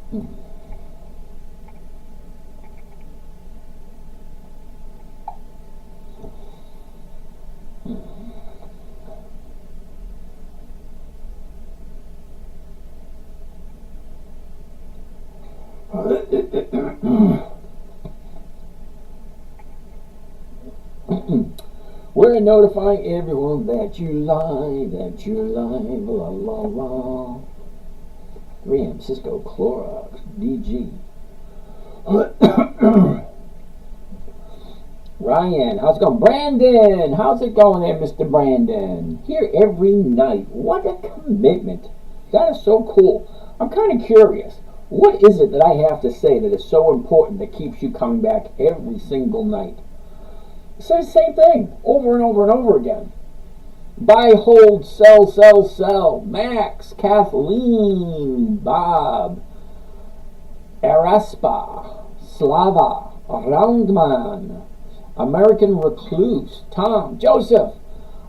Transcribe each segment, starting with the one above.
We're notifying everyone that you lie, la la la. 3M, Cisco, Clorox, DG. Ryan, how's it going? Brandon, how's it going there, Mr. Brandon? Here every night. What a commitment. That is so cool. I'm kind of curious. What is it that I have to say that is so important that keeps you coming back every single night? Say the same thing over and over and over again. Buy, hold, sell, sell, sell. Max, Kathleen, Bob, Araspa, Slava, Roundman, American Recluse, Tom, Joseph,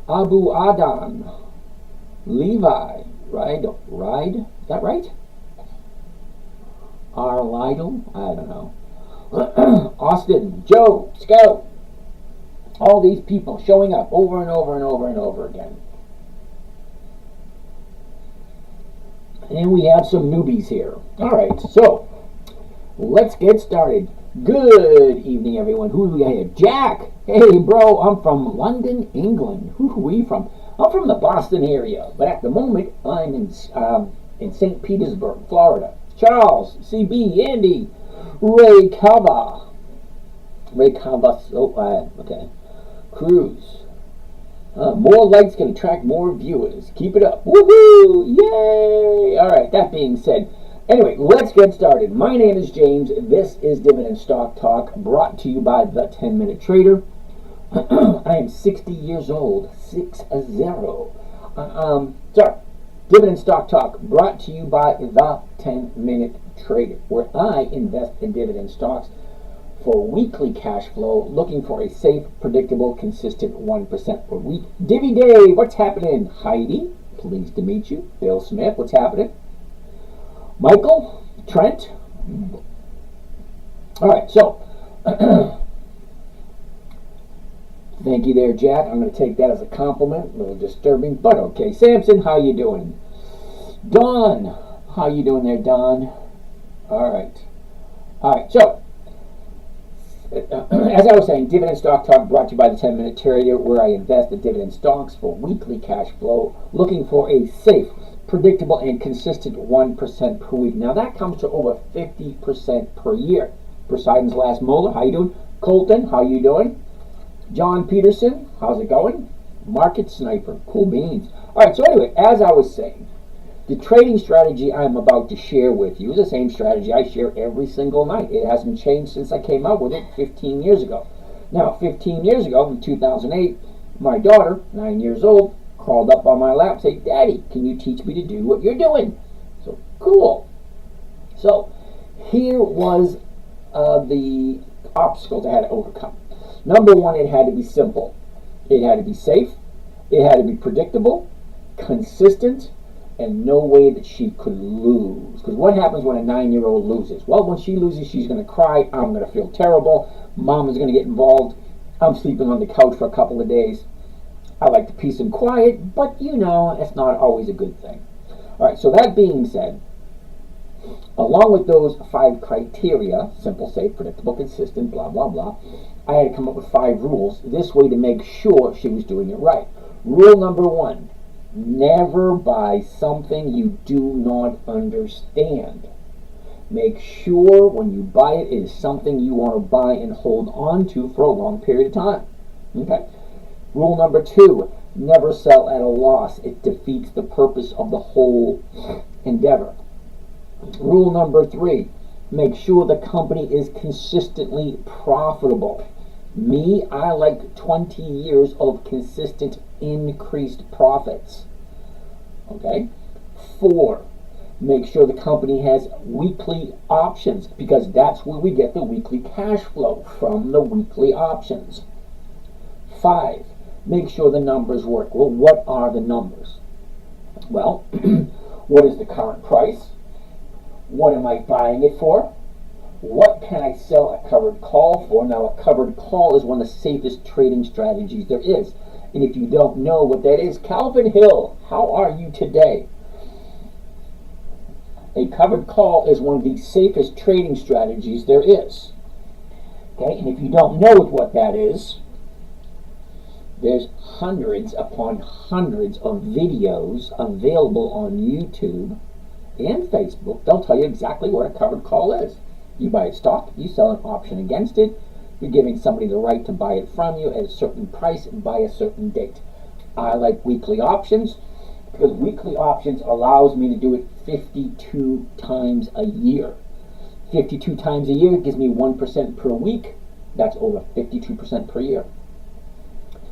Abu Adan, Levi, Ride, is that right? R. Lidle, I don't know. Austin, Joe, Scout. All these people showing up over and over and over and over again. And we have some newbies here. All right, so let's get started. Good evening, everyone. Who do we got here? Jack. Hey, bro, I'm from London, England. Who are we from? I'm from the Boston area, but at the moment I'm in St. Petersburg, Florida. Charles, CB, Andy, Ray Cava. Okay. Cruz. More likes can attract more viewers. Keep it up. Woohoo! Yay! Alright, that being said, anyway, let's get started. My name is James. This is Dividend Stock Talk, brought to you by The 10-Minute Trader. I am 60 years old. 60. Dividend Stock Talk, brought to you by The 10-Minute Trader, where I invest in dividend stocks for weekly cash flow, looking for a safe, predictable, consistent 1% per week. Divvy Dave, what's happening? Heidi, pleased to meet you. Bill Smith, what's happening? Michael, Trent. All right, so thank you there, Jack. I'm going to take that as a compliment. A little disturbing, but okay. Samson, how you doing? Don, how you doing there, Don? All right, so as I was saying, Dividend Stock Talk, brought to you by The 10-Minute Trader, where I invest in dividend stocks for weekly cash flow, looking for a safe, predictable, and consistent 1% per week. Now that comes to over 50% per year. Poseidon's Last Molar, how you doing? Colton, how you doing? John Peterson, how's it going? Market Sniper, cool beans. All right, so anyway, as I was saying, the trading strategy I'm about to share with you is the same strategy I share every single night. It hasn't changed since I came out with it 15 years ago. Now, 15 years ago, in 2008, my daughter, 9 years old, crawled up on my lap and said, "Daddy, can you teach me to do what you're doing?" So, cool. So, here was the obstacles I had to overcome. Number one, it had to be simple. It had to be safe. It had to be predictable, consistent, and no way that she could lose. Because what happens when a 9-year-old loses? Well, when she loses, she's going to cry. I'm going to feel terrible. Mom is going to get involved. I'm sleeping on the couch for a couple of days. I like the peace and quiet, but you know, it's not always a good thing. All right, so that being said, along with those 5 criteria, simple, safe, predictable, consistent, blah, blah, blah, I had to come up with 5 rules this way to make sure she was doing it right. Rule number 1. Never buy something you do not understand. Make sure when you buy it, it is something you want to buy and hold on to for a long period of time. Okay. Rule number 2, never sell at a loss. It defeats the purpose of the whole endeavor. Rule number 3, make sure the company is consistently profitable. Me, I like 20 years of consistent increased profits. Okay. 4, make sure the company has weekly options, because that's where we get the weekly cash flow, from the weekly options. 5, make sure the numbers work. Well, what are the numbers? Well, what is the current price? What am I buying it for? What can I sell a covered call for? Now, a covered call is one of the safest trading strategies there is. And if you don't know what that is, Calvin Hill, how are you today? A covered call is one of the safest trading strategies there is. Okay, and if you don't know what that is, there's hundreds upon hundreds of videos available on YouTube and Facebook. They'll tell you exactly what a covered call is. You buy a stock, you sell an option against it, you're giving somebody the right to buy it from you at a certain price by a certain date. I like weekly options because weekly options allows me to do it 52 times a year. 52 times a year gives me 1% per week. That's over 52% per year.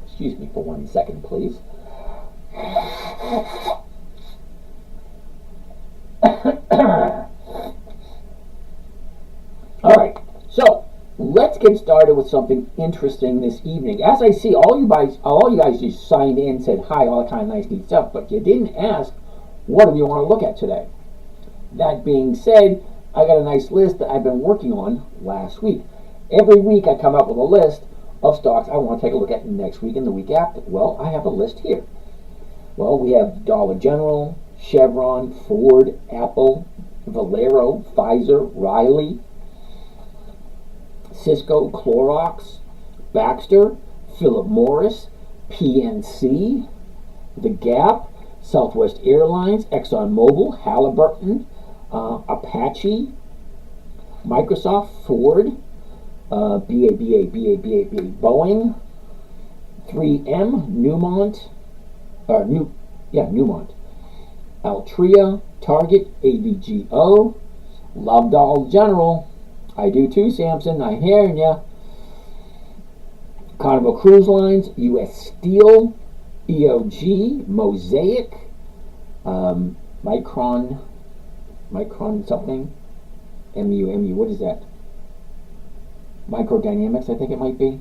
Excuse me for 1 second, please. All right, so let's get started with something interesting this evening. As I see, all you guys just signed in, said hi, all kind of nice, neat stuff, but you didn't ask, what do we want to look at today? That being said, I got a nice list that I've been working on last week. Every week I come up with a list of stocks I want to take a look at next week and the week after. Well, I have a list here. Well, we have Dollar General, Chevron, Ford, Apple, Valero, Pfizer, Riley, Cisco, Clorox, Baxter, Philip Morris, PNC, The Gap, Southwest Airlines, ExxonMobil, Halliburton, Apache, Microsoft, Ford, Boeing, 3M, Newmont, Newmont, Altria, Target, AVGO, love Dollar General. I do too, Samson. I'm hearing ya. Carnival Cruise Lines, U.S. Steel, EOG, Mosaic, Micron something, MU, what is that? Microdynamics, I think it might be.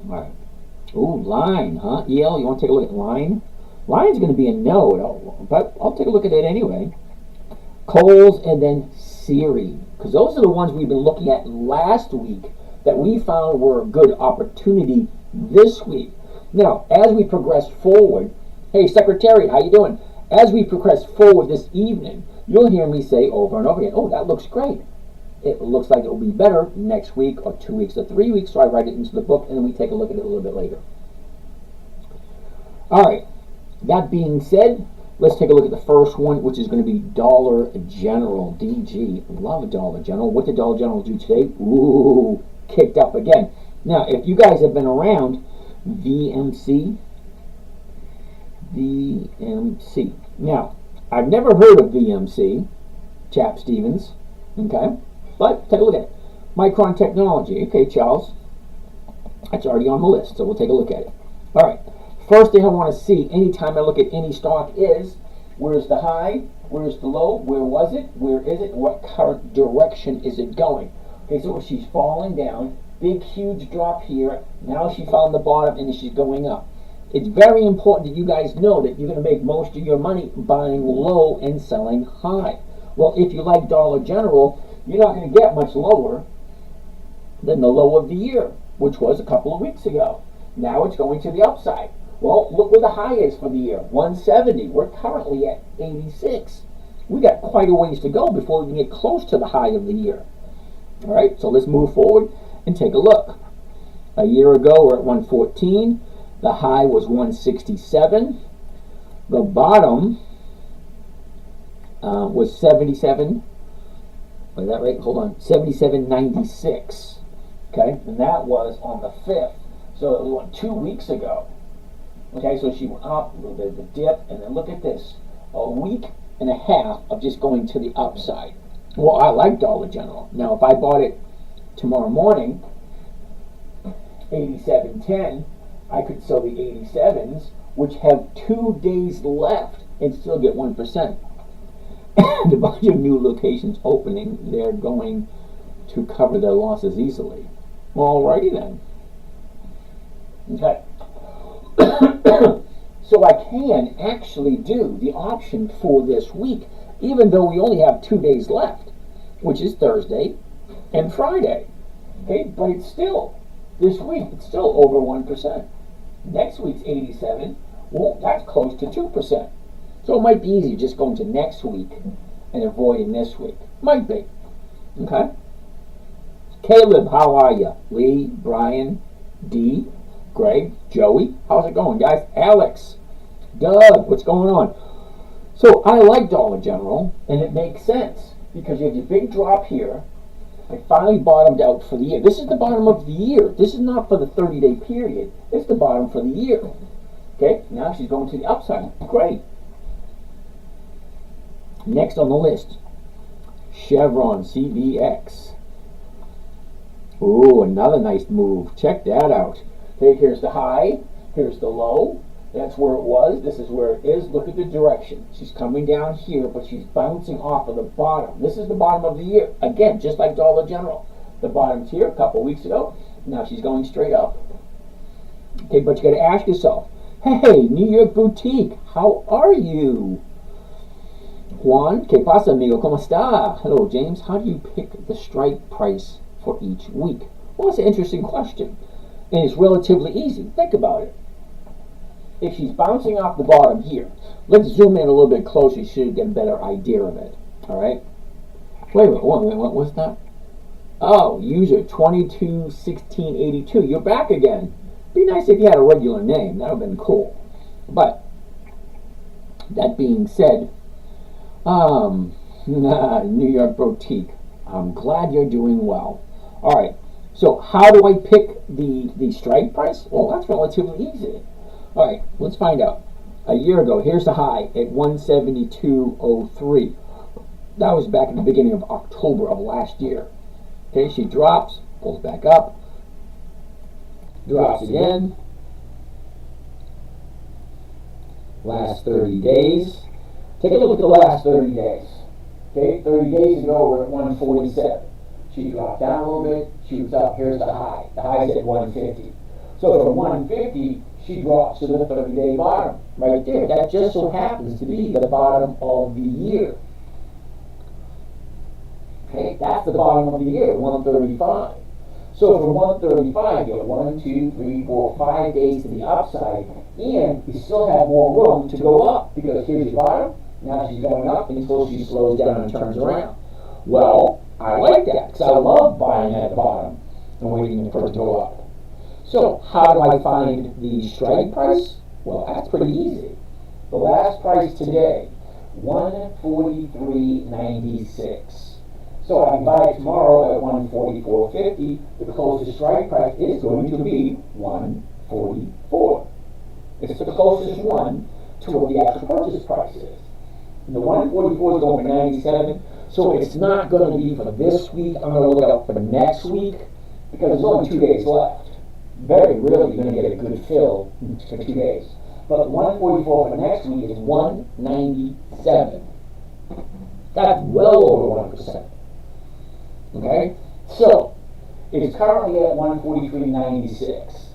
All right. Ooh, Line, huh? EL, you want to take a look at Line? Line's going to be a no, but I'll take a look at it anyway. Kohl's, and then Siri, because those are the ones we've been looking at last week that we found were a good opportunity this week. Now, as we progress forward, hey, Secretariat, how you doing? As we progress forward this evening, you'll hear me say over and over again, oh, that looks great. It looks like it will be better next week or 2 weeks or 3 weeks, so I write it into the book and then we take a look at it a little bit later. All right, that being said, let's take a look at the first one, which is going to be Dollar General, DG. Love Dollar General. What did Dollar General do today? Ooh, kicked up again. Now, if you guys have been around, VMC. Now, I've never heard of VMC, Chap Stevens, okay? But take a look at it. Micron Technology. Okay, Charles. That's already on the list, so we'll take a look at it. All right. First thing I want to see anytime I look at any stock is, where's the high? Where's the low? Where was it? Where is it? What current direction is it going? Okay, so she's falling down. Big, huge drop here. Now she found the bottom and she's going up. It's very important that you guys know that you're going to make most of your money buying low and selling high. Well, if you like Dollar General, you're not going to get much lower than the low of the year, which was a couple of weeks ago. Now it's going to the upside. Well, look where the high is for the year, 170. We're currently at 86. We got quite a ways to go before we can get close to the high of the year. All right, so let's move forward and take a look. A year ago, we're at 114. The high was 167. The bottom was 77. Is that right? Hold on. 77.96. Okay, and that was on the 5th. So it was 2 weeks ago. Okay, so she went up, a little bit of a dip, and then look at this. A week and a half of just going to the upside. Well, I like Dollar General. Now, if I bought it tomorrow morning, 87.10, I could sell the 87s, which have 2 days left, and still get 1%. And a bunch of new locations opening, they're going to cover their losses easily. Well, alrighty then. Okay. So I can actually do the option for this week even though we only have 2 days left, which is Thursday and Friday. Okay, but it's still, this week, it's still over 1%. Next week's 87, well, that's close to 2%. So it might be easy just going to next week and avoiding this week. Might be. Okay? Caleb, how are you? Lee, Brian, D, Greg, Joey, how's it going, guys? Alex, Doug, what's going on? So I like Dollar General, and it makes sense because you have your big drop here. I finally bottomed out for the year. This is the bottom of the year. This is not for the 30-day period. It's the bottom for the year. Okay, now she's going to the upside. Great. Next on the list, Chevron CVX. Ooh, another nice move. Check that out. Okay, here's the high. Here's the low. That's where it was. This is where it is. Look at the direction. She's coming down here, but she's bouncing off of the bottom. This is the bottom of the year. Again, just like Dollar General. The bottom's here a couple weeks ago. Now she's going straight up. Okay, but you got to ask yourself, hey, New York Boutique, how are you? Juan, ¿qué pasa, amigo? ¿Cómo está? Hello, James. How do you pick the strike price for each week? Well, it's an interesting question. And it's relatively easy. Think about it. If she's bouncing off the bottom here, let's zoom in a little bit closer so you get a better idea of it. All right? Wait, what was that? Oh, user 221682. You're back again. Be nice if you had a regular name. That would have been cool. But, that being said, New York Boutique, I'm glad you're doing well. All right. So how do I pick the strike price? Well, that's relatively easy. All right, let's find out. A year ago, here's the high at 172.03. That was back in the beginning of October of last year. Okay, she drops, pulls back up, drops again. Last 30 days. Take a look at the last 30 days. Okay, 30 days ago, we're at 147. She dropped down a little bit, she was up, here's the high. The high's at 150. So from 150, she drops to the 30-day bottom right there. That just so happens to be the bottom of the year. Okay, that's the bottom of the year, 135. So from 135, you have 1, 2, 3, 4, 5 days to the upside, and you still have more room to go up because here's your bottom. Now she's going up until she slows down and turns around. Well, I like that because I love buying at the bottom and waiting for it to go up. So how do I find the strike price? Well, that's pretty easy. The last price today, 143.96. So I can buy it tomorrow at 144.50. The closest strike price is going to be 144. It's the closest one to what the actual purchase price is. And the 144 is going for 97. So it's not going to be for this week. I'm going to look out for next week because there's only 2 days left. Very rarely you're going to get a good fill for 2 days. But 144 for next week is 197. That's well over 1%. Okay? So, it's currently at 143.96.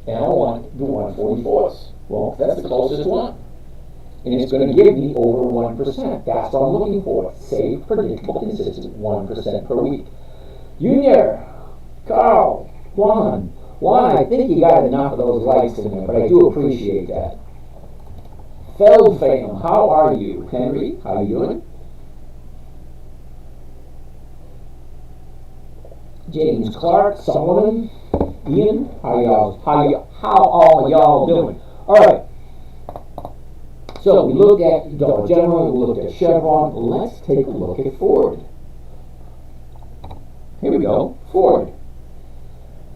And I want the 144s. Well, that's the closest one. And it's going to give me over 1%. That's what I'm looking for. Safe, predictable, consistent 1% per week. Junior, Carl, Juan, I think you got enough of those likes in there, but I do appreciate that. Feldfam, how are you? Henry, how you doing? James Clark, Solomon, Ian, how all y'all doing? All right. So we looked at Dollar General, we looked at Chevron. Let's take a look at Ford. Here we go, Ford.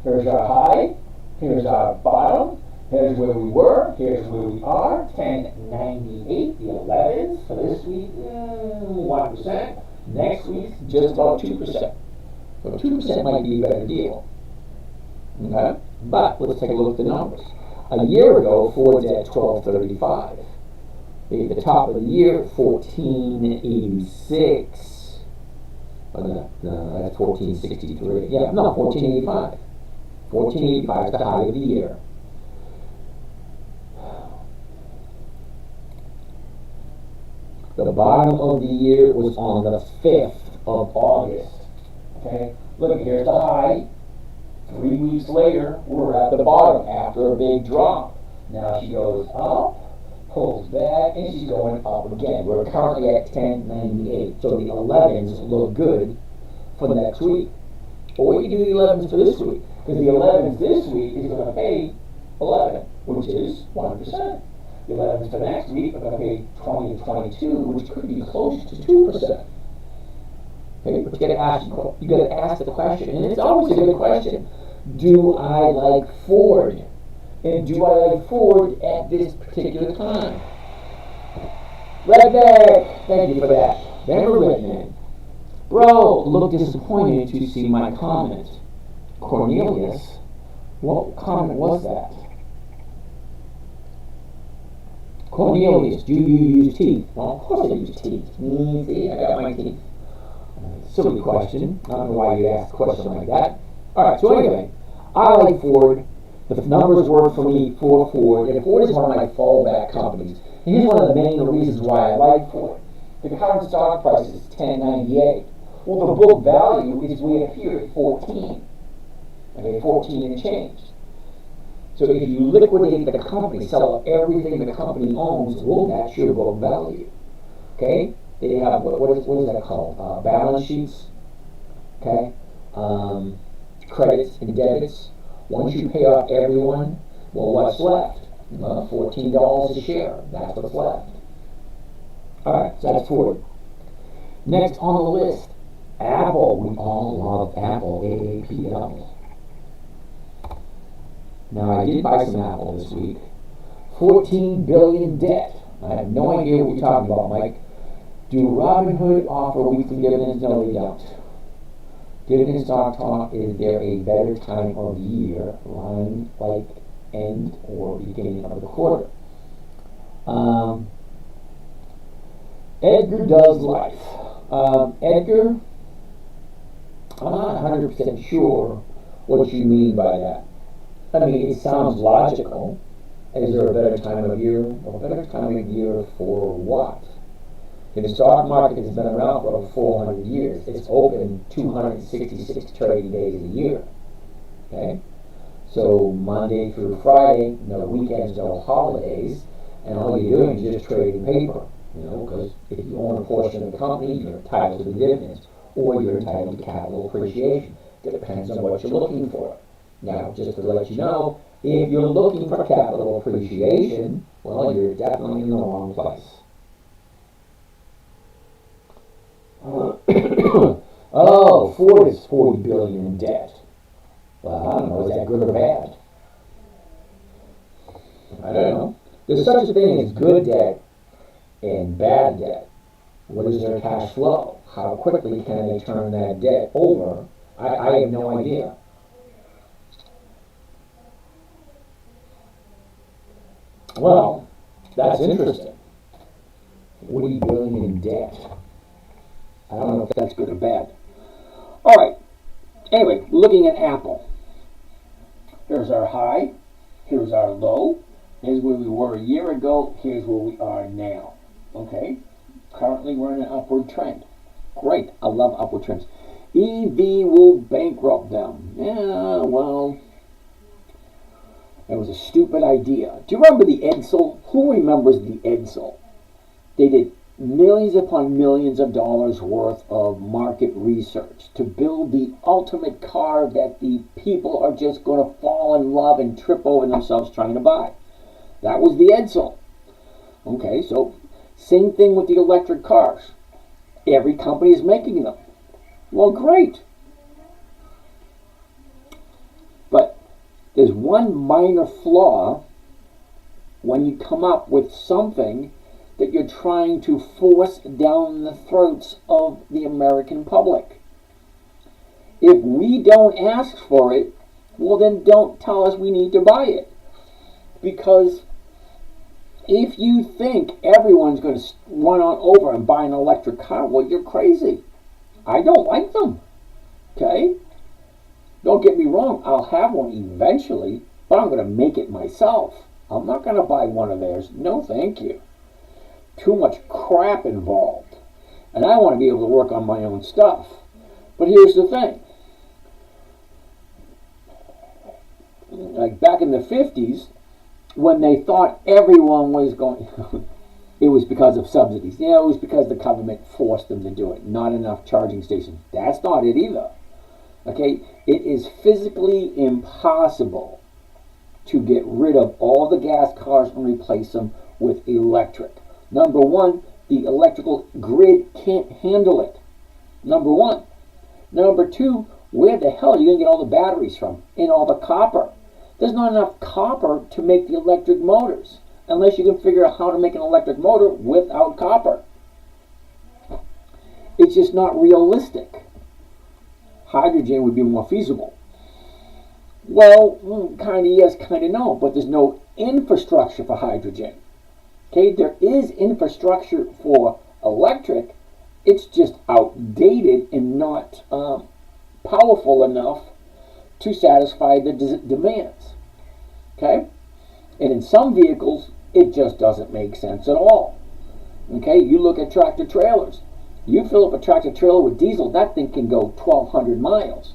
Here's our high, here's our bottom, here's where we were, here's where we are, 1098, the 11s for this week, 1%. Next week, just about 2%. So 2% might be a better deal. Okay? But let's take a look at the numbers. A year ago, Ford's at 1235. At the top of the year, 1486. Oh, no, that's 1463. Yeah, no, 1485. 1485 is the high of the year. The bottom of the year was on the 5th of August. Okay, look, here's the high. 3 weeks later, we're at the bottom after a big drop. Now she goes up, pulls back, and she's going up again. We're currently at 1098. So the 11s look good for next week. But what do you do the 11s for this week? Because the 11s this week is going to pay 11, which is 1%. The 11s for next week are going to pay 20 to 22, which could be close to 2%. Okay, but you got to ask the question, and it's always a good question. Do I like Ford? And do I like Ford at this particular time? Redneck, thank you for that. Remember Redneck? Bro, look disappointed to see my comment. Cornelius, what comment was that? Cornelius, do you use teeth? Well, of course I use teeth. See, I got my teeth. Silly question. I don't know why you asked a question like that. Alright, so anyway, I like Ford. The numbers work for me for Ford, and Ford is one of my fallback companies. And here's one of the main reasons why I like Ford. The current stock price is $10.98. Well, the book value is way up here at 14. Okay, 14 and change. So if you liquidate the company, sell everything the company owns, well, that's your book value. Okay? They have, what is that called? Balance sheets. Okay? Credits and debits. Once you pay off everyone, well, what's left? $14 a share. That's what's left. Alright, so that's Ford. Next on the list, Apple. We all love Apple. AAPL. Now, I did buy some Apple this week. $14 billion debt. I have no idea what you're talking about, Mike. Do Robinhood offer weekly dividends? No, they don't. Dividend stock talk, is there a better time of year, line like end or beginning of the quarter? Edgar does life. Edgar, I'm not 100% sure what you mean by that. I mean, it sounds logical. Is there a better time of year? A better time of year for what? The stock market has been around for over 400 years. It's open 266 trading days a year. Okay? So Monday through Friday, no weekends, no holidays, and all you're doing is just trading paper. You know, because if you own a portion of the company, you're entitled to the dividends, or you're entitled to capital appreciation. It depends on what you're looking for. Now, just to let you know, if you're looking for capital appreciation, well, you're definitely in the wrong place. Oh, Ford is $40 billion in debt. Well, I don't know, is that good or bad? I don't know. There's such a thing as good debt and bad debt. What is their cash flow? How quickly can they turn that debt over? I have no idea. Well, that's interesting. $40 billion in debt. I don't know if that's good or bad. All right. Anyway, looking at Apple. Here's our high. Here's our low. Here's where we were a year ago. Here's where we are now. Okay? Currently, we're in an upward trend. Great. I love upward trends. EV will bankrupt them. Yeah, well, that was a stupid idea. Do you remember the Edsel? Who remembers the Edsel? They did millions upon millions of dollars worth of market research to build the ultimate car that the people are just going to fall in love and trip over themselves trying to buy. That was the Edsel. Okay, so same thing with the electric cars. Every company is making them. Well, great. But there's one minor flaw when you come up with something that you're trying to force down the throats of the American public. If we don't ask for it, well then don't tell us we need to buy it. Because if you think everyone's going to run on over and buy an electric car, well, you're crazy. I don't like them. Okay? Don't get me wrong, I'll have one eventually, but I'm going to make it myself. I'm not going to buy one of theirs. No, thank you. too much crap involved. And I want to be able to work on my own stuff. But here's the thing. Like back in the 50s, when they thought everyone was going, it was because of subsidies. It was because the government forced them to do it. Not enough charging stations. That's not it either. Okay? It is physically impossible to get rid of all the gas cars and replace them with electric. Number one, the electrical grid can't handle it. Number one. Number two, where the hell are you going to get all the batteries from and all the copper? There's not enough copper to make the electric motors, unless you can figure out how to make an electric motor without copper. It's just not realistic. Hydrogen would be more feasible. Well, kind of yes, kind of no, but there's no infrastructure for hydrogen. Okay, there is infrastructure for electric. It's just outdated and not powerful enough to satisfy the demands. Okay, and in some vehicles, it just doesn't make sense at all. Okay, you look at tractor trailers. You fill up a tractor trailer with diesel, that thing can go 1,200 miles.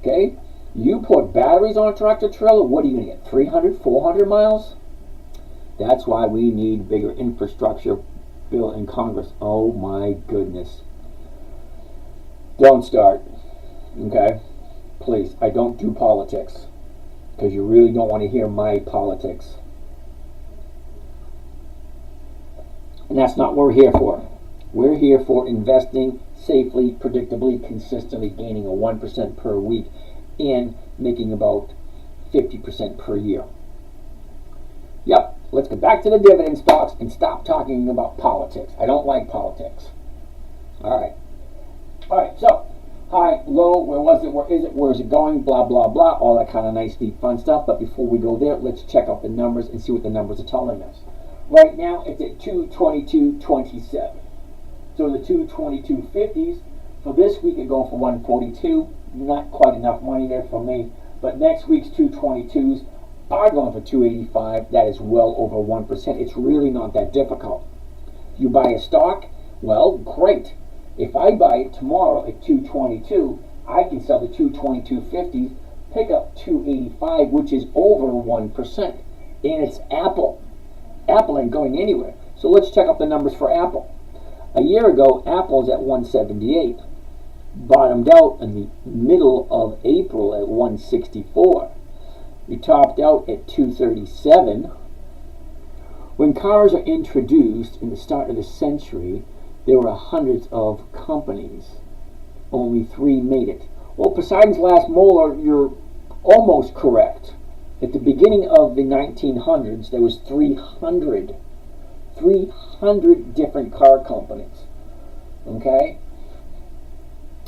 Okay, you put batteries on a tractor trailer, what are you going to get, 300, 400 miles? That's why we need bigger infrastructure bill in Congress. Oh my goodness. Don't start. Okay? Please, I don't do politics, because you really don't want to hear my politics. And that's not what we're here for. We're here for investing safely, predictably, consistently, gaining a 1% per week and making about 50% per year. Yep, let's get back to the dividend stocks and stop talking about politics. I don't like politics. All right, so high, low, where was it, where is it, where is it going, blah, blah, blah, all that kind of nice, neat, fun stuff. But before we go there, let's check out the numbers and see what the numbers are telling us. Right now, it's at 222.27. So the 222.50s for this week are going for 142. Not quite enough money there for me. But next week's 222s are going for 285. That is well over 1%. It's really not that difficult. You buy a stock, well, great. If I buy it tomorrow at 222, I can sell the 222.50s, pick up 285, which is over 1%. And it's Apple. Apple ain't going anywhere. So let's check out the numbers for Apple. A year ago, Apple's at 178. Bottomed out in the middle of April at 164. We topped out at 237. When cars are introduced in the start of the century, there were hundreds of companies. Only 3 made it. Well, Poseidon's last molar, you're almost correct. At the beginning of the 1900s, there was 300 different car companies. Okay?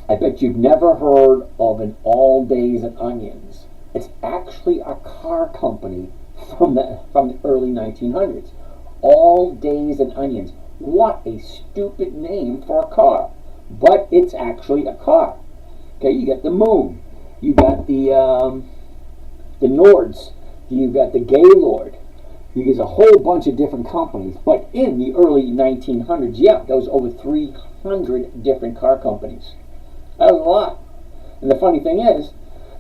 I bet you've never heard of an All Days and Onions. It's actually a car company from the early 1900s. All Days and Onions. What a stupid name for a car. But it's actually a car. Okay, you got the Moon. You got the Nords. You got the Gaylord. There's a whole bunch of different companies. But in the early 1900s, yeah, there was over 300 different car companies. That was a lot. And the funny thing is,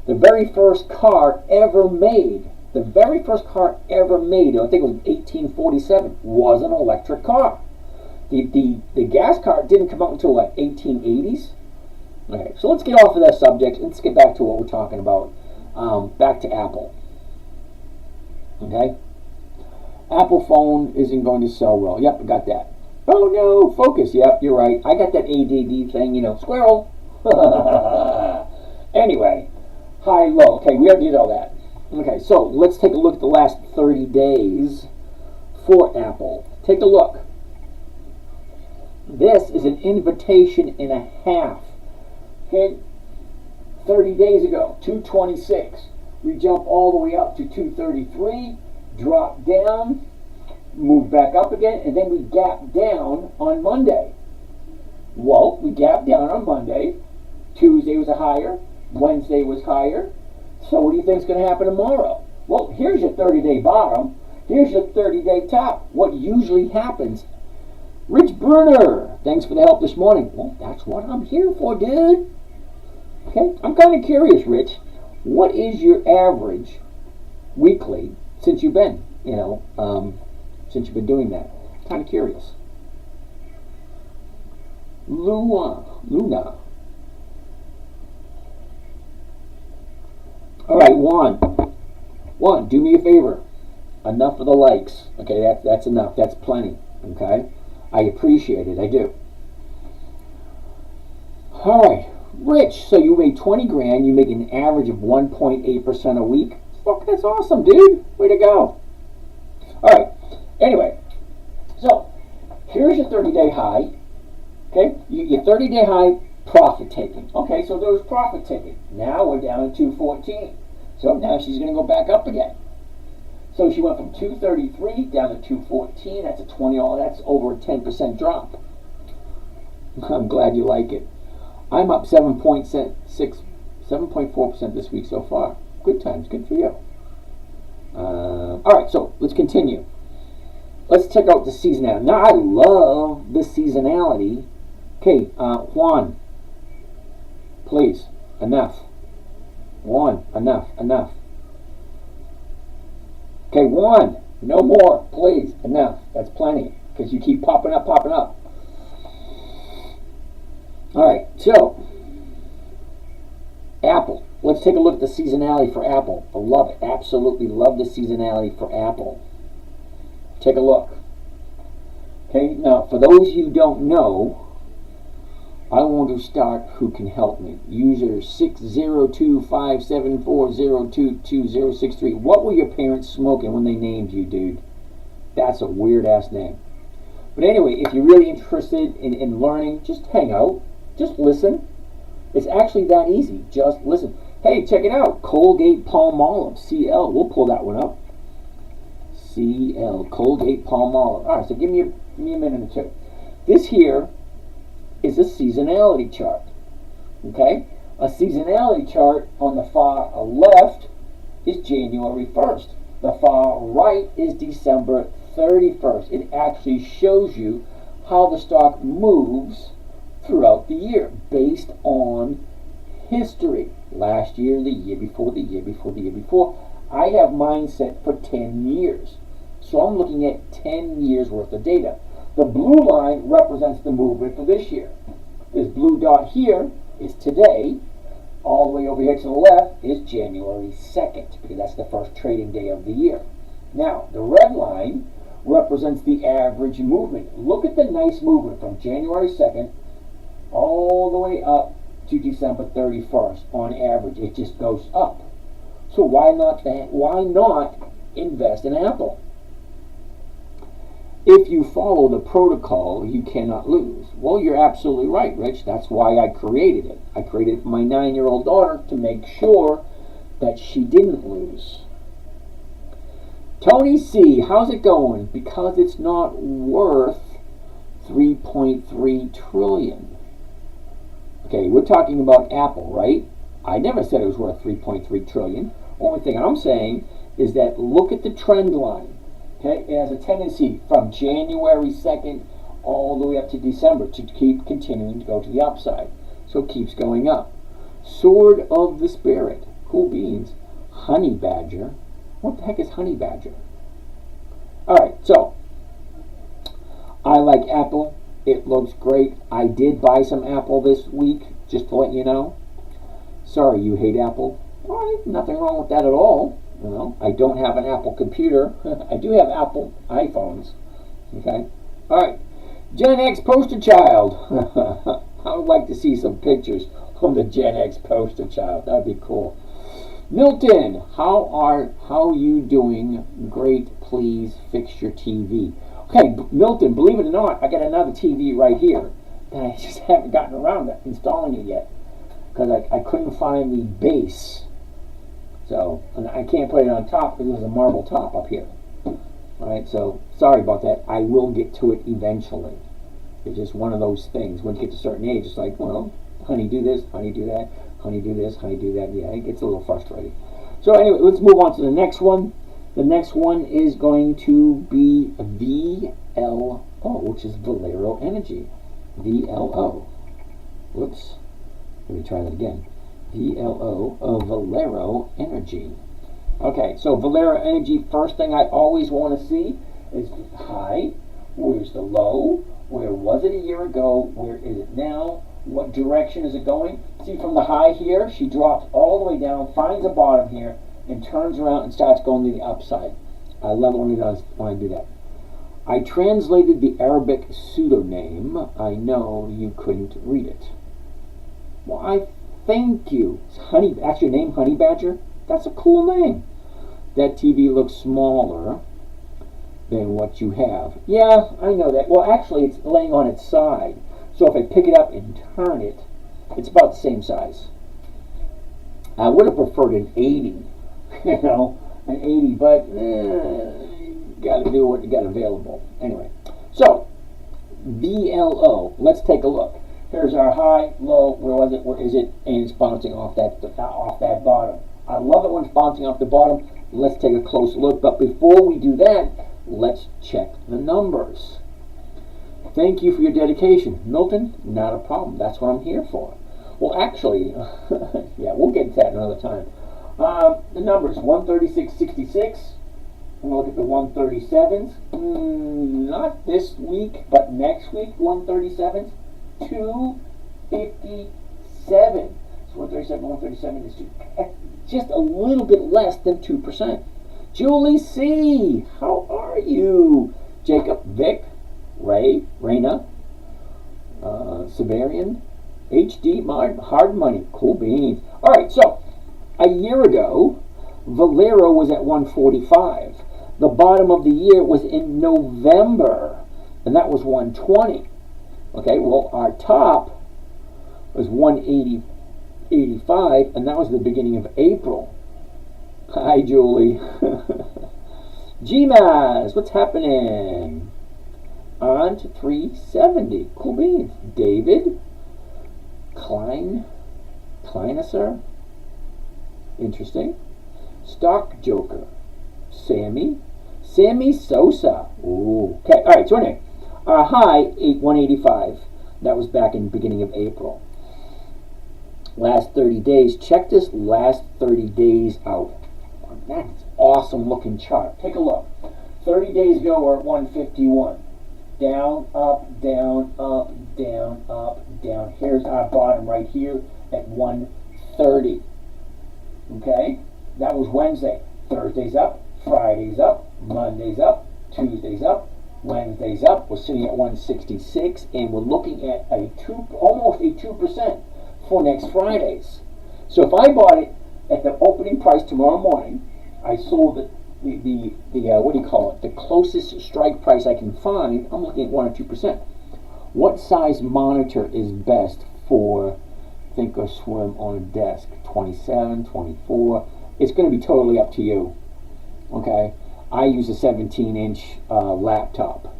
the very first car ever made, I think it was 1847, was an electric car. The gas car didn't come out until, 1880s? Okay, so let's get off of that subject. Let's get back to what we're talking about. Back to Apple. Okay? Apple phone isn't going to sell well. Yep, I got that. Oh no, focus. Yep, you're right. I got that ADD thing, squirrel. Anyway, high, low. Okay, we already did all that. Okay, so let's take a look at the last 30 days for Apple. Take a look. This is an invitation and a half. Okay, 30 days ago, 226. We jump all the way up to 233, drop down, move back up again, and then we gap down on Monday. Well, we gapped down on Monday. Tuesday was a higher. Wednesday was higher. So what do you think is going to happen tomorrow? Well, here's your 30-day bottom. Here's your 30-day top. What usually happens Rich Bruner, thanks for the help this morning. Well, that's what I'm here for, dude. Okay, I'm kind of curious, Rich. What is your average weekly since you've been, since you've been doing that? Kind of curious. Luna. All right, Juan, do me a favor. Enough of the likes. Okay, that's enough. That's plenty. Okay, I appreciate it. I do. All right, Rich. So you made 20 grand. You make an average of 1.8% a week. Fuck, that's awesome, dude. Way to go. All right. Anyway, so here's your 30-day high. Okay, your 30-day high profit taking. Okay, so there was profit taking. Now we're down to 214. So now she's going to go back up again. So she went from 233 down to 214. That's a that's over a 10% drop. I'm glad you like it. I'm up 7.4% this week so far. Good times, good for you. All right, so let's continue. Let's check out the seasonality. Now I love the seasonality. Okay, Juan, please, enough. Juan, enough. Okay, Juan, no more, please, enough. That's plenty, because you keep popping up. All right, so, Apple. Let's take a look at the seasonality for Apple. I love it, absolutely love the seasonality for Apple. Take a look. Okay, now, for those you don't know, I want to start Who Can Help Me. User 602-574-022-063. What were your parents smoking when they named you, dude? That's a weird-ass name. But anyway, if you're really interested in learning, just hang out. Just listen. It's actually that easy. Just listen. Hey, check it out. Colgate Palmolive. CL. We'll pull that one up. CL. Colgate Palmolive. All right, so give me a minute or two. This here is a seasonality chart. Okay? A seasonality chart on the far left is January 1st. The far right is December 31st. It actually shows you how the stock moves throughout the year based on history. Last year, the year before, the year before, the year before. I have mine set for 10 years. So I'm looking at 10 years worth of data. The blue line represents the movement for this year. This blue dot here is today. All the way over here to the left is January 2nd, because that's the first trading day of the year. Now, the red line represents the average movement. Look at the nice movement from January 2nd all the way up to December 31st. On average, it just goes up. So why not invest in Apple? If you follow the protocol, you cannot lose. Well, you're absolutely right, Rich. That's why I created it. I created it for my 9-year-old daughter to make sure that she didn't lose. Tony C., how's it going? Because it's not worth $3.3 trillion. Okay, we're talking about Apple, right? I never said it was worth $3.3 trillion. Only thing I'm saying is that look at the trend line. Okay, it has a tendency from January 2nd all the way up to December to keep continuing to go to the upside. So it keeps going up. Sword of the Spirit. Cool beans. Honey Badger. What the heck is Honey Badger? Alright, so I like Apple. It looks great. I did buy some Apple this week, just to let you know. Sorry you hate Apple. Alright, nothing wrong with that at all. You know, I don't have an Apple computer. I do have Apple iPhones. Okay? Alright. Gen X poster child. I would like to see some pictures of the Gen X poster child. That'd be cool. Milton, how you doing? Great, please fix your TV. Okay, Milton, believe it or not, I got another TV right here that I just haven't gotten around to installing it yet because I couldn't find the base. So, and I can't put it on top because there's a marble top up here. Alright, so sorry about that. I will get to it eventually. It's just one of those things. Once you get to a certain age, it's like, well, honey, do this, honey, do that, honey, do this, honey, do that. Yeah, it gets a little frustrating. So anyway, let's move on to the next one. The next one is going to be VLO. which is Valero Energy. VLO. Whoops. Let me try that again. VLO of Valero Energy. Okay, so Valero Energy, first thing I always want to see is high. Where's the low? Where was it a year ago? Where is it now? What direction is it going? See, from the high here, she drops all the way down, finds a bottom here, and turns around and starts going to the upside. I love it when I do that. I translated the Arabic pseudonym. I know you couldn't read it. Well, I thank you. That's your name, Honey Badger? That's a cool name. That TV looks smaller than what you have. Yeah, I know that. Well, actually, it's laying on its side. So if I pick it up and turn it, it's about the same size. I would have preferred an 80, an 80, but you got to do what you got available. Anyway, so VLO. Let's take a look. Here's our high, low. Where was it? Where is it? And it's bouncing off that bottom. I love it when it's bouncing off the bottom. Let's take a close look. But before we do that, let's check the numbers. Thank you for your dedication. Milton, not a problem. That's what I'm here for. Well, actually, yeah, we'll get to that another time. The numbers, 136.66. I'm going to look at the 137s. Not this week, but next week, 137s. 257. So 137 is just a little bit less than 2%. Julie C., how are you? Jacob, Vic, Ray, Raina, Severian, HD, Hard Money, cool beans. All right, so a year ago, Valero was at 145. The bottom of the year was in November, and that was 120. Okay, well, our top was 180.85, and that was the beginning of April. Hi, Julie. GMAS, what's happening? On to 370. Cool beans. David Kleinesser. Interesting. Stock Joker. Sammy Sosa. Ooh. Okay, all right, so anyway, our high, 185. That was back in the beginning of April. Last 30 days. Check this last 30 days out. That's awesome looking chart. Take a look. 30 days ago, we're at 151. Down, up, down, up, down, up, down. Here's our bottom right here at 130. Okay? That was Wednesday. Thursday's up, Friday's up, Monday's up, Tuesday's up, Wednesday's up. We're sitting at 166, and we're looking at almost a 2% for next Fridays. So if I bought it at the opening price tomorrow morning, I sold it the closest strike price I can find. I'm looking at 1 or 2%. What size monitor is best for Thinkorswim on a desk? 27, 24. It's going to be totally up to you. Okay, I use a 17-inch laptop.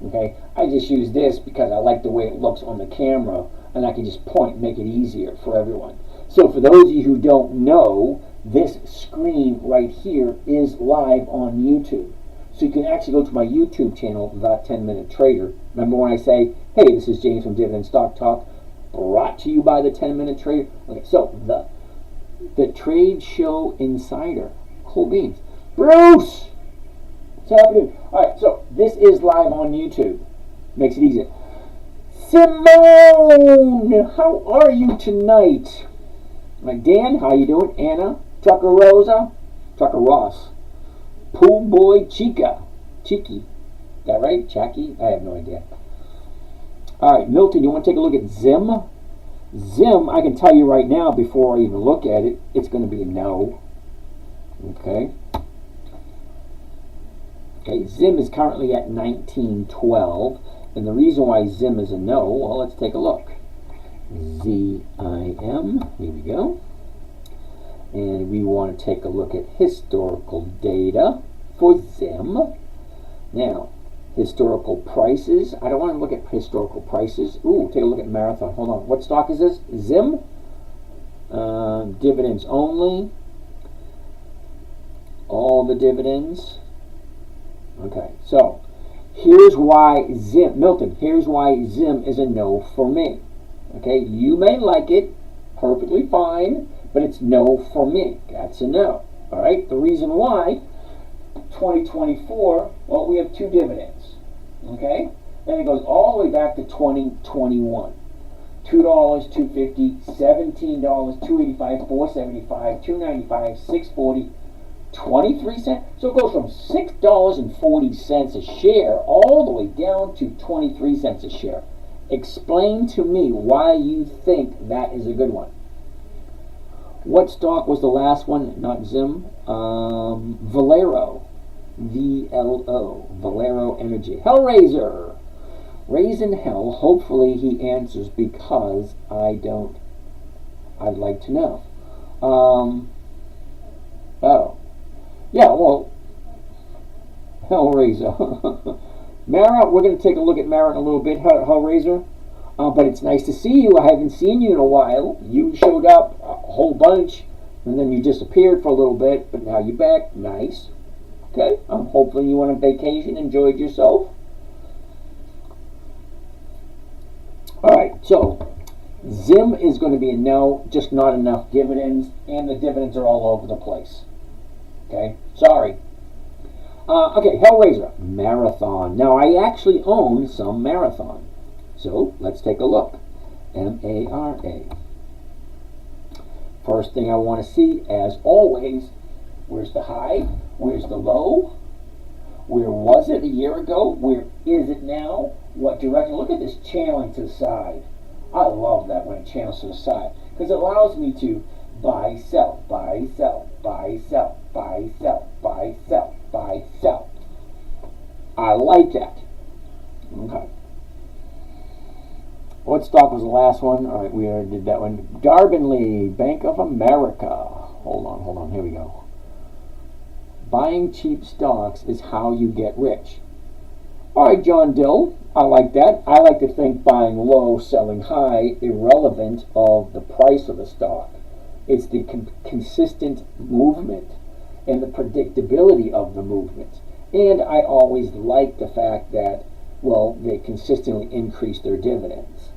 Okay, I just use this because I like the way it looks on the camera, and I can just point and make it easier for everyone. So for those of you who don't know, this screen right here is live on YouTube. So you can actually go to my YouTube channel, The 10 Minute Trader. Remember when I say, hey, this is James from Dividend Stock Talk, brought to you by The 10 Minute Trader. Okay, so the Trade Show Insider. Cool beans. Bruce! What's happening? Alright, so this is live on YouTube. Makes it easier. Simone! How are you tonight? Dan, how you doing? Anna, Trucker Rosa, Trucker Ross, Pool Boy Chica, Cheeky, is that right? Chacky? I have no idea. All right, Milton, you want to take a look at Zim? Zim, I can tell you right now before I even look at it, it's going to be a no. Okay. Okay, Zim is currently at 1912, and the reason why Zim is a no, well, let's take a look. ZIM, here we go, and we want to take a look at historical data for Zim. Now, historical prices, I don't want to look at historical prices. Ooh, take a look at Marathon. Hold on, what stock is this? Zim, dividends only, all the dividends. Okay, so Here's why Zim, Milton, here's why Zim is a no for me. Okay, you may like it, perfectly fine, but it's no for me. That's a no. All right, the reason why, 2024, well, we have two dividends. Okay, then it goes all the way back to 2021. $2, $2.50, $17, $2.85, $4.75, $2.95, $6.40, 23 cents. So it goes from $6.40 a share all the way down to 23 cents a share. Explain to me why you think that is a good one. What stock was the last one? Not Zim. Valero. VLO. Valero Energy. Hellraiser. Raising hell. Hopefully he answers because I don't. I'd like to know. Oh. Yeah, well, Hellraiser. Mara, we're going to take a look at Mara in a little bit, Hellraiser. But it's nice to see you. I haven't seen you in a while. You showed up a whole bunch, and then you disappeared for a little bit, but now you're back. Nice. Okay. Hopefully you went on vacation, enjoyed yourself. All right, so Zim is going to be a no, just not enough dividends, and the dividends are all over the place. Okay, sorry. Okay, Hellraiser, Marathon. Now, I actually own some Marathon. So, let's take a look. M-A-R-A. First thing I want to see, as always, where's the high? Where's the low? Where was it a year ago? Where is it now? What direction? Look at this channeling to the side. I love that when it channels to the side, because it allows me to buy, sell, buy, sell, buy, sell, buy, sell, buy, sell, buy, sell. I like that. Okay. What stock was the last one? All right, we already did that one. Darbenly, Bank of America. Hold on. Here we go. Buying cheap stocks is how you get rich. All right, John Dill. I like that. I like to think buying low, selling high, irrelevant of the price of the stock. It's the consistent movement and the predictability of the movement. And I always like the fact that, well, they consistently increase their dividends.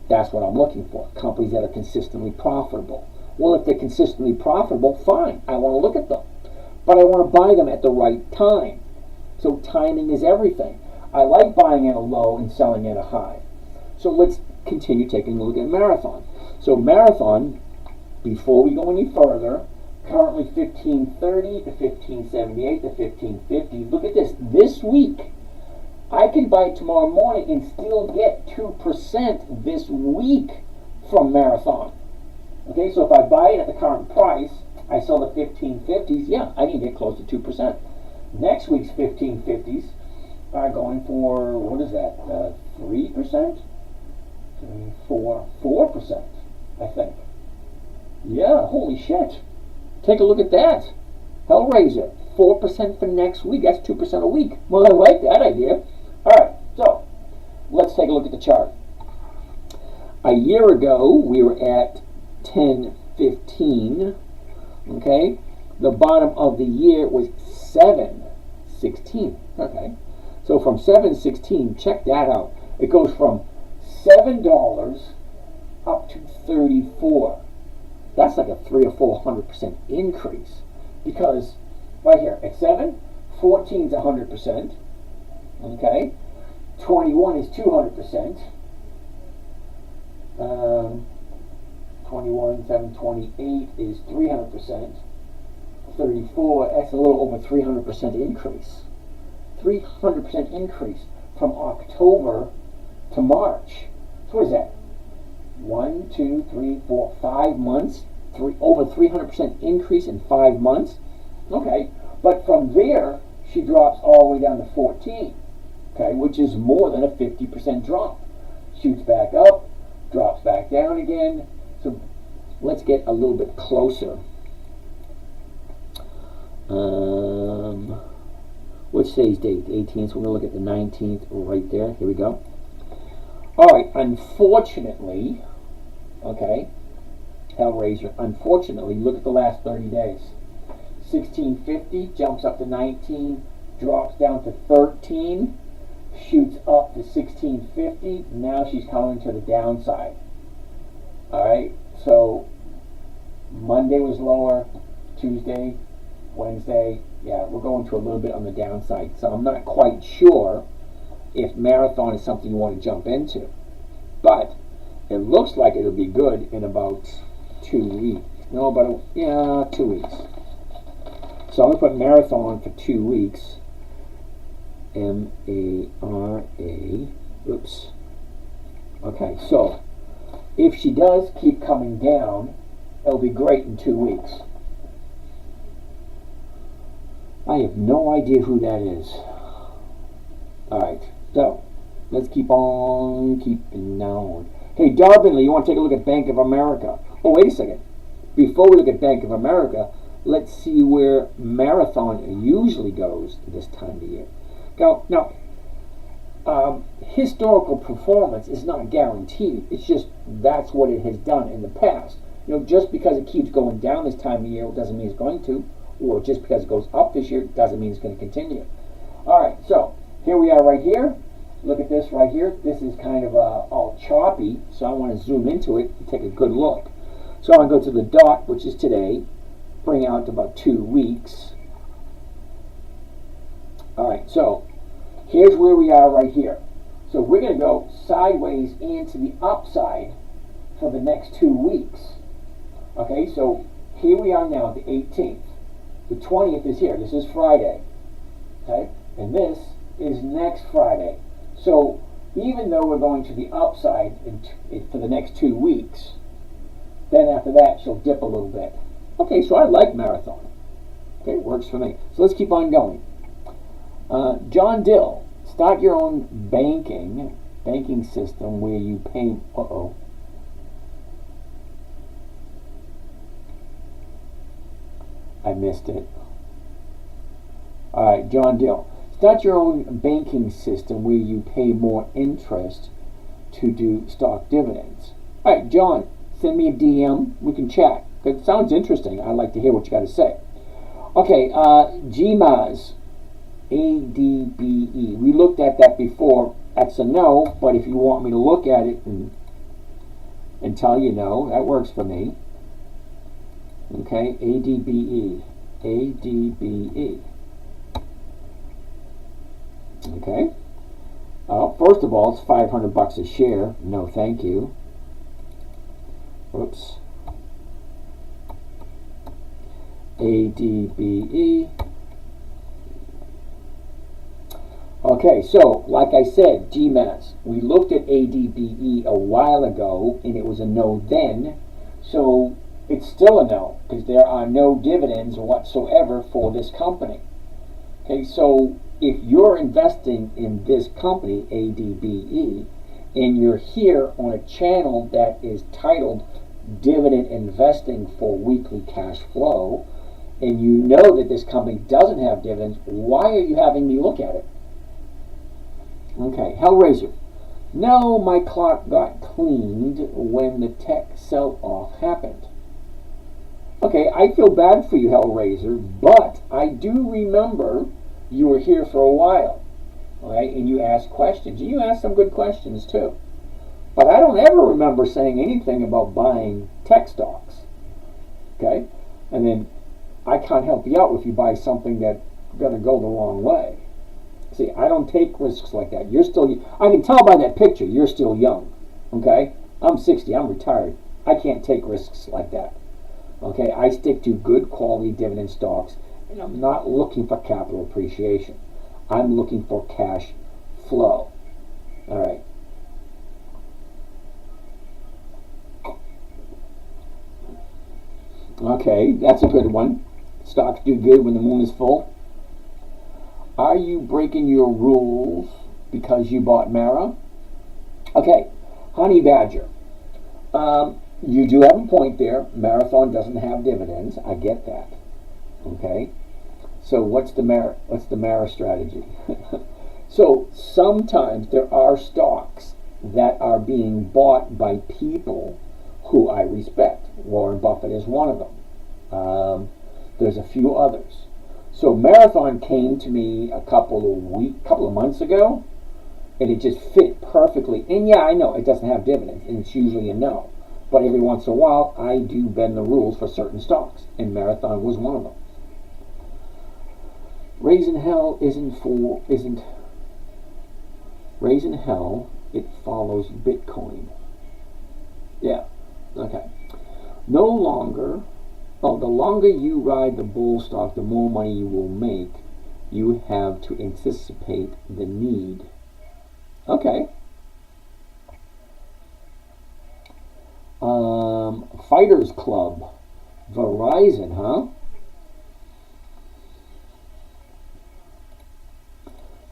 That's what I'm looking for. Companies that are consistently profitable. Well, if they're consistently profitable, fine. I want to look at them. But I want to buy them at the right time. So timing is everything. I like buying at a low and selling at a high. So let's continue taking a look at Marathon. So Marathon, before we go any further, currently 1530 to 1578 to 1550. Look at this. This week, I can buy it tomorrow morning and still get 2% this week from Marathon. Okay, so if I buy it at the current price, I sell the 1550s, yeah, I can get close to 2%. Next week's 1550s are going for, what is that, 3%? 4%, I think. Yeah, holy shit. Take a look at that. Hellraiser, 4% for next week. That's 2% a week. Well, I like that idea. All right, so let's take a look at the chart. A year ago, we were at 10.15. Okay, the bottom of the year was 7.16. Okay, so from 7.16, check that out. It goes from $7 up to 34. That's like a 300 or 400% increase, because right here at 7, 14 is 100%. Okay, 21 is 200%. 21, 7, 28 is 300%. 34, that's a little over 300% increase. 300% increase from October to March. So what is that? 1, 2, 3, 4, 5 months. Over 300% increase in 5 months. Okay, but from there, she drops all the way down to 14. Okay, which is more than a 50% drop. Shoots back up, drops back down again. So let's get a little bit closer. What's today's date? 18th. So we're going to look at the 19th right there. Here we go. All right. Unfortunately, okay, Hellraiser. Unfortunately, look at the last 30 days. 1650 jumps up to 19, drops down to 13. shoots up to 1650. Now she's coming to the downside. All right, so Monday was lower, Tuesday, Wednesday, yeah, we're going to a little bit on the downside. So I'm not quite sure if Marathon is something you want to jump into, but it looks like it'll be good in about 2 weeks. No, but yeah, 2 weeks. So I'm gonna put Marathon for 2 weeks. M-A-R-A. Oops. Okay, so if she does keep coming down, it'll be great in 2 weeks. I have no idea who that is. Alright, so let's keep on keeping on. Hey, Darvinley, you want to take a look at Bank of America? Oh, wait a second. Before we look at Bank of America, let's see where Marathon usually goes this time of year. Now, historical performance is not guaranteed. It's just that's what it has done in the past. Just because it keeps going down this time of year doesn't mean it's going to, or just because it goes up this year doesn't mean it's going to continue. All right, so here we are right here. Look at this right here. This is kind of all choppy, so I want to zoom into it and take a good look. So I'm going to go to the dot, which is today, bring out to about 2 weeks. All right, so here's where we are right here. So we're going to go sideways and to the upside for the next 2 weeks. Okay, so here we are now, the 18th. The 20th is here. This is Friday. Okay, and this is next Friday. So even though we're going to the upside for the next 2 weeks, then after that she'll dip a little bit. Okay, so I like Marathon. Okay, it works for me. So let's keep on going. John Dill, start your own banking system where you pay. I missed it. All right, John Dill. Start your own banking system where you pay more interest to do stock dividends. All right, John, send me a DM. We can chat. It sounds interesting. I'd like to hear what you got to say. Okay, GMAS, ADBE. We looked at that before. That's a no, but if you want me to look at it and tell you no, that works for me. Okay, ADBE. ADBE. Okay. First of all, it's $500 a share. No, thank you. Oops. ADBE. Okay, so like I said, GMAS. We looked at ADBE a while ago, and it was a no then. So it's still a no, because there are no dividends whatsoever for this company. Okay, so if you're investing in this company, ADBE, and you're here on a channel that is titled Dividend Investing for Weekly Cash Flow, and you know that this company doesn't have dividends, why are you having me look at it? Okay, Hellraiser. No, my clock got cleaned when the tech sell-off happened. Okay, I feel bad for you, Hellraiser, but I do remember you were here for a while, right? And you asked questions. You asked some good questions too. But I don't ever remember saying anything about buying tech stocks. Okay? And then I can't help you out if you buy something that's going to go the wrong way. See, I don't take risks like that. You're still, I can tell by that picture, you're still young. Okay? I'm 60, I'm retired. I can't take risks like that. Okay? I stick to good quality dividend stocks. And I'm not looking for capital appreciation. I'm looking for cash flow. All right. Okay, that's a good one. Stocks do good when the moon is full. Are you breaking your rules because you bought Mara? Okay, Honey Badger. You do have a point there. Marathon doesn't have dividends. I get that. Okay, so what's the Mara strategy? So sometimes there are stocks that are being bought by people who I respect. Warren Buffett is one of them. There's a few others. So Marathon came to me a couple of months ago, and it just fit perfectly. And yeah, I know it doesn't have dividends, and it's usually a no. But every once in a while, I do bend the rules for certain stocks, and Marathon was one of them. Raising Hell isn't Raising Hell. It follows Bitcoin. Yeah. Okay. No longer. Oh, the longer you ride the bull stock, the more money you will make. You have to anticipate the need. Okay. Fighters Club. Verizon, huh?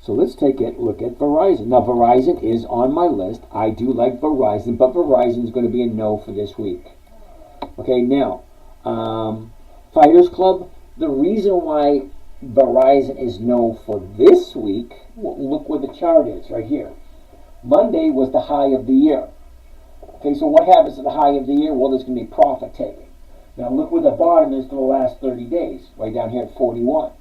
So let's take a look at Verizon. Now, Verizon is on my list. I do like Verizon, but Verizon is going to be a no for this week. Okay, now, Fighters Club, the reason why Verizon is no for this week, well, look where the chart is, right here. Monday was the high of the year. Okay, so what happens at the high of the year? Well, there's going to be profit taking. Now, look where the bottom is for the last 30 days, right down here at 41.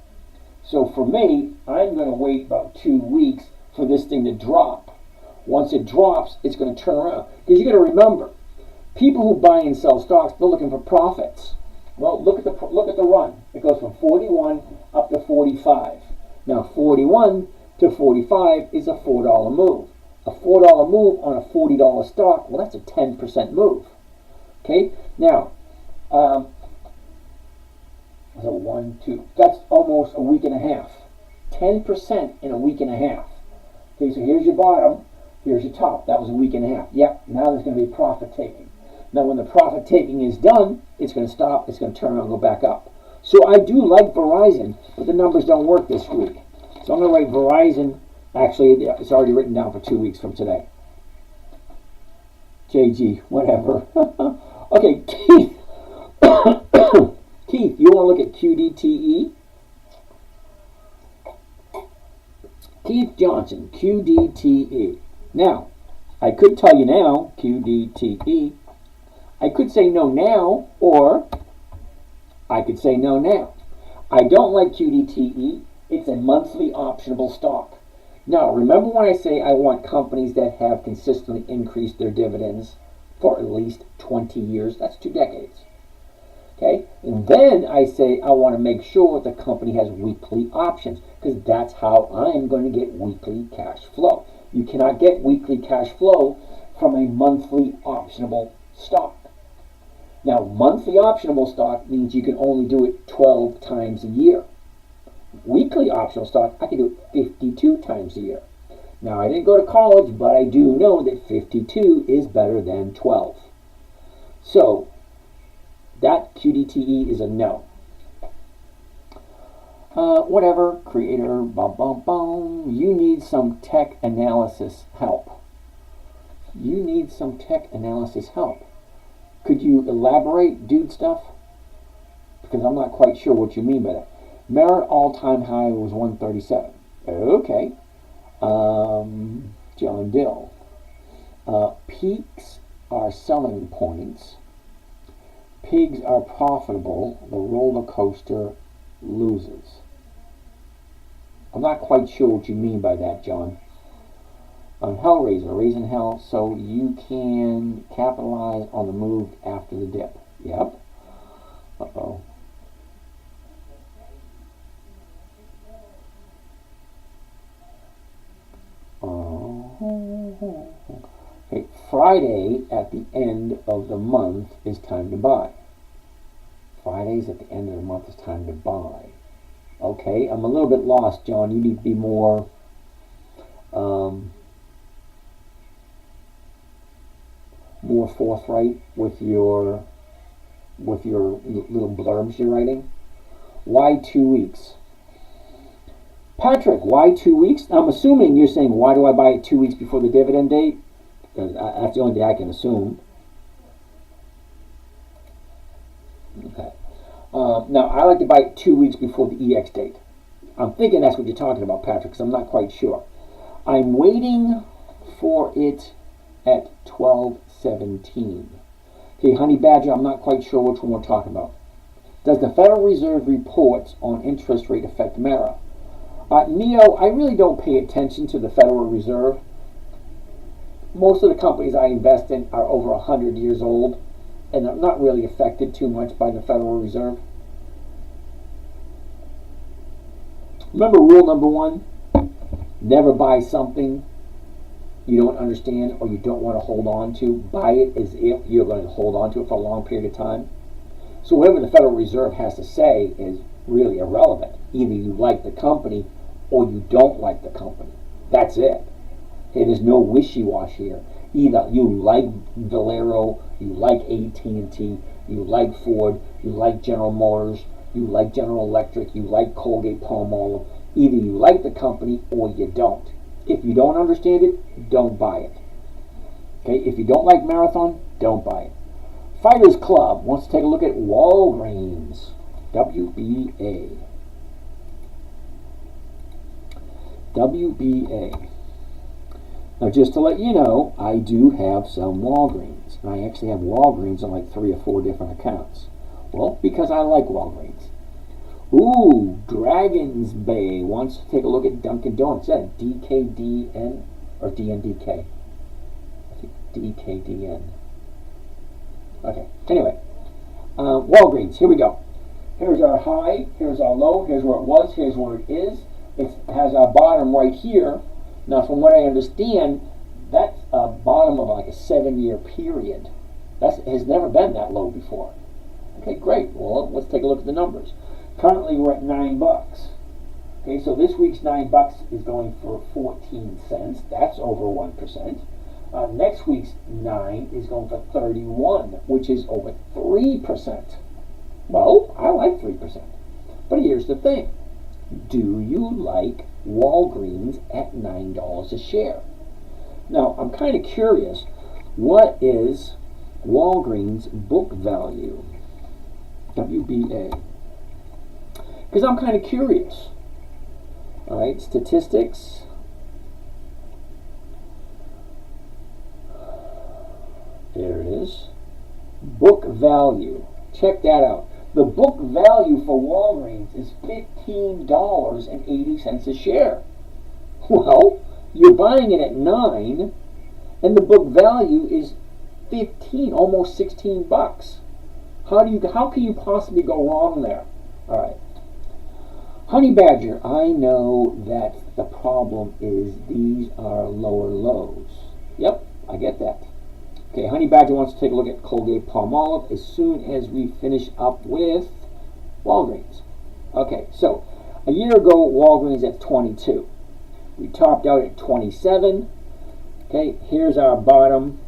So for me, I'm going to wait about 2 weeks for this thing to drop. Once it drops, it's going to turn around. Because you got to remember, people who buy and sell stocks, they're looking for profits. Well, look at the run. It goes from 41 up to 45. Now, 41 to 45 is a $4 move. A $4 move on a $40 stock, well, that's a 10% move. Okay? Now, so 1, 2, that's almost a week and a half. 10% in a week and a half. Okay, so here's your bottom, here's your top. That was a week and a half. Yep, now there's going to be profit taking. Now, when the profit taking is done, it's going to stop, it's going to turn around and go back up. So I do like Verizon, but the numbers don't work this week. So I'm going to write Verizon. Actually, it's already written down for 2 weeks from today. JG, whatever. Okay, Keith. Keith, you want to look at QDTE? Keith Johnson, QDTE. Now, I could tell you now, QDTE. I could say no now, or I could say no now. I don't like QDTE. It's a monthly optionable stock. Now, remember when I say I want companies that have consistently increased their dividends for at least 20 years? That's 2 decades. Okay? And then I say I want to make sure the company has weekly options, because that's how I'm going to get weekly cash flow. You cannot get weekly cash flow from a monthly optionable stock. Now, monthly optionable stock means you can only do it 12 times a year. Weekly optional stock, I can do it 52 times a year. Now, I didn't go to college, but I do know that 52 is better than 12. So, that QDTE is a no. Whatever, creator, you need some tech analysis help. You need some tech analysis help. Could you elaborate, dude stuff? Because I'm not quite sure what you mean by that. Merit all-time high was 137. Okay. John Dill. Peaks are selling points. Pigs are profitable. The roller coaster loses. I'm not quite sure what you mean by that, John. On Hellraiser, raising hell so you can capitalize on the move after the dip. Yep. Uh-oh. Okay, Friday at the end of the month is time to buy. Fridays at the end of the month is time to buy. Okay, I'm a little bit lost, John. You need to be more more forthright with your little blurbs you're writing. Why 2 weeks? Patrick, why 2 weeks? I'm assuming you're saying, why do I buy it 2 weeks before the dividend date? Because that's the only day I can assume. Okay. Now, I like to buy it 2 weeks before the EX date. I'm thinking that's what you're talking about, Patrick, because I'm not quite sure. I'm waiting for it at 12:17. Okay, Honey Badger, I'm not quite sure which one we're talking about. Does the Federal Reserve reports on interest rate affect Mara? Neo, I really don't pay attention to the Federal Reserve. most of the companies I invest in are over 100 years old and are not really affected too much by the Federal Reserve. Remember rule number one, never buy something you don't understand or you don't want to hold on to. Buy it as if you're going to hold on to it for a long period of time. So whatever the Federal Reserve has to say is really irrelevant. Either you like the company or you don't like the company. That's it. Okay, there's no wishy-washy here. Either you like Valero, you like AT&T, you like Ford, you like General Motors, you like General Electric, you like Colgate-Palmolive. Either you like the company or you don't. If you don't understand it, don't buy it. Okay, if you don't like Marathon, don't buy it. Fighters Club wants to take a look at Walgreens, WBA. WBA. Now, just to let you know, I do have some Walgreens. I actually have Walgreens on like 3 or 4 different accounts. Well, because I like Walgreens. Ooh, Dragons Bay wants to take a look at Dunkin' Donuts. Is that DKDN or DNDK? I think DKDN. Okay, anyway. Walgreens, here we go. Here's our high, here's our low, here's where it was, here's where it is. It has our bottom right here. Now, from what I understand, that's a bottom of like a 7-year period. That has never been that low before. Okay, great. Well, let's take a look at the numbers. Currently, we're at $9. Okay, so this week's $9 is going for 14 cents. That's over 1%. Next week's 9 is going for 31, which is over 3%. Well, I like 3%. But here's the thing. Do you like Walgreens at $9 a share? Now, I'm kind of curious. What is Walgreens book value? WBA. Because I'm kind of curious. All right, statistics. There it is. Book value. Check that out. The book value for Walgreens is $15.80 a share. Well, you're buying it at 9, and the book value is 15, almost 16 bucks. How can you possibly go wrong there? All right. Honey Badger, I know that the problem is these are lower lows. Yep, I get that. Okay, Honey Badger wants to take a look at Colgate-Palmolive as soon as we finish up with Walgreens. Okay, so a year ago, Walgreens at 22. We topped out at 27. Okay, here's our bottom.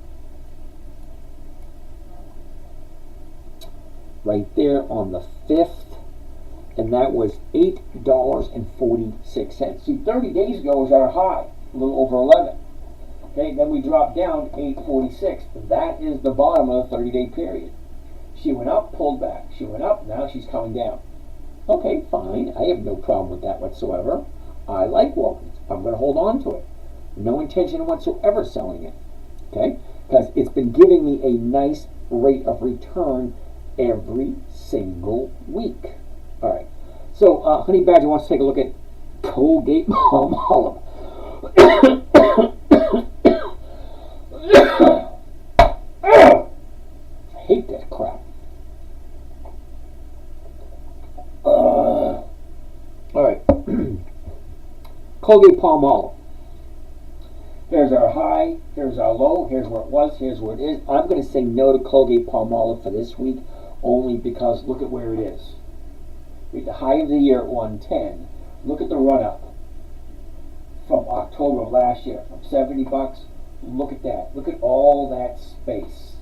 Right there on the 5th. And that was $8.46. See, 30 days ago was our high, a little over 11. Okay, then we dropped down $8.46. That is the bottom of the 30-day period. She went up, pulled back. She went up, now she's coming down. Okay, fine. I have no problem with that whatsoever. I like Walgreens. I'm going to hold on to it. No intention whatsoever selling it. Okay, because it's been giving me a nice rate of return every single week. All right. So, Honey Badger wants to take a look at Colgate-Palmolive. I hate that crap. All right. Colgate-Palmolive. Here's our high. Here's our low. Here's where it was. Here's where it is. I'm going to say no to Colgate-Palmolive for this week, only because look at where it is. The high of the year at 110. Look at the run-up from October of last year, from 70 bucks. Look at that. Look at all that space.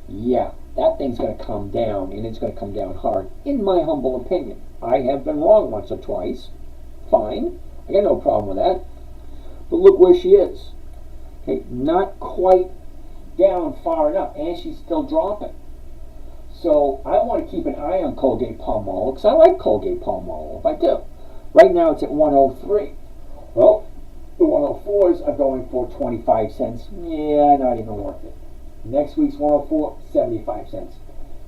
Yeah, that thing's going to come down, and it's going to come down hard, in my humble opinion. I have been wrong once or twice. Fine. I got no problem with that. But look where she is. Okay, not quite down far enough, and she's still dropping. So I want to keep an eye on Colgate-Palmolive because I like Colgate-Palmolive. I do. Right now it's at 103. Well, the 104s are going for 25 cents. Yeah, not even worth it. Next week's 104, 75 cents.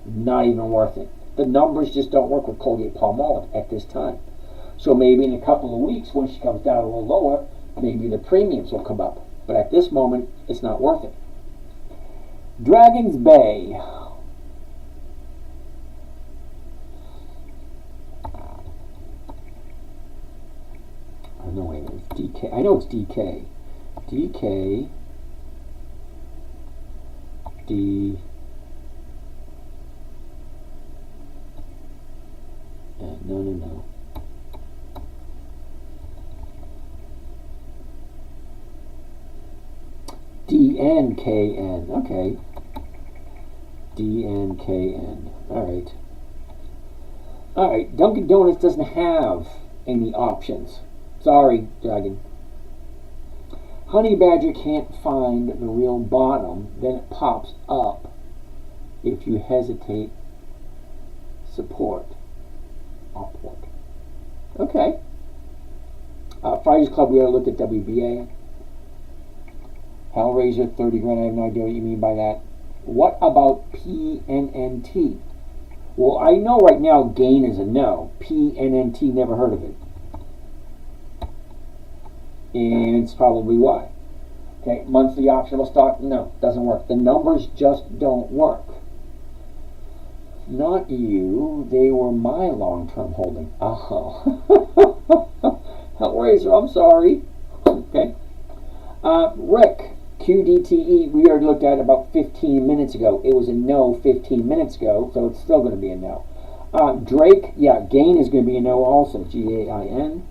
Not even worth it. The numbers just don't work with Colgate-Palmolive at this time. So maybe in a couple of weeks when she comes down a little lower, maybe the premiums will come up. But at this moment, it's not worth it. Dragons Bay. No, wait, it's DK. I know it's DK. DK. D. No. DNKN. Okay. DNKN. Alright. Alright, Dunkin' Donuts doesn't have any options. Sorry, Dragon. Honey Badger can't find the real bottom, then it pops up. If you hesitate, support. Upward. Okay. Friday's Club, we already looked at WBA. Hellraiser, 30 grand, I have no idea what you mean by that. What about PNNT? Well, I know right now gain is a no. PNNT, never heard of it. And it's probably why. Okay, monthly optional stock, no, doesn't work. The numbers just don't work. Not you, they were my long-term holding. Oh. Hellraiser, I'm sorry. Okay. Rick, QDTE, we already looked at about 15 minutes ago. It was a no 15 minutes ago, so it's still going to be a no. Drake, yeah, gain is going to be a no also, GAIN.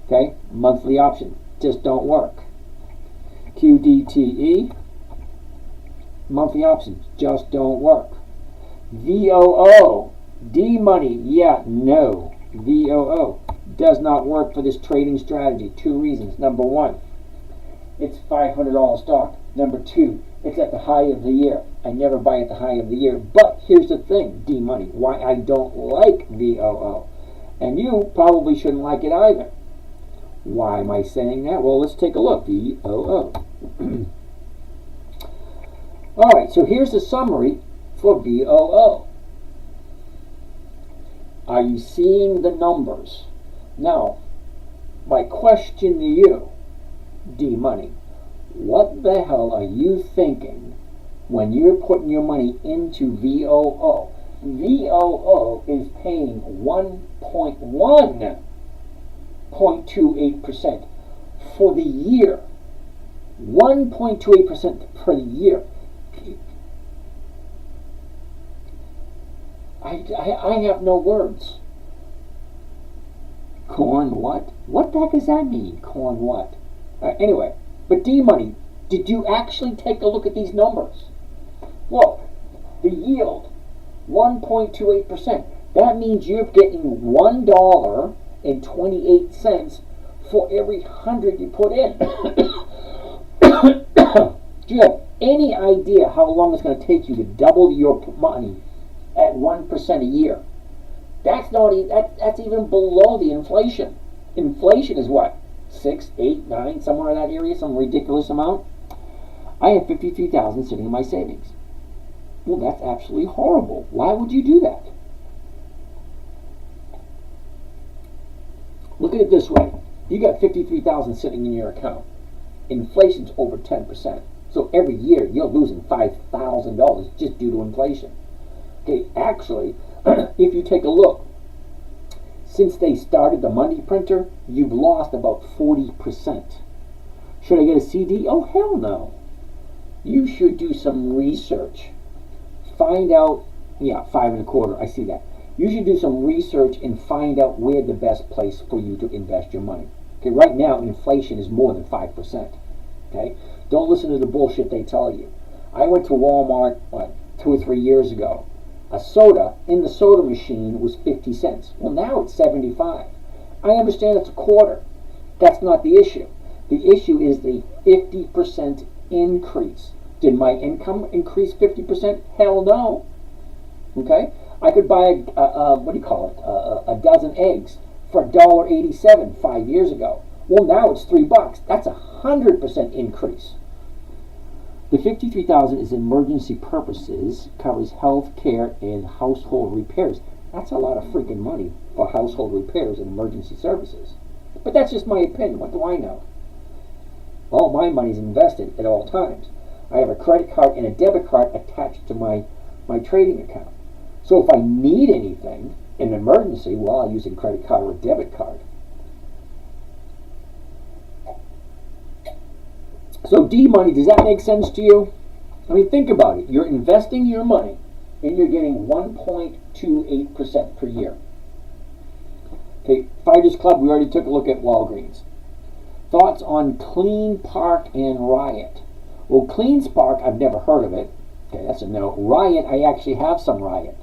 Okay, monthly option, just don't work. QDTE, monthly options, just don't work. VOO, D-Money, yeah, no. VOO does not work for this trading strategy. Two reasons. Number one, it's $500 stock. Number two, it's at the high of the year. I never buy at the high of the year. But here's the thing, D-Money, why I don't like VOO. And you probably shouldn't like it either. Why am I saying that? Well, let's take a look. VOO. All right, so here's the summary for VOO. Are you seeing the numbers? Now, my question to you, D-Money, what the hell are you thinking when you're putting your money into VOO? VOO is paying 1.28% for the year. 1.28% per year. I have no words. Corn what? What the heck does that mean? Corn what? Anyway, but D-Money, did you actually take a look at these numbers? Look, the yield, 1.28%. That means you're getting $1.28 for every 100 you put in. Do you have any idea how long it's going to take you to double your money at 1% a year? That's not that's even below the inflation. Inflation is what? 6, 8, 9, somewhere in that area, some ridiculous amount. I have $53,000 sitting in my savings. Well, that's absolutely horrible. Why would you do that? Look at it this way. You got $53,000 sitting in your account. Inflation's over 10%. So every year you're losing $5,000 just due to inflation. Okay, actually, if you take a look, since they started the money printer, you've lost about 40%. Should I get a CD? Oh, hell no. You should do some research. Find out, yeah, 5 1/4, I see that. You should do some research and find out where the best place for you to invest your money. Okay, right now, inflation is more than 5%. Okay, don't listen to the bullshit they tell you. I went to Walmart, 2 or 3 years ago. A soda in the soda machine was 50 cents. Well, now it's 75. I understand it's a quarter. That's not the issue. The issue is the 50% increase. Did my income increase 50%? Hell no. Okay? I could buy a dozen eggs for $1.87 5 years ago. Well, now it's $3. That's a 100% increase. The $53,000 is emergency purposes, covers health care and household repairs. That's a lot of freaking money for household repairs and emergency services. But that's just my opinion. What do I know? All my money's invested at all times. I have a credit card and a debit card attached to my trading account. So if I need anything in an emergency, well, I'll use a credit card or a debit card. So D-money, does that make sense to you? I mean, think about it. You're investing your money and you're getting 1.28% per year. Okay, Fighters Club, we already took a look at Walgreens. Thoughts on Clean Spark and Riot? Well, Clean Spark, I've never heard of it. Okay, that's a no. Riot, I actually have some Riot.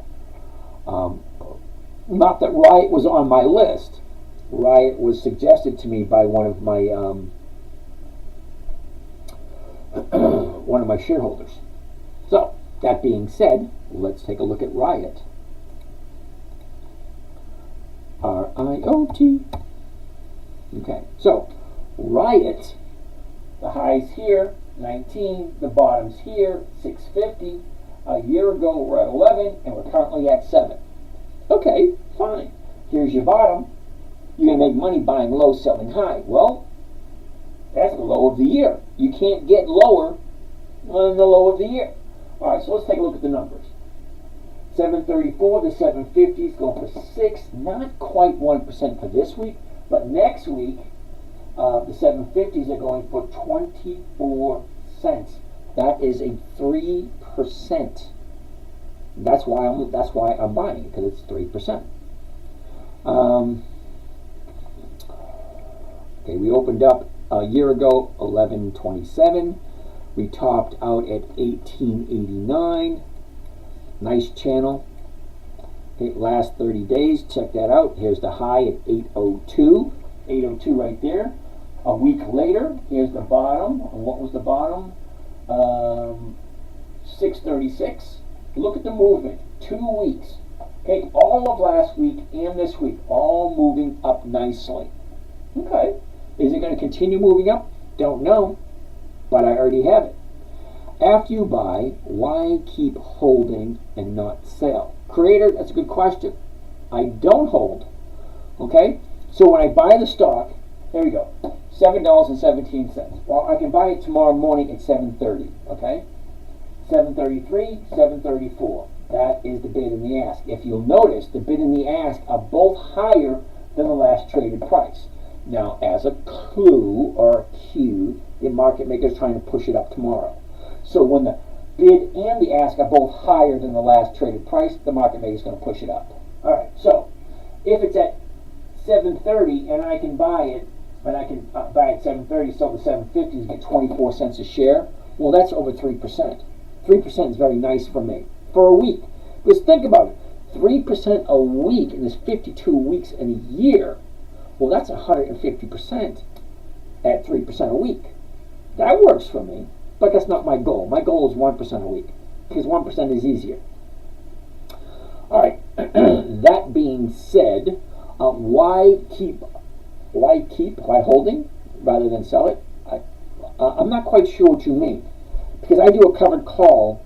Not that Riot was on my list. Riot was suggested to me by one of my shareholders. So, that being said, let's take a look at Riot. R-I-O-T. Okay, so Riot, the highs here, 19, the bottom's here, 650. A year ago we're at 11, and we're currently at 7. Okay, fine. Here's your bottom. You're going to make money buying low, selling high. Well, that's the low of the year. You can't get lower than the low of the year. All right, so let's take a look at the numbers. 734, the 750 is going for 6, not quite 1% for this week, but next week the 750s are going for 24 cents. That is a 3%. That's why I'm buying it, because it's 3%. Okay, we opened up a year ago 11.27. We topped out at 18.89. Nice channel. Okay, last 30 days, check that out. Here's the high at 802. 802 right there. A week later, here's the bottom. And what was the bottom? 636. Look at the movement. 2 weeks. Okay, all of last week and this week, all moving up nicely. Okay. Is it going to continue moving up? Don't know. But I already have it. After you buy, why keep holding and not sell? Creator, that's a good question. I don't hold. Okay? So when I buy the stock, there we go. $7.17. Well, I can buy it tomorrow morning at 7:30. Okay? 7:33, 7:34. That is the bid and the ask. If you'll notice, the bid and the ask are both higher than the last traded price. Now, as a clue or a cue, the market maker is trying to push it up tomorrow. So when the bid and the ask are both higher than the last traded price, the market maker is going to push it up. All right. So if it's at 7:30 and I can buy it, but I can buy at 7:30, sell the 750s, get 24 cents a share. Well, that's over 3%. 3% is very nice for me for a week. Because think about it, 3% a week, and there's 52 weeks in a year. Well, that's 150% at 3% a week. That works for me, but that's not my goal. My goal is 1% a week, because 1% is easier. All right. That being said, why holding rather than sell it? I'm not quite sure what you mean, because I do a covered call.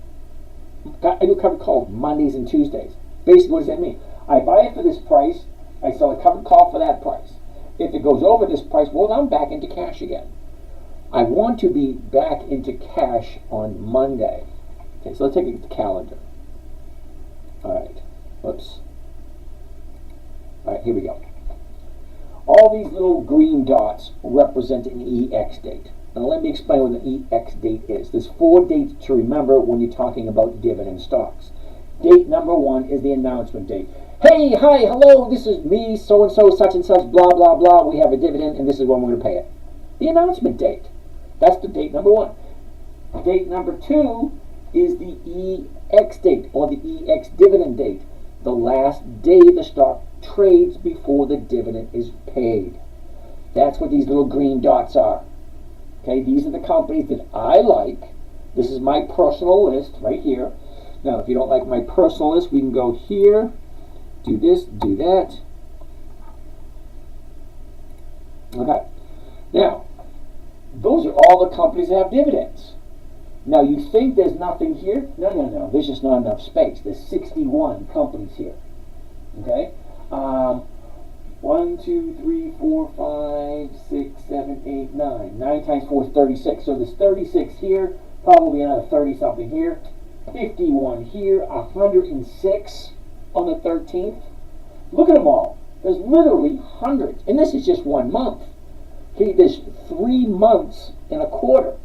I do a covered call Mondays and Tuesdays. Basically, what does that mean? I buy it for this price. I sell a covered call for that price. If it goes over this price, well, I'm back into cash again. I want to be back into cash on Monday. Okay, so let's take a look at the calendar. All right. Whoops. All right, here we go. All these little green dots represent an EX date. Now let me explain what an EX date is. There's 4 dates to remember when you're talking about dividend stocks. Date number 1 is the announcement date. Hey, hi, hello, this is me, so-and-so, such and such, blah, blah, blah. We have a dividend, and this is when we're going to pay it. The announcement date. That's the date number 1. Date number 2 is the EX date, or the EX dividend date. The last day the stock trades before the dividend is paid. That's what these little green dots are. Okay, these are the companies that I like. This is my personal list right here. Now, if you don't like my personal list, we can go here, do this, do that. Okay. Now, those are all the companies that have dividends. Now, you think there's nothing here? No, no, no. There's just not enough space. There's 61 companies here. Okay? 1, 2, 3, 4, 5, 6, 7, 7, 8, 9. 9 times 4 is 36. So there's 36 here, probably another 30 something here, 51 here, 106 on the 13th. Look at them all. There's literally hundreds. And this is just 1 month. Okay, there's 3 months in a quarter.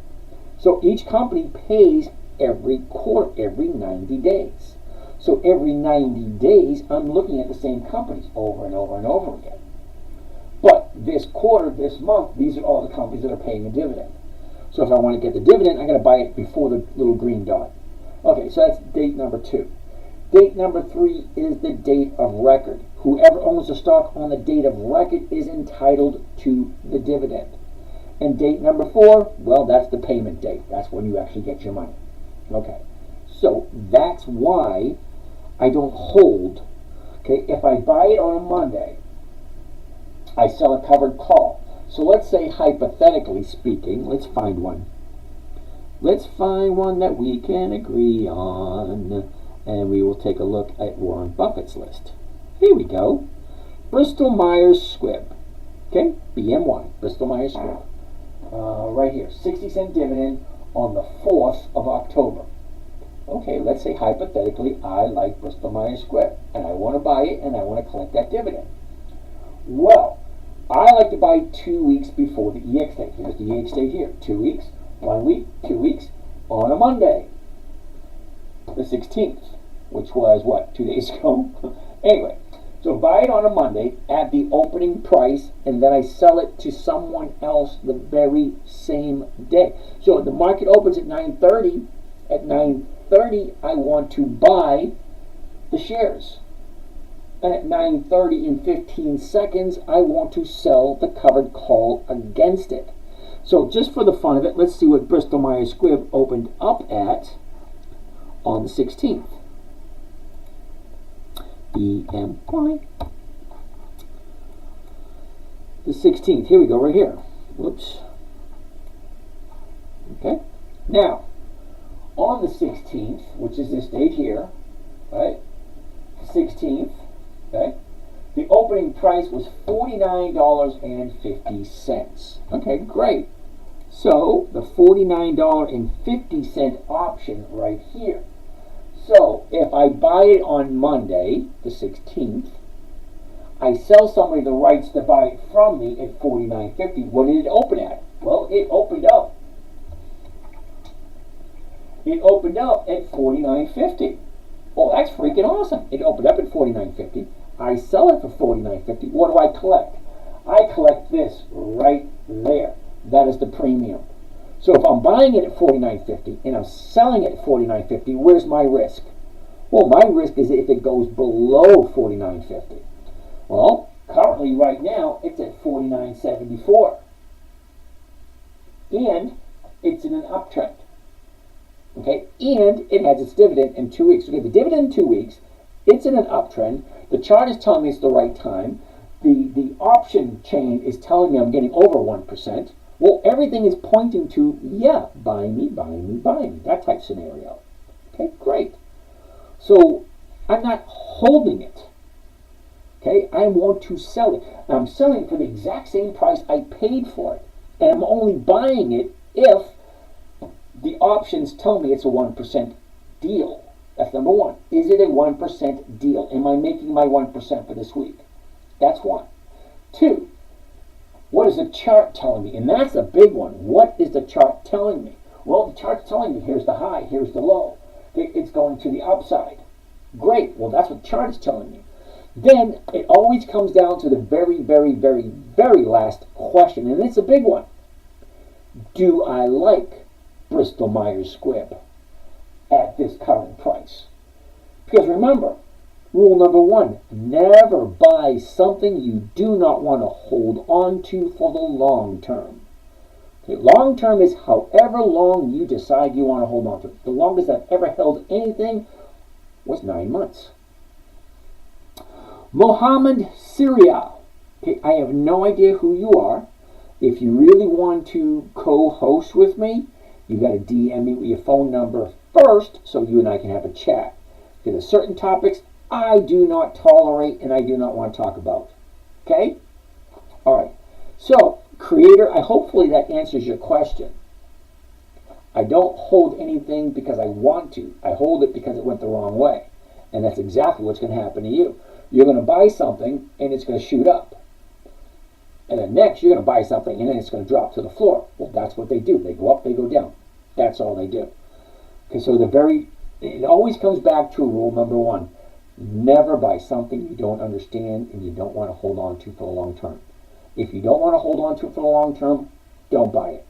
So each company pays every quarter, every 90 days. So every 90 days, I'm looking at the same companies over and over and over again. But this quarter, this month, these are all the companies that are paying a dividend. So if I want to get the dividend, I got to buy it before the little green dot. Okay, so that's date number 2. Date number 3 is the date of record. Whoever owns the stock on the date of record is entitled to the dividend. And date number 4, well, that's the payment date. That's when you actually get your money. Okay, so that's why I don't hold. Okay, if I buy it on a Monday, I sell a covered call. So let's say, hypothetically speaking, let's find one. Let's find one that we can agree on. And we will take a look at Warren Buffett's list. Here we go. Bristol Myers Squibb. Okay, BMY, Bristol Myers Squibb. Right here, 60-cent dividend on the 4th of October. Okay, let's say hypothetically I like Bristol Myers Squibb and I want to buy it and I want to collect that dividend. Well, I like to buy 2 weeks before the EX date. Here's the EX date here. 2 weeks, 1 week, 2 weeks on a Monday, the 16th, which was what, 2 days ago? Anyway, so buy it on a Monday at the opening price, and then I sell it to someone else the very same day. So the market opens at 9:30. At 9:30, I want to buy the shares. And at 9:30 in 15 seconds, I want to sell the covered call against it. So just for the fun of it, let's see what Bristol Myers Squibb opened up at on the 16th. BMY. The 16th. Here we go, right here. Whoops. Okay. Now, on the 16th, which is this date here, right? The 16th, okay? The opening price was $49.50. Okay, great. So the $49.50 option right here. So if I buy it on Monday, the 16th, I sell somebody the rights to buy it from me at $49.50. What did it open at? Well, it opened up. It opened up at $49.50. Oh, that's freaking awesome. It opened up at $49.50. I sell it for $49.50. What do I collect? I collect this right there. That is the premium. So if I'm buying it at $49.50 and I'm selling it at $49.50, where's my risk? Well, my risk is if it goes below $49.50. Well, currently right now it's at $49.74. And it's in an uptrend. Okay, and it has its dividend in 2 weeks. Okay, the dividend in 2 weeks, it's in an uptrend. The chart is telling me it's the right time. The option chain is telling me I'm getting over 1%. Well, everything is pointing to, yeah, buy me, buy me, buy me. That type scenario. Okay, great. So I'm not holding it. Okay, I want to sell it. I'm selling it for the exact same price I paid for it. And I'm only buying it if the options tell me it's a 1% deal. That's number one. Is it a 1% deal? Am I making my 1% for this week? That's one. Two, what is the chart telling me? And that's a big one. What is the chart telling me? Well, the chart's telling me here's the high, here's the low. It's going to the upside. Great. Well, that's what the chart is telling me. Then it always comes down to the very, very, very, very last question, and it's a big one. Do I like Bristol Myers Squibb at this current price? Because remember, rule number one, never buy something you do not want to hold on to for the long term. Okay, long term is however long you decide you want to hold on to it. The longest I've ever held anything was 9 months. Mohammed Syria. Okay, I have no idea who you are. If you really want to co-host with me, you got to DM me with your phone number first so you and I can have a chat. There are certain topics I do not tolerate and I do not want to talk about. Okay? All right. So, Creator, hopefully that answers your question. I don't hold anything because I want to. I hold it because it went the wrong way. And that's exactly what's going to happen to you. You're going to buy something and it's going to shoot up. And then next you're going to buy something and then it's going to drop to the floor. Well, that's what they do. They go up, they go down. That's all they do. Okay, so it always comes back to rule number one. Never buy something you don't understand and you don't want to hold on to for the long term. If you don't want to hold on to it for the long term, don't buy it.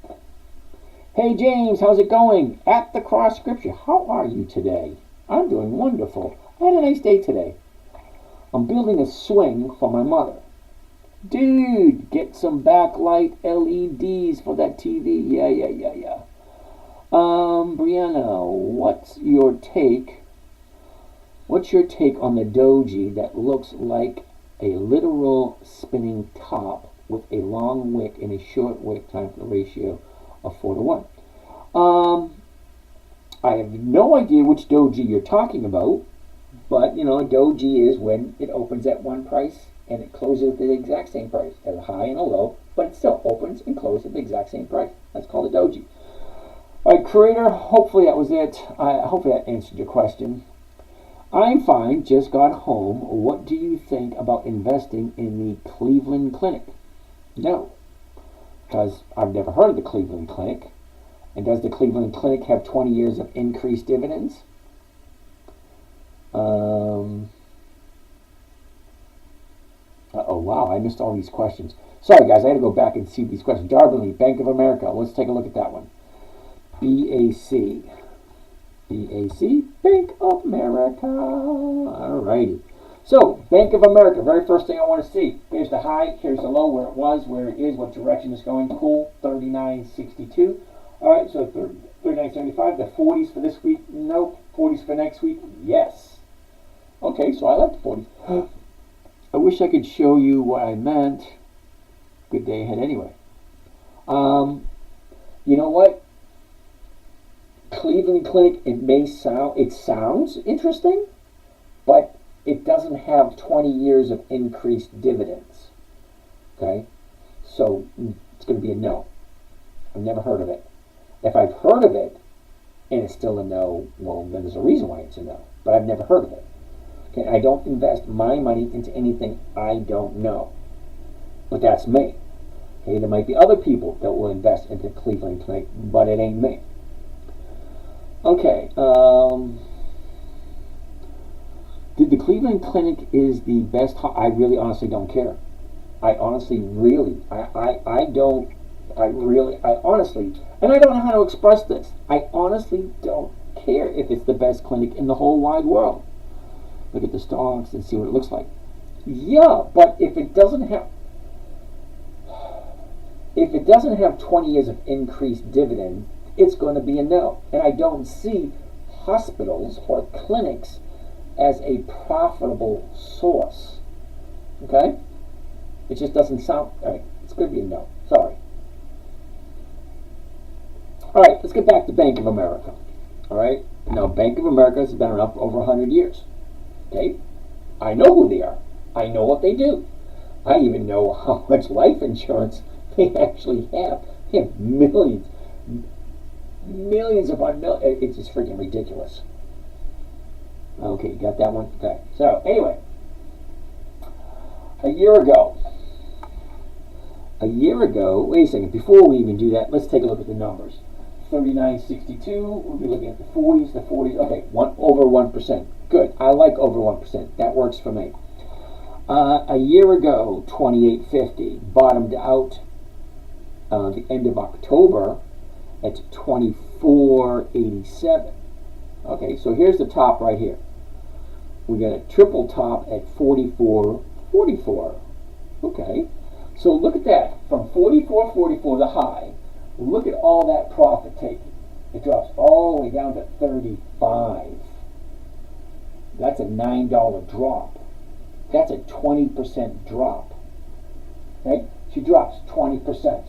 Hey James, how's it going? At the Cross Scripture, how are you today? I'm doing wonderful. I had a nice day today. I'm building a swing for my mother. Dude, get some backlight LEDs for that TV. Yeah. Brianna, what's your take on the doji that looks like a literal spinning top with a long wick and a short wick times the ratio of 4:1? I have no idea which doji you're talking about, but a doji is when it opens at one price and it closes at the exact same price, as a high and a low, but it still opens and closes at the exact same price. That's called a doji. All right, Creator, hopefully that was it. Hopefully that answered your question. I'm fine, just got home. What do you think about investing in the Cleveland Clinic? No, because I've never heard of the Cleveland Clinic. And does the Cleveland Clinic have 20 years of increased dividends? Wow, I missed all these questions. Sorry, guys, I had to go back and see these questions. Darby, Bank of America. Let's take a look at that one. BAC, Bank of America. Alrighty. So, Bank of America, very first thing I want to see. Here's the high, here's the low, where it was, where it is, what direction it's going. Cool, 39.62. Alright, so 39.75. The 40s for this week? Nope. 40s for next week? Yes. Okay, so I like the 40s. I wish I could show you what I meant. Good day ahead anyway. You know what? Cleveland Clinic, it sounds interesting, but it doesn't have 20 years of increased dividends. Okay? So it's going to be a no. I've never heard of it. If I've heard of it and it's still a no, well, then there's a reason why it's a no. But I've never heard of it. Okay? I don't invest my money into anything I don't know. But that's me. Okay? There might be other people that will invest into Cleveland Clinic, but it ain't me. Okay, did the Cleveland Clinic is the best? I really honestly don't care. I honestly really, I don't, I honestly, and I don't know how to express this. I honestly don't care if it's the best clinic in the whole wide world. Look at the stocks and see what it looks like. Yeah, but if it doesn't have 20 years of increased dividend, it's going to be a no. And I don't see hospitals or clinics as a profitable source. Okay? It just doesn't sound, it's going to be a no. Sorry. All right, let's get back to Bank of America. All right? Now, Bank of America has been around for over 100 years. Okay? I know who they are. I know what they do. I even know how much life insurance they actually have. They have millions upon millions. It's just freaking ridiculous. Okay, you got that one? Okay. So, anyway. A year ago, wait a second, before we even do that, let's take a look at the numbers. 39.62, we'll be looking at the 40s, okay, over 1%. Good, I like over 1%, that works for me. A year ago, 28.50, bottomed out the end of October at 24.87. Okay, so here's the top right here. We got a triple top at 44.44. Okay, so look at that. From 44.44, the high, look at all that profit taken. It drops all the way down to 35. That's a $9 drop. That's a 20% drop. Okay, she drops 20%.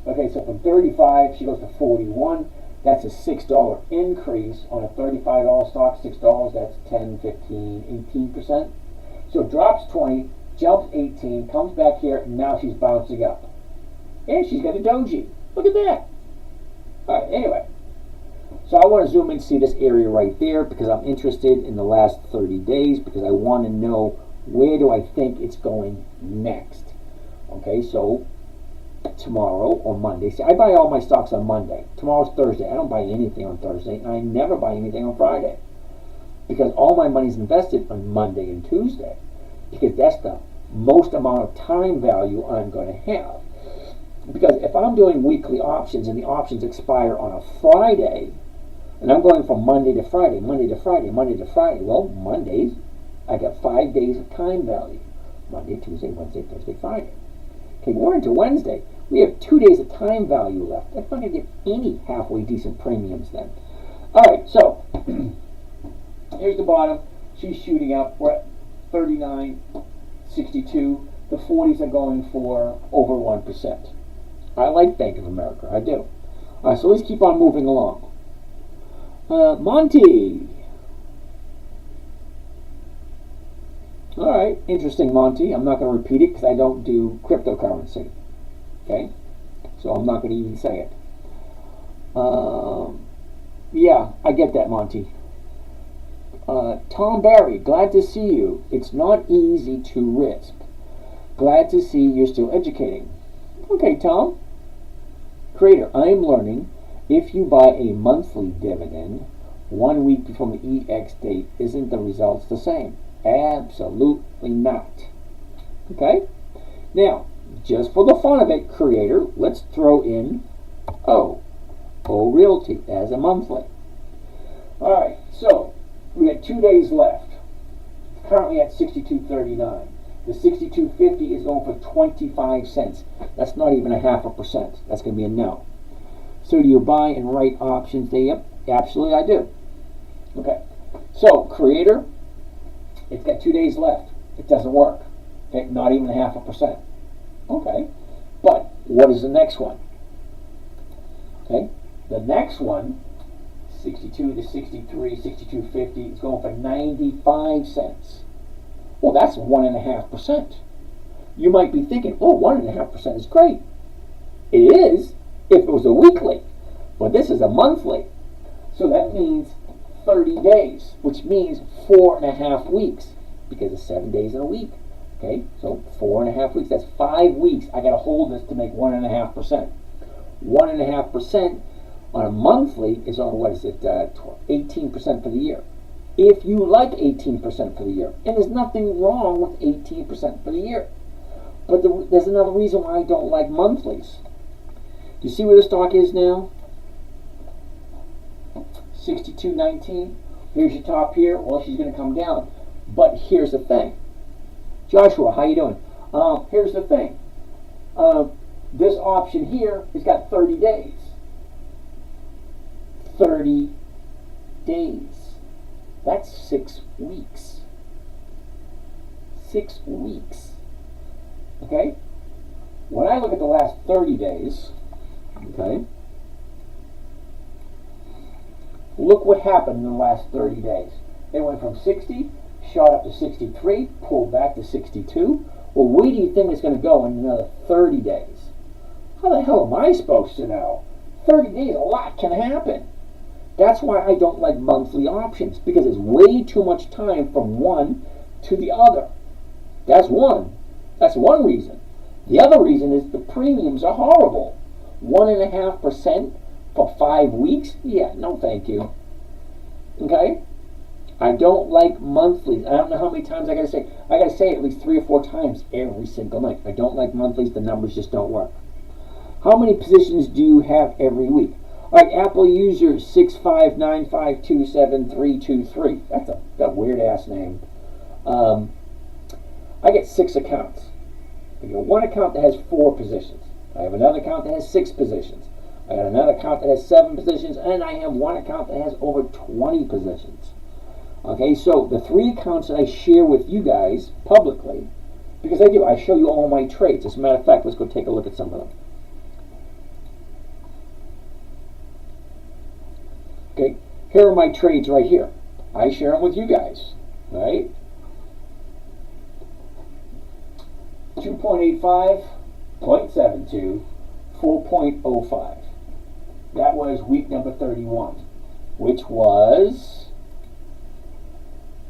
Okay, so from 35, she goes to 41. That's a $6 increase on a $35 stock. $6, that's 10, 15, 18%. So it drops 20, jumps 18, comes back here, and now she's bouncing up. And she's got a doji. Look at that. All right, anyway. So I want to zoom in and see this area right there because I'm interested in the last 30 days because I want to know where do I think it's going next. Okay, so tomorrow or Monday. See, I buy all my stocks on Monday. Tomorrow's Thursday. I don't buy anything on Thursday, and I never buy anything on Friday because all my money's invested on Monday and Tuesday because that's the most amount of time value I'm going to have. Because if I'm doing weekly options and the options expire on a Friday, and I'm going from Monday to Friday, Monday to Friday, Monday to Friday, well, Mondays, I got 5 days of time value. Monday, Tuesday, Wednesday, Thursday, Friday. Okay, we're into Wednesday. We have 2 days of time value left. That's not going to get any halfway decent premiums then. All right, so here's the bottom. She's shooting up. We're at 39.62. The 40s are going for over 1%. I like Bank of America. I do. All right, so let's keep on moving along. Monty. All right, interesting, Monty. I'm not going to repeat it because I don't do cryptocurrency. Okay, so I'm not going to even say it. Yeah, I get that, Monty. Tom Barry, glad to see you. It's not easy to risk. Glad to see you're still educating. Okay, Tom. Creator, I'm learning if you buy a monthly dividend 1 week before the EX date, isn't the results the same? Absolutely not. Okay? Now, just for the fun of it, Creator, let's throw in O Realty as a monthly. Alright, so we got 2 days left. It's currently at 62.39. The 62.50 is going for 25 cents. That's not even a 0.5%. That's going to be a no. So do you buy and write options there? Yep, absolutely I do. Okay, so Creator, it's got 2 days left. It doesn't work. Okay, not even a 0.5%. Okay, but what is the next one? Okay, the next one, 62 to 63, 62.50, is going for 95 cents. Well, that's 1.5%. You might be thinking, oh, 1.5% is great. It is if it was a weekly, but this is a monthly. So that means 30 days, which means 4.5 weeks, because it's 7 days in a week. Okay, so 4.5 weeks, that's 5 weeks. I got to hold this to make 1.5%. 1.5% on a monthly is on, what is it, 18% for the year. If you like 18% for the year, and there's nothing wrong with 18% for the year. But there's another reason why I don't like monthlies. Do you see where the stock is now? 62.19. Here's your top here. Well, she's going to come down. But here's the thing. Joshua, how you doing? Here's the thing. This option here has got 30 days. 30 days. That's 6 weeks. 6 weeks. Okay? When I look at the last 30 days, okay, look what happened in the last 30 days. It went from 60, shot up to 63, pulled back to 62. Well, where do you think it's going to go in another 30 days? How the hell am I supposed to know? 30 days, a lot can happen. That's why I don't like monthly options, because it's way too much time from one to the other. That's one. That's one reason. The other reason is the premiums are horrible. 1.5% for 5 weeks? Yeah, no thank you. Okay? I don't like monthlies. I don't know how many times I gotta say. I gotta say it at least 3 or 4 times every single night. I don't like monthlies. The numbers just don't work. How many positions do you have every week? All right, Apple user 659527323. That's a weird ass name. I get 6 accounts. I get one account that has 4 positions. I have another account that has 6 positions. I got another account that has 7 positions, and I have one account that has over 20 positions. Okay, so the 3 accounts that I share with you guys publicly, because I do, I show you all my trades. As a matter of fact, let's go take a look at some of them. Okay, here are my trades right here. I share them with you guys, right? 2.85, 0.72, 4.05. That was week number 31, which was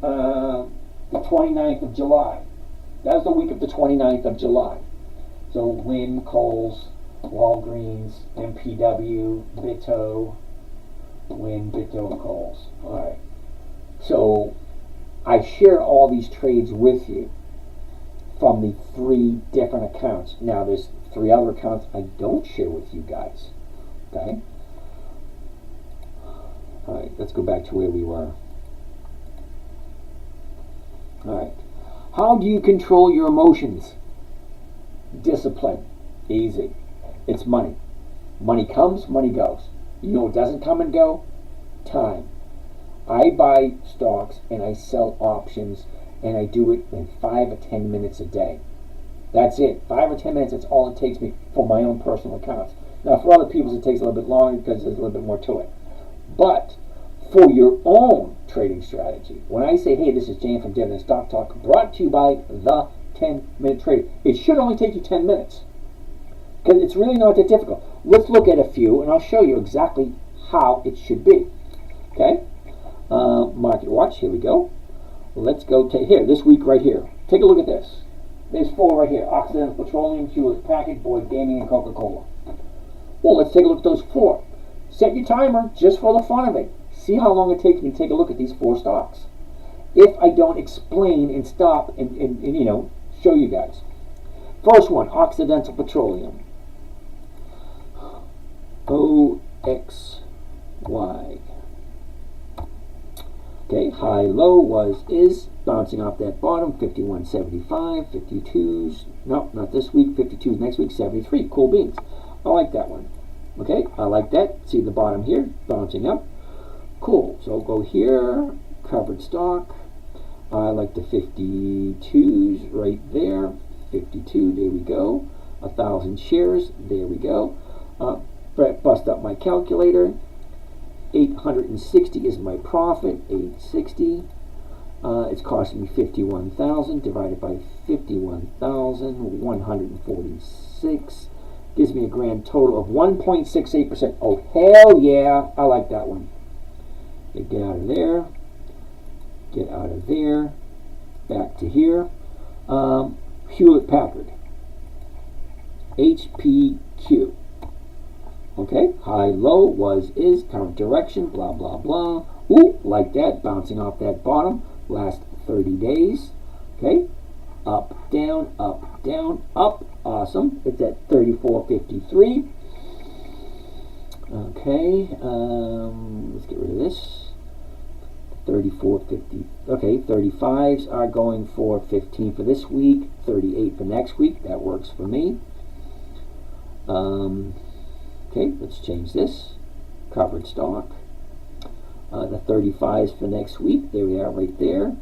the 29th of July. That was the week of the 29th of July. So Wynn, Kohl's, Walgreens, MPW, Bitto, Wynn, Bitto, and Kohl's. All right. So I share all these trades with you from the 3 different accounts. Now there's 3 other accounts I don't share with you guys. Okay? All right, let's go back to where we were. All right. How do you control your emotions? Discipline. Easy. It's money. Money comes, money goes. You know what doesn't come and go? Time. I buy stocks and I sell options, and I do it in 5 or 10 minutes a day. That's it. 5 or 10 minutes, that's all it takes me for my own personal accounts. Now for other people's it takes a little bit longer because there's a little bit more to it. But for your own trading strategy, when I say, hey, this is James from Dividend Stock Talk, brought to you by the 10-minute trader, it should only take you 10 minutes. Because it's really not that difficult. Let's look at a few and I'll show you exactly how it should be. Okay? Market watch, here we go. Let's go to here, this week right here. Take a look at this. There's 4 right here. Occidental Petroleum, Hewlett Packard, Boyd Gaming, and Coca-Cola. Well, let's take a look at those 4. Set your timer just for the fun of it. See how long it takes me to take a look at these 4 stocks. If I don't explain and stop and you know, show you guys. First one, Occidental Petroleum. OXY. Okay, high low is bouncing off that bottom, 51.75, 52s, no, not this week, 52s next week, 73, cool beans. I like that one. Okay, I like that. See the bottom here, bouncing up. Cool, so I'll go here, covered stock. I like the 52s right there, 52, there we go. 1,000 shares, there we go. Bust up my calculator. 860 is my profit, 860. It's costing me 51,000 divided by 51,146. Gives me a grand total of 1.68%. Oh, hell yeah, I like that one. Get out of there. Get out of there. Back to here. Hewlett Packard. HPQ. Okay, high, low, is, current direction, blah, blah, blah. Ooh, like that, bouncing off that bottom, last 30 days. Okay, up, down, up, down, up. Awesome. It's at 34.53. Okay, let's get rid of this. 34.50. Okay, 35s are going for 15 for this week, 38 for next week. That works for me. Okay, let's change this. Covered stock. The 35s for next week. There we are right there.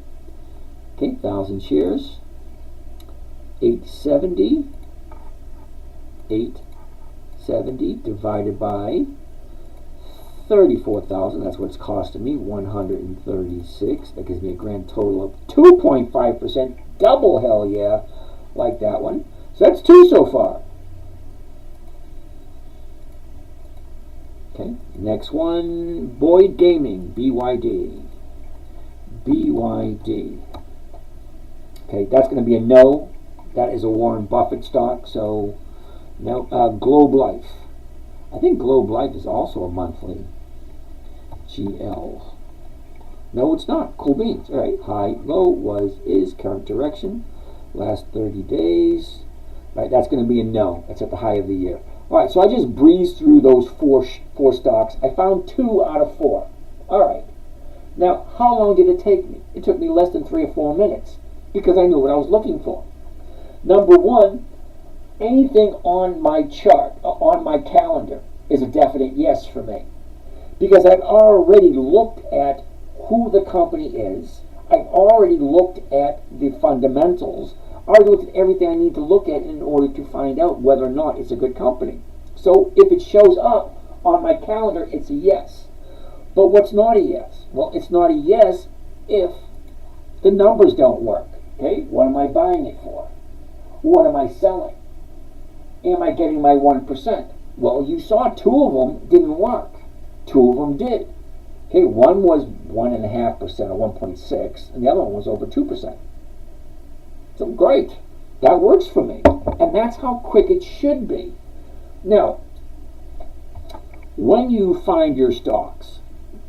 Okay, 1,000 shares. 870. 870 divided by 34,000. That's what it's costing me. 136. That gives me a grand total of 2.5%. Double hell yeah. Like that one. So that's 2 so far. Okay, next one, Boyd Gaming, BYD. BYD. Okay, that's going to be a no. That is a Warren Buffett stock, so no. Globe Life. I think Globe Life is also a monthly. GL. No, it's not. Cool beans. All right, high, low, is, current direction, last 30 days. All right, that's going to be a no. That's at the high of the year. All right, so I just breezed through those four stocks. I found 2 out of 4. All right. Now, how long did it take me? It took me less than 3 or 4 minutes because I knew what I was looking for. Number 1, anything on my chart, on my calendar, is a definite yes for me because I've already looked at who the company is. I've already looked at the fundamentals. I already looked at everything I need to look at in order to find out whether or not it's a good company. So if it shows up on my calendar, it's a yes. But what's not a yes? Well, it's not a yes if the numbers don't work. Okay, what am I buying it for? What am I selling? Am I getting my 1%? Well, you saw two of them didn't work. Two of them did. Okay, one was 1.5% or 1.6, and the other one was over 2%. So great, that works for me, and that's how quick it should be. Now, when you find your stocks,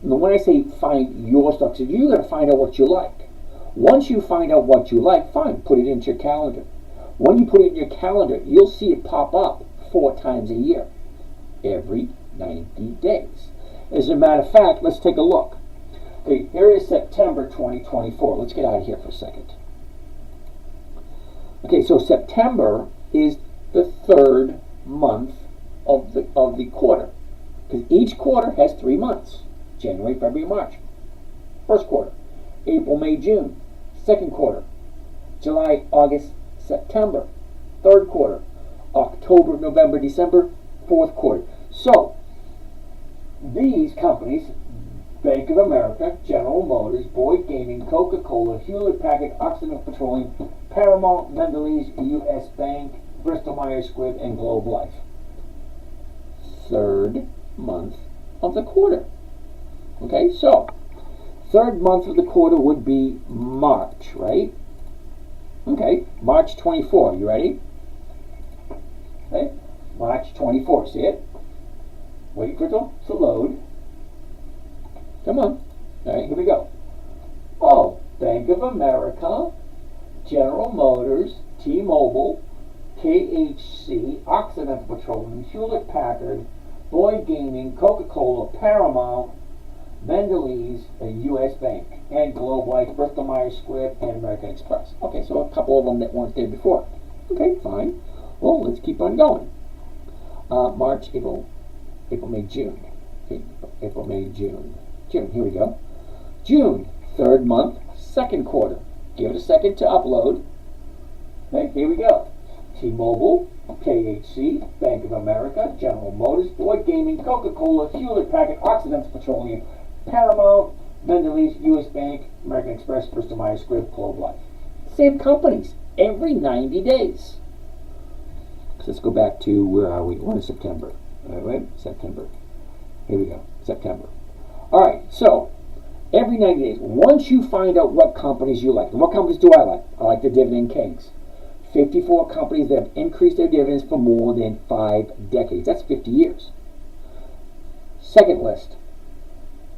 now when I say find your stocks, you got to find out what you like. Once you find out what you like, fine, put it into your calendar. When you put it in your calendar, you'll see it pop up 4 times a year, every 90 days. As a matter of fact, let's take a look. Okay, here is September 2024. Let's get out of here for a second. Okay, so September is the 3rd month of the quarter, because each quarter has 3 months: January, February, March. First quarter. April, May, June. Second quarter. July, August, September. Third quarter. October, November, December. Fourth quarter. So these companies, Bank of America, General Motors, Boyd Gaming, Coca-Cola, Hewlett-Packard, Occidental Petroleum, Paramount, Mondelez, U.S. Bank, Bristol-Myers Squibb, and Globe Life. 3rd month of the quarter. Okay, so 3rd month of the quarter would be March, right? Okay, March 24. You ready? Okay, March 24. See it? Wait for it to load. Come on. All right, here we go. Oh, Bank of America, General Motors, T-Mobile, KHC, Occidental Petroleum, Hewlett-Packard, Boyd Gaming, Coca-Cola, Paramount, Mondelez, U.S. Bank, and Globe Life, Bristol-Myers Squibb, and American Express. Okay, so a couple of them that weren't there before. Okay, fine. Well, let's keep on going. March, April, May, June. Okay, April, May, June. June, here we go. June, 3rd month, 2nd quarter. Give it a second to upload. Okay, here we go. T-Mobile, KHC, Bank of America, General Motors, Boyd Gaming, Coca-Cola, Hewlett-Packard, Occidental Petroleum, Paramount, Mondelez, U.S. Bank, American Express, Bristol-Myers Squibb, Globe Life. Same companies, every 90 days. So let's go back to, where are we? We're in September. All right, September. Here we go, September. All right, so every 90 days, once you find out what companies you like, and what companies do I like? I like the Dividend Kings. 54 companies that have increased their dividends for more than 5 decades. That's 50 years. Second list,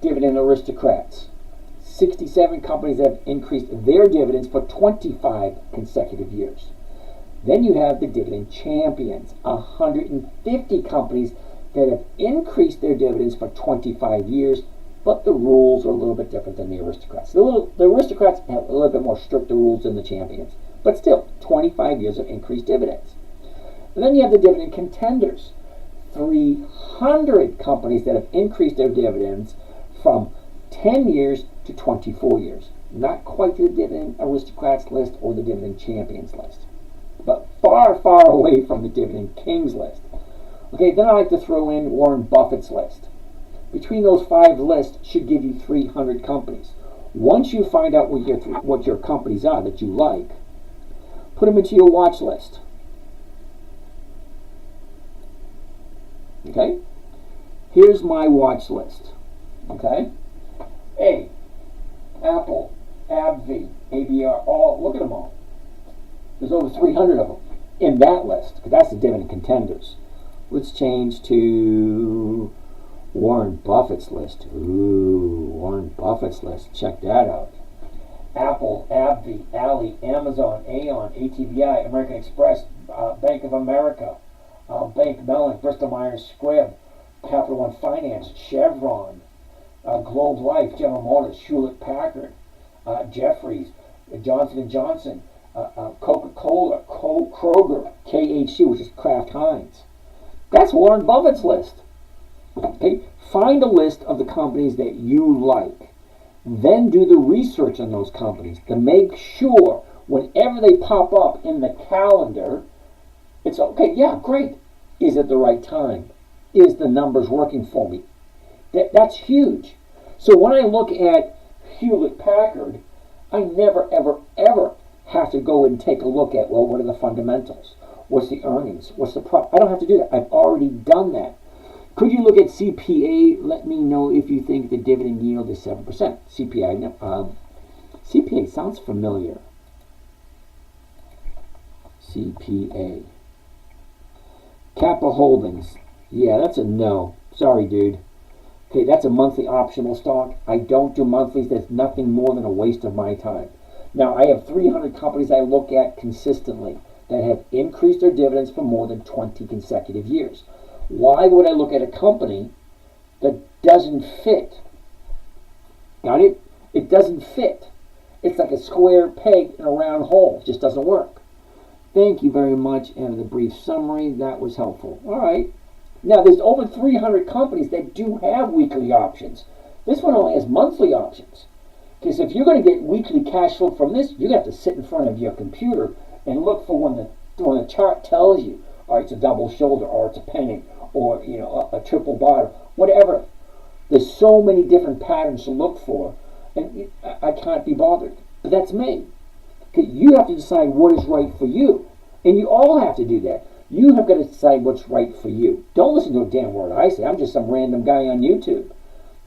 Dividend Aristocrats. 67 companies that have increased their dividends for 25 consecutive years. Then you have the Dividend Champions. 150 companies that have increased their dividends for 25 years, but the rules are a little bit different than the Aristocrats. The Aristocrats have a little bit more stricter rules than the Champions, but still, 25 years of increased dividends. And then you have the Dividend Contenders. 300 companies that have increased their dividends from 10 years to 24 years. Not quite the Dividend Aristocrats list or the Dividend Champions list, but far, far away from the Dividend Kings list. Okay, then I like to throw in Warren Buffett's list. Between those 5 lists should give you 300 companies. Once you find out what your companies are that you like, put them into your watch list. Okay? Here's my watch list. Okay? A, Apple, AbbVie, ABR, look at them all. There's over 300 of them in that list, because that's the Dividend Contenders. Let's change to Warren Buffett's list. Ooh, Warren Buffett's list. Check that out. Apple, AbbVie, Ally, Amazon, Aon, ATVI, American Express, Bank of America, Bank Mellon, Bristol-Myers Squibb, Capital One Finance, Chevron, Globe Life, General Motors, Hewlett-Packard, Jeffries, Johnson & Johnson, Coca-Cola, Kroger, KHC, which is Kraft Heinz. That's Warren Buffett's list. Okay, find a list of the companies that you like. Then do the research on those companies to make sure whenever they pop up in the calendar, it's okay, yeah, great. Is it the right time? Is the numbers working for me? That's huge. So when I look at Hewlett-Packard, I never, ever, ever have to go and take a look at, well, what are the fundamentals? What's the earnings? What's the profit? I don't have to do that. I've already done that. Could you look at CPA? Let me know if you think the dividend yield is 7%. CPA sounds familiar. CPA. Kappa Holdings. Yeah, that's a no. Sorry, dude. Okay, that's a monthly optional stock. I don't do monthlies. That's nothing more than a waste of my time. Now, I have 300 companies I look at consistently that have increased their dividends for more than 20 consecutive years. Why would I look at a company that doesn't fit? Got it? It doesn't fit. It's like a square peg in a round hole. It just doesn't work. Thank you very much, and the brief summary. That was helpful. All right. Now, there's over 300 companies that do have weekly options. This one only has monthly options. Because if you're going to get weekly cash flow from this, you're going to have to sit in front of your computer and look for when the chart tells you, all right, it's a double shoulder, or it's a penny, or a triple bottom, whatever. There's so many different patterns to look for, and I can't be bothered. But that's me. Okay, you have to decide what is right for you, and you all have to do that. You have got to decide what's right for you. Don't listen to a damn word I say. I'm just some random guy on YouTube.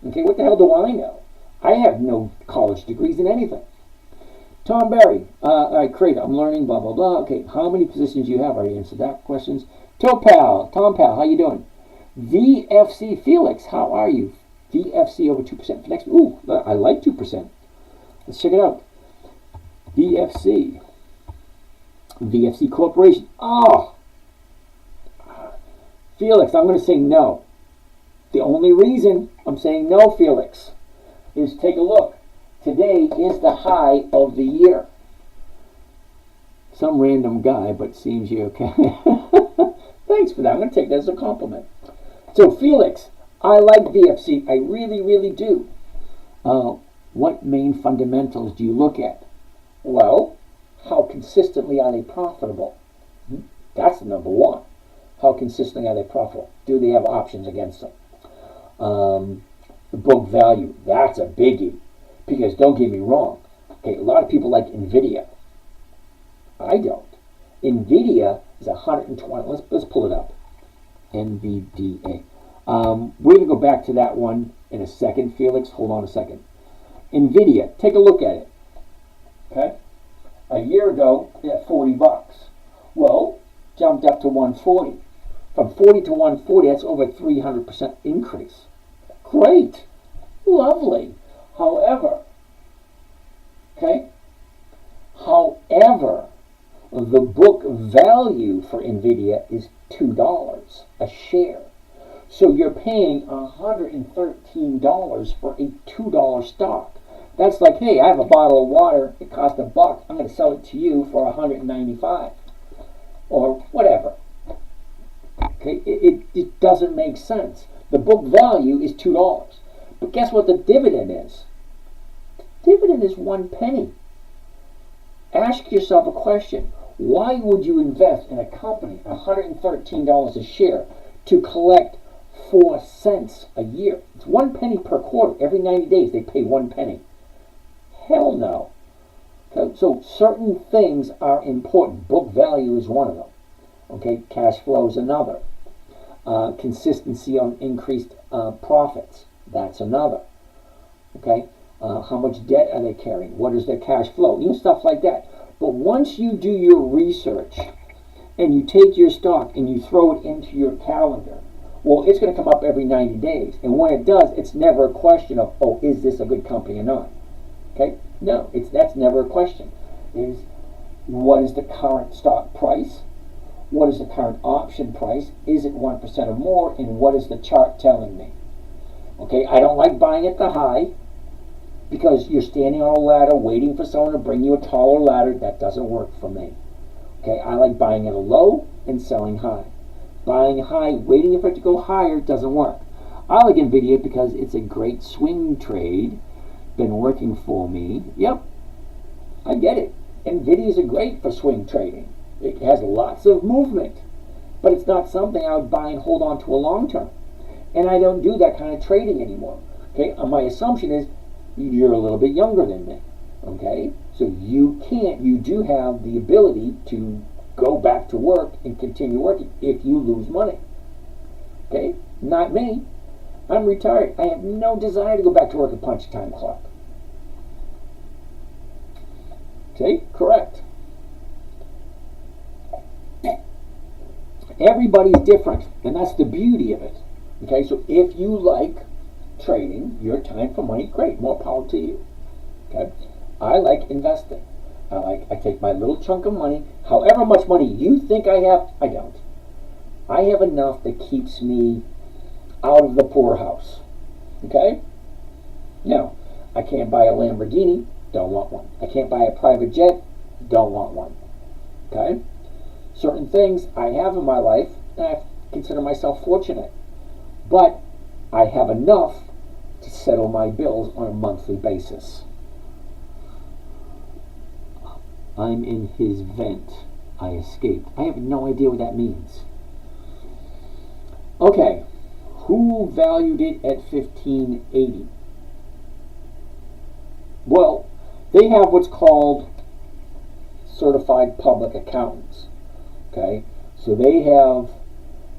Okay, what the hell do I know? I have no college degrees in anything. Tom Barry, Craig, I'm learning, blah, blah, blah. Okay, how many positions do you have? I already answered that questions. Tom Pal, how you doing? VFC Felix, how are you? VFC over 2% for next. Ooh, I like 2%. Let's check it out. VFC Corporation. Oh, Felix, I'm going to say no. The only reason I'm saying no, Felix, is take a look. Today is the high of the year. Some random guy, but seems you okay. Thanks for that. I'm going to take that as a compliment. So, Felix, I like VFC. I really, really do. What main fundamentals do you look at? Well, how consistently are they profitable? That's the number one. How consistently are they profitable? Do they have options against them? The book value, that's a biggie. Because don't get me wrong, okay, a lot of people like NVIDIA. I don't. NVIDIA is 120. Let's pull it up. NVDA. We're going to go back to that one in a second, Felix. Hold on a second. NVIDIA, take a look at it. Okay? A year ago, it had $40. Well, jumped up to 140. From 40 to 140, that's over 300% increase. Great. Lovely. However, the book value for NVIDIA is $2 a share. So you're paying $113 for a $2 stock. That's like, hey, I have a bottle of water. It costs $1. I'm going to sell it to you for $195 or whatever. Okay, it doesn't make sense. The book value is $2. But guess what the dividend is? The dividend is 1 penny. Ask yourself a question. Why would you invest in a company $113 a share to collect 4 cents a year? It's 1 penny per quarter. Every 90 days they pay 1 penny. Hell no. Okay, so certain things are important. Book value is one of them. Okay, cash flow is another. Consistency on increased profits. That's another. Okay, how much debt are they carrying? What is their cash flow? Stuff like that. But once you do your research and you take your stock and you throw it into your calendar, well, it's going to come up every 90 days. And when it does, it's never a question of, oh, is this a good company or not? Okay, no, that's never a question. Is what is the current stock price? What is the current option price? Is it 1% or more? And what is the chart telling me? Okay, I don't like buying at the high because you're standing on a ladder waiting for someone to bring you a taller ladder. That doesn't work for me. Okay, I like buying at a low and selling high. Buying high, waiting for it to go higher doesn't work. I like NVIDIA because it's a great swing trade. Been working for me. Yep, I get it. NVIDIA's great for swing trading. It has lots of movement, but it's not something I would buy and hold on to a long term. And I don't do that kind of trading anymore. Okay, my assumption is you're a little bit younger than me. Okay, so you do have the ability to go back to work and continue working if you lose money. Okay? Not me. I'm retired. I have no desire to go back to work and punch a time clock. Okay? Correct. Everybody's different, and that's the beauty of it. Okay? So if you like trading your time for money, great. More power to you. Okay? I like investing. I take my little chunk of money, however much money you think I have, I don't. I have enough that keeps me out of the poorhouse. Okay? Now, I can't buy a Lamborghini, don't want one. I can't buy a private jet, don't want one. Okay? Certain things I have in my life, and I consider myself fortunate. But I have enough to settle my bills on a monthly basis. I'm in his vent. I escaped. I have no idea what that means. Okay. Who valued it at 1580? Well, they have what's called certified public accountants. Okay. So they have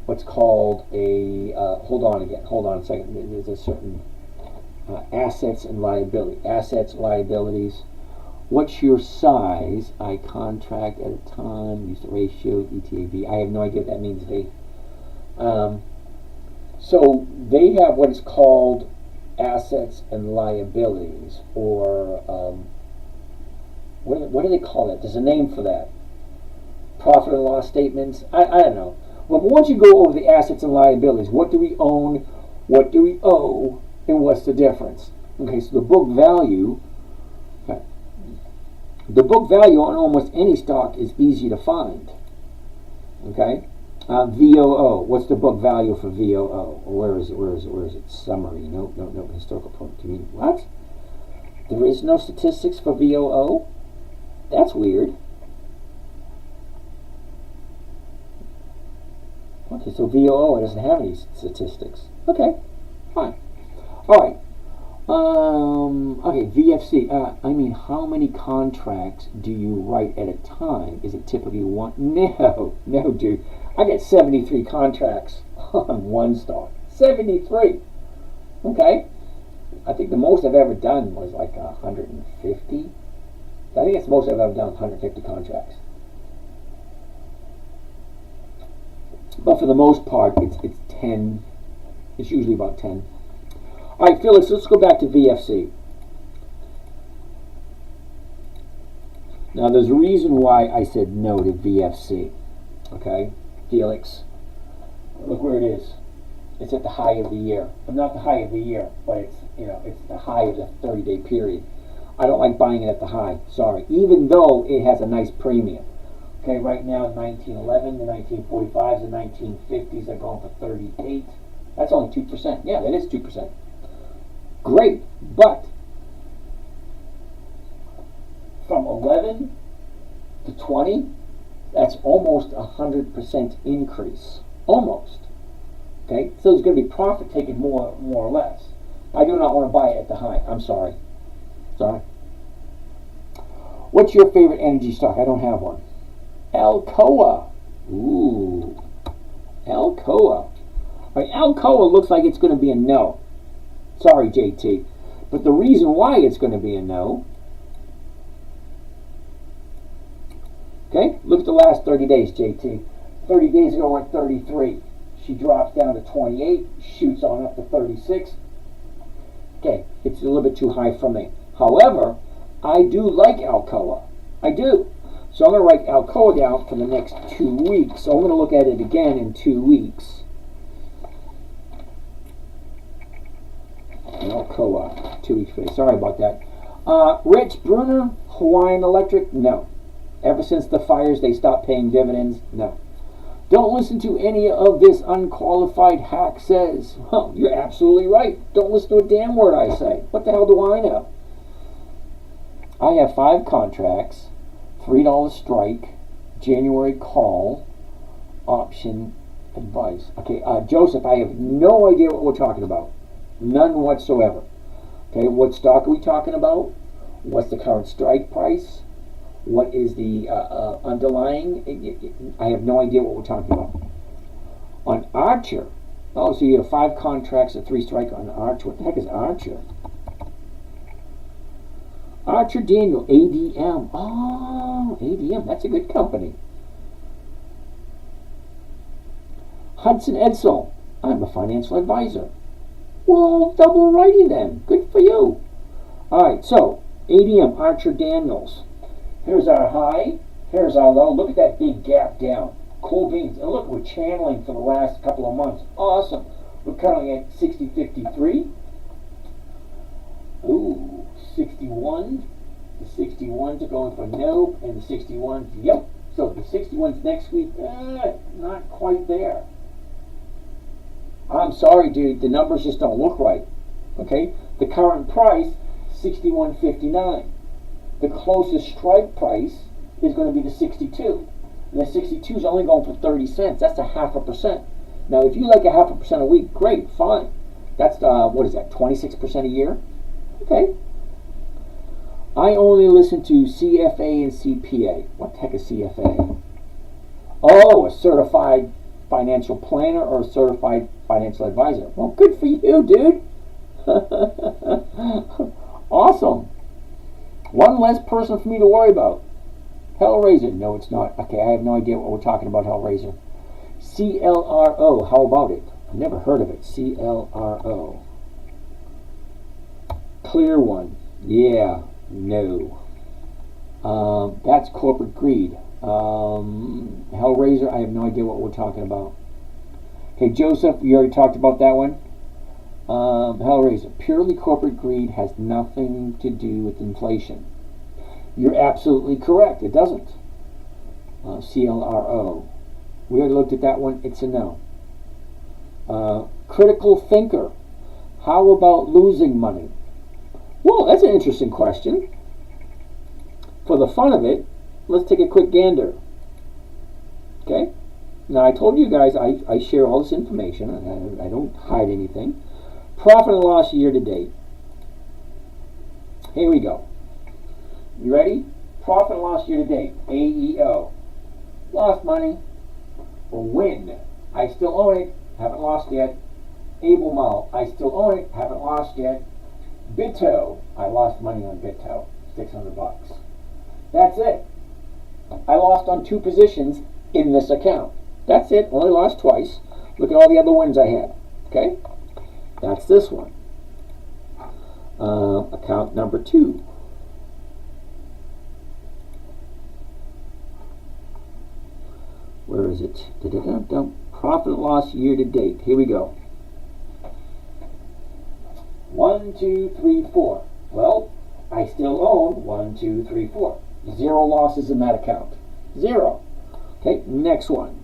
what's called a, hold on a second. There's a certain assets and liability. Assets, liabilities. What's your size? I contract at a time, use the ratio, ETAV. I have no idea what that means, V. So they have what is called assets and liabilities, or what do they call it? There's a name for that. Profit and loss statements. I don't know. Well, but once you go over the assets and liabilities, what do we own, what do we owe, and what's the difference? Okay, so the book value. The book value on almost any stock is easy to find. Okay? VOO. What's the book value for VOO? Where is it? Summary. No. Historical point. Do you mean what? There is no statistics for VOO? That's weird. Okay, so VOO doesn't have any statistics. Okay, fine. All right. Okay, VFC. I mean, how many contracts do you write at a time? Is it typically one? No, dude. I get 73 contracts on one stock. 73. Okay. I think the most I've ever done was like 150. I think it's the most I've ever done, 150 contracts. But for the most part, it's 10. It's usually about 10. All right, Felix, let's go back to VFC. Now, there's a reason why I said no to VFC. Okay, Felix, look where it is. It's at the high of the year. Not the high of the year, but it's the high of the 30-day period. I don't like buying it at the high. Sorry, even though it has a nice premium. Okay, right now, 1911, the 1945s, the 1950s are going for 38. That's only 2%. Yeah, that is 2%. Great, but from 11 to 20, that's almost 100% increase. Almost. Okay, so there's going to be profit taken more or less. I do not want to buy it at the high. I'm sorry. Sorry. What's your favorite energy stock? I don't have one. Alcoa. Ooh. Alcoa. Right, Alcoa looks like it's going to be a no. Sorry, JT. But the reason why it's going to be a no, okay, look at the last 30 days, JT. 30 days ago, we're at 33. She drops down to 28, shoots on up to 36. Okay, it's a little bit too high for me. However, I do like Alcoa. I do. So I'm going to write Alcoa down for the next 2 weeks. So I'm going to look at it again in 2 weeks. Alcoa, 2 weeks later. Sorry about that. Rich Bruner, Hawaiian Electric, no. Ever since the fires, they stopped paying dividends, no. Don't listen to any of this unqualified hack says. Well, you're absolutely right. Don't listen to a damn word I say. What the hell do I know? I have 5 contracts, $3 strike, January call, option advice. Okay, Joseph, I have no idea what we're talking about. None whatsoever. Okay, what stock are we talking about? What's the current strike price? What is the underlying? I have no idea what we're talking about. On Archer, oh, so you have 5 contracts, a 3 strike on Archer. What the heck is Archer? Archer Daniel, ADM. Oh, ADM, that's a good company. Hudson Edsel, I'm a financial advisor. Well, double righty then. Good for you. All right, so ADM, Archer Daniels. Here's our high. Here's our low. Look at that big gap down. Cool beans. And look, we're channeling for the last couple of months. Awesome. We're currently at 60.53. Ooh, 61. The 61s are going for nope, and the 61s, yep. So the 61s next week, not quite there. I'm sorry, dude. The numbers just don't look right. Okay? The current price, 61.59. The closest strike price is going to be the 62. And the 62 is only going for 30 cents. That's a 0.5%. Now, if you like a 0.5% a week, great, fine. That's, what is that, 26% a year? Okay. I only listen to CFA and CPA. What the heck is CFA? Oh, a certified financial planner or a certified financial advisor. Well, good for you, dude. Awesome. One less person for me to worry about. Hellraiser. No, it's not. Okay, I have no idea what we're talking about, Hellraiser. CLRO. How about it? I've never heard of it. CLRO. Clear One. Yeah. No. That's corporate greed. Hellraiser. I have no idea what we're talking about. Okay, Joseph, you already talked about that one. Hellraiser. Purely corporate greed has nothing to do with inflation. You're absolutely correct. It doesn't. CLRO. We already looked at that one. It's a no. Critical thinker. How about losing money? Well, that's an interesting question. For the fun of it, let's take a quick gander. Okay? Now, I told you guys I share all this information. I don't hide anything. Profit and loss year to date. Here we go. You ready? Profit and loss year to date. AEO. Lost money. Win. I still own it. Haven't lost yet. Able I still own it. Haven't lost yet. Bitto. I lost money on Bitto. $600. That's it. I lost on 2 positions in this account. That's it. Only lost twice. Look at all the other wins I had. Okay? That's this one. Account number 2. Where is it? Profit and loss year to date. Here we go. 1, 2, 3, 4. Well, I still own 1, 2, 3, 4. 0 losses in that account. 0. Okay, next one.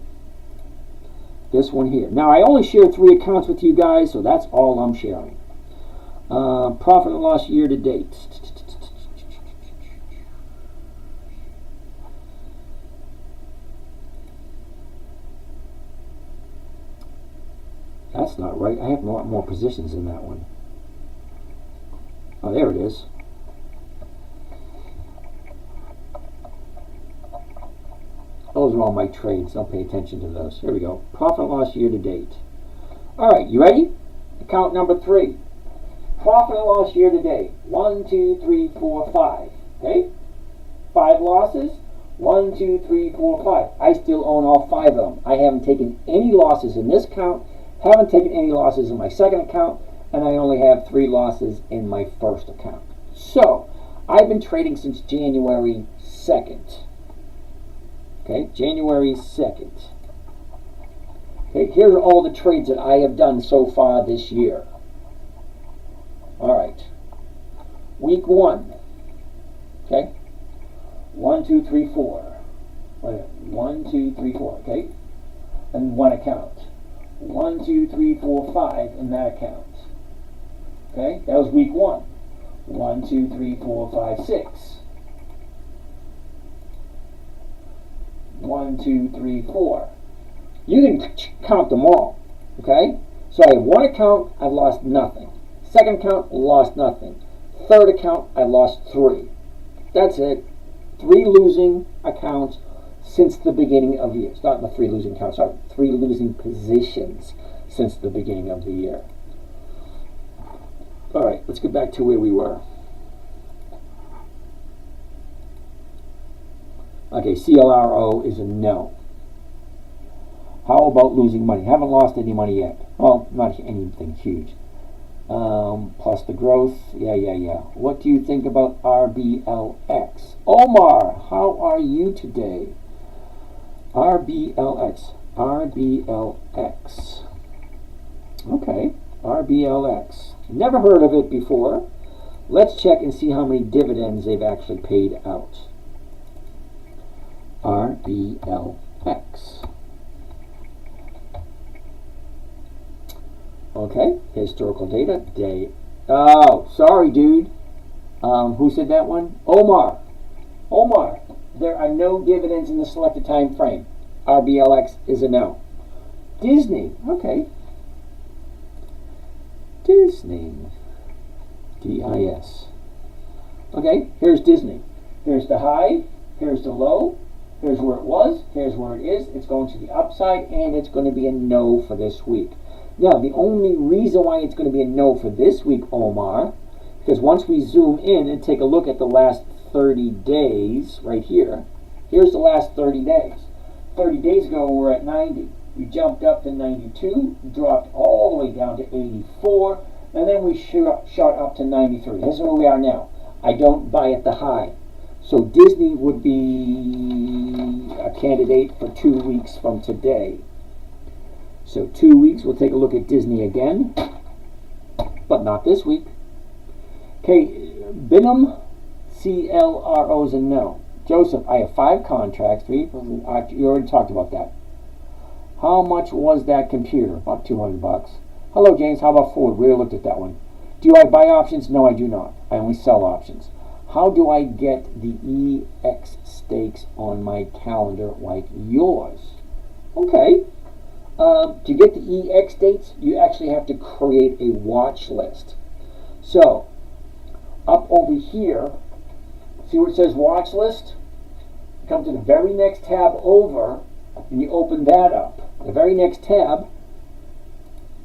This one here. Now, I only share 3 accounts with you guys, so that's all I'm sharing. Profit and loss year to date. That's not right. I have a lot more positions in that one. Oh, there it is. Those are all my trades. Don't pay attention to those. Here we go. Profit and loss year to date. All right, you ready? Account number 3. Profit and loss year to date. 1, 2, 3, 4, 5. Okay? 5 losses. 1, 2, 3, 4, 5. I still own all 5 of them. I haven't taken any losses in this account. Haven't taken any losses in my second account. And I only have 3 losses in my first account. So, I've been trading since January 2nd. Okay, January 2nd. Okay, here are all the trades that I have done so far this year. All right. Week 1. Okay. 1, 2, 3, 4. Wait a minute. 1, 2, 3, 4. Okay. And 1 account. 1, 2, 3, 4, 5 in that account. Okay, that was week 1. 1, 2, 3, 4, 5, 6. 1, 2, 3, 4. You can count them all. Okay? So I have 1 account, I've lost nothing. Second account, lost nothing. Third account, I lost 3. That's it. 3 losing accounts since the beginning of the year. It's not the 3 losing accounts, sorry, 3 losing positions since the beginning of the year. All right, let's get back to where we were. Okay, CLRO is a no. How about losing money? Haven't lost any money yet. Well, not anything huge. Plus the growth. Yeah. What do you think about RBLX? Omar, how are you today? RBLX. Okay, RBLX. Never heard of it before. Let's check and see how many dividends they've actually paid out. RBLX. Okay, historical data. Oh, sorry, dude. Who said that one? Omar, there are no dividends in the selected time frame. RBLX is a no. Disney, okay. Disney. DIS. Okay, here's Disney. Here's the high, here's the low, here's where it was, here's where it is. It's going to the upside, and it's going to be a no for this week. Now, the only reason why it's going to be a no for this week, Omar, because once we zoom in and take a look at the last 30 days, right here, here's the last 30 days. 30 days ago, we were at 90. We jumped up to 92, dropped all the way down to 84, and then we shot up to 93. This is where we are now. I don't buy at the high. So Disney would be a candidate for 2 weeks from today. So 2 weeks, we'll take a look at Disney again, but not this week. Okay, Bingham, CLRO is a no. Joseph, I have 5 contracts. 3, you already talked about that. How much was that computer? About $200. Hello, James. How about Ford? We looked at that one. Do I buy options? No, I do not. I only sell options. How do I get the EX stakes on my calendar like yours? Okay. To get the EX dates, you actually have to create a watch list. So, up over here, see where it says watch list? You come to the very next tab over, and you open that up. The very next tab,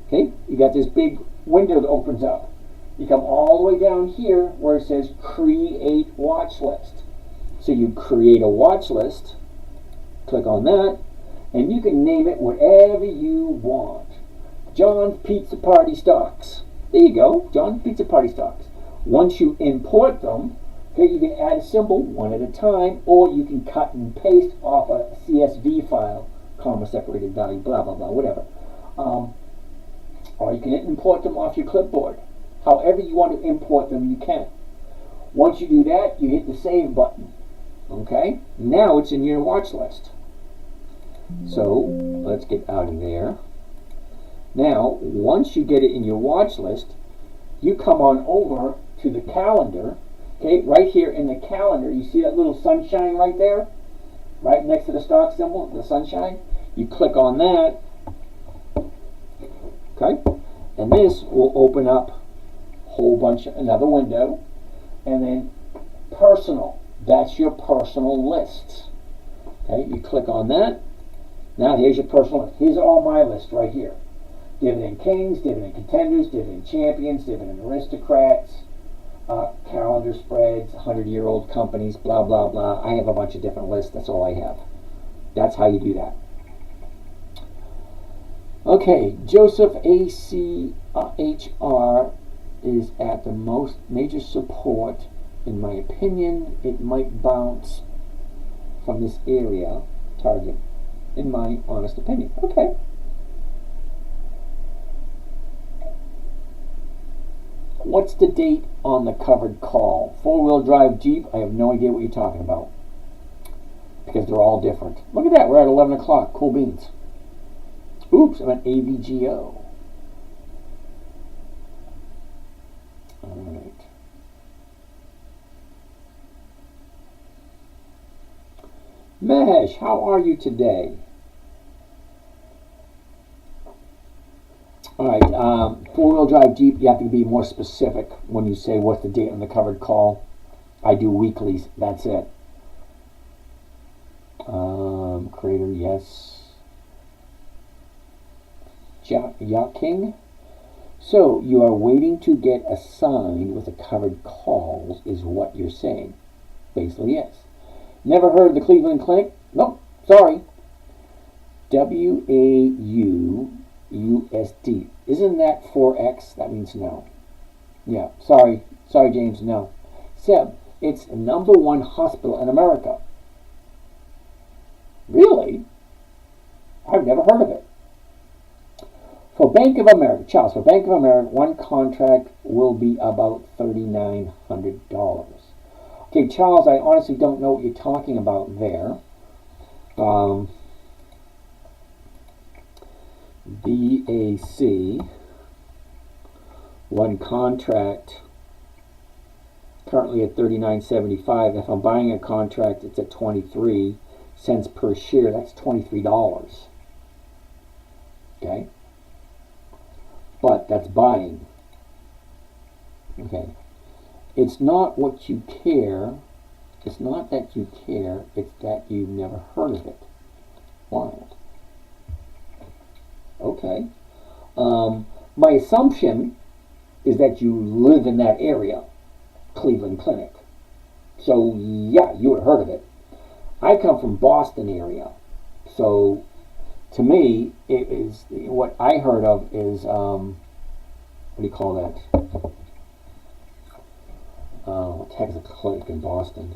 okay, you got this big window that opens up. You come all the way down here where it says create watch list. So you create a watch list, click on that, and you can name it whatever you want. John's Pizza Party Stocks. There you go, John's Pizza Party Stocks. Once you import them, okay, you can add a symbol one at a time, or you can cut and paste off a CSV file, comma separated value, blah, blah, blah, whatever. Or you can import them off your clipboard. However you want to import them, you can. Once you do that, you hit the save button. Okay? Now it's in your watch list. So, let's get out of there. Now, once you get it in your watch list, you come on over to the calendar. Okay, right here in the calendar, you see that little sunshine right there? Right next to the stock symbol, the sunshine? You click on that. Okay? And this will open up a whole bunch, another window. And then personal. That's your personal lists. Okay, you click on that. Now here's your personal list. Here's all my list right here. Dividend Kings, Dividend Contenders, Dividend Champions, Dividend Aristocrats, calendar spreads, 100-year-old companies, blah, blah, blah. I have a bunch of different lists. That's all I have. That's how you do that. Okay, Joseph ACHR is at the most major support. In my opinion, it might bounce from this area, target, in my honest opinion. Okay. What's the date on the covered call? Four-wheel drive Jeep, I have no idea what you're talking about, because they're all different. Look at that, we're at 11 o'clock, cool beans. Oops, I'm at AVGO. Alright. Mesh, how are you today? Alright, four-wheel drive Jeep, you have to be more specific when you say what's the date on the covered call. I do weeklies, that's it. Creator, yes. Yaking. So, you are waiting to get assigned with a covered calls, is what you're saying. Basically, yes. Never heard of the Cleveland Clinic? Nope, sorry. WAUUSD. Isn't that 4X? That means no. Yeah, sorry. Sorry, James, no. Seb, it's #1 hospital in America. Really? I've never heard of it. For Bank of America, Charles, for Bank of America, one contract will be about $3,900. Okay, Charles, I honestly don't know what you're talking about there. BAC, one contract, currently at $39.75. If I'm buying a contract, it's at 23 cents per share. That's $23. Okay? But that's buying. Okay. It's not what you care. It's not that you care. It's that you've never heard of it. Wild. Okay. My assumption is that you live in that area, Cleveland Clinic. So yeah, you would have heard of it. I come from Boston area, so to me, it is what I heard of is what do you call that? What the heck is a clinic in Boston?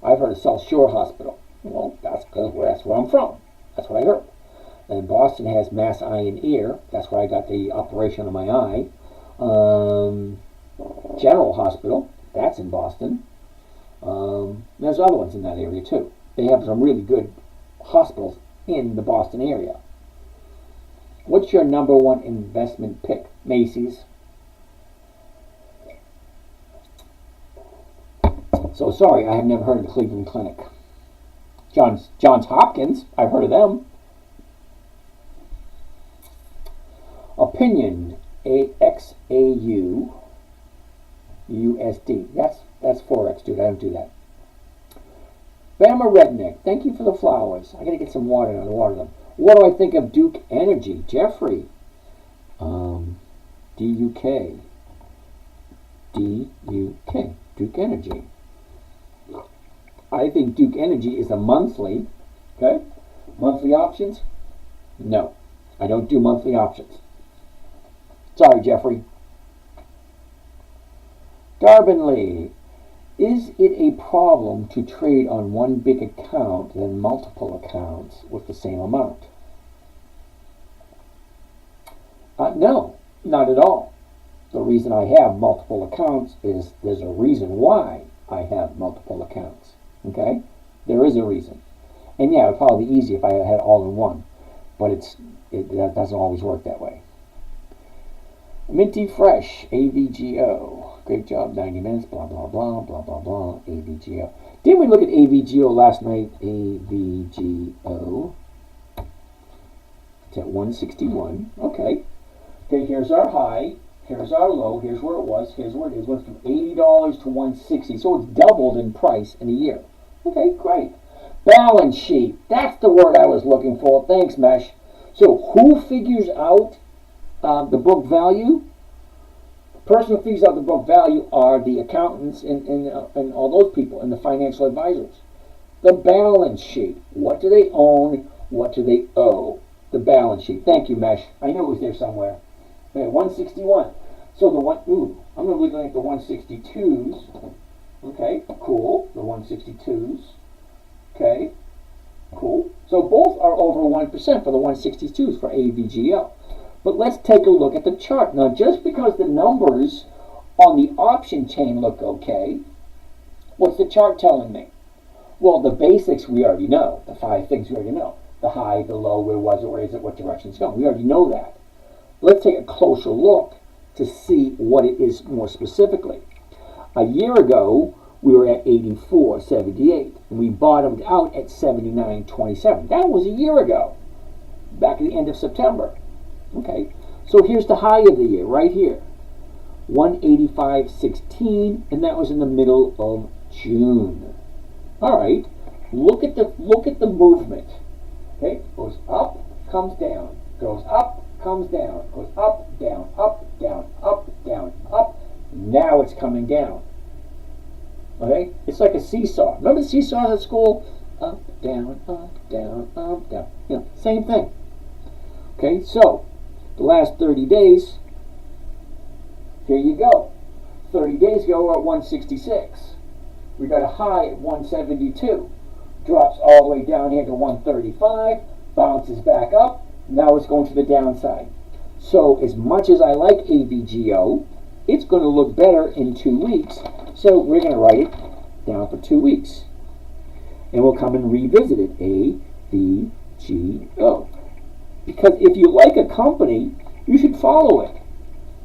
I've heard of South Shore Hospital. Well, that's where I'm from. That's what I heard. And Boston has Mass Eye and Ear. That's where I got the operation on my eye. General Hospital. That's in Boston. There's other ones in that area too. They have some really good hospitals in the Boston area. What's your #1 investment pick? Macy's. So sorry, I have never heard of the Cleveland Clinic. Johns Hopkins, I've heard of them. Opinion, AXAU USD. That's 4X, dude. I don't do that. Bama Redneck, thank you for the flowers. I gotta get some water and water them. What do I think of Duke Energy? Jeffrey. DUK. DUK. Duke Energy. I think Duke Energy is a monthly. Okay? Monthly options? No. I don't do monthly options. Sorry, Jeffrey. Darben Lee. Is it a problem to trade on one big account than multiple accounts with the same amount? No, not at all. The reason I have multiple accounts is there's a reason why I have multiple accounts. Okay? There is a reason. And yeah, it would probably be easy if I had all in one. But it doesn't always work that way. Minty Fresh, AVGO. Great job, 90 minutes, blah, blah, blah, blah, blah, blah, AVGO. Didn't we look at AVGO last night? AVGO. It's at 161. Okay. Okay, here's our high. Here's our low. Here's where it was. Here's where it is. It went from $80 to $160. So it's doubled in price in a year. Okay, great. Balance sheet. That's the word I was looking for. Thanks, Mesh. So who figures out the book value? The person who figures out the book value are the accountants and all those people and the financial advisors. The balance sheet. What do they own? What do they owe? The balance sheet. Thank you, Mesh. I knew it was there somewhere. Okay, 161. So the one, I'm going to be looking at the 162s. Okay, cool. The 162s. Okay, cool. So both are over 1% for the 162s for AVGO. But let's take a look at the chart. Now, just because the numbers on the option chain look okay, what's the chart telling me? Well, the basics we already know. The 5 things we already know. The high, the low, where was it, where is it, what direction it's going. We already know that. Let's take a closer look to see what it is more specifically. A year ago, we were at 84.78, and we bottomed out at 79.27. That was a year ago, back at the end of September. Okay, so here's the high of the year, right here, 185.16, and that was in the middle of June. All right, Look at the movement. Okay, goes up, comes down, goes up, comes down, goes up, down, up, down, up, down, up. Now it's coming down. Okay, it's like a seesaw. Remember the seesaws at school? Up, down, up, down, up, down. You know, same thing. Okay, so the last 30 days. Here you go. 30 days ago, we're at 166. We got a high at 172. Drops all the way down here to 135. Bounces back up. Now it's going to the downside. So as much as I like AVGO, it's going to look better in 2 weeks. So we're going to write it down for 2 weeks. And we'll come and revisit it. AVGO. Because if you like a company, you should follow it.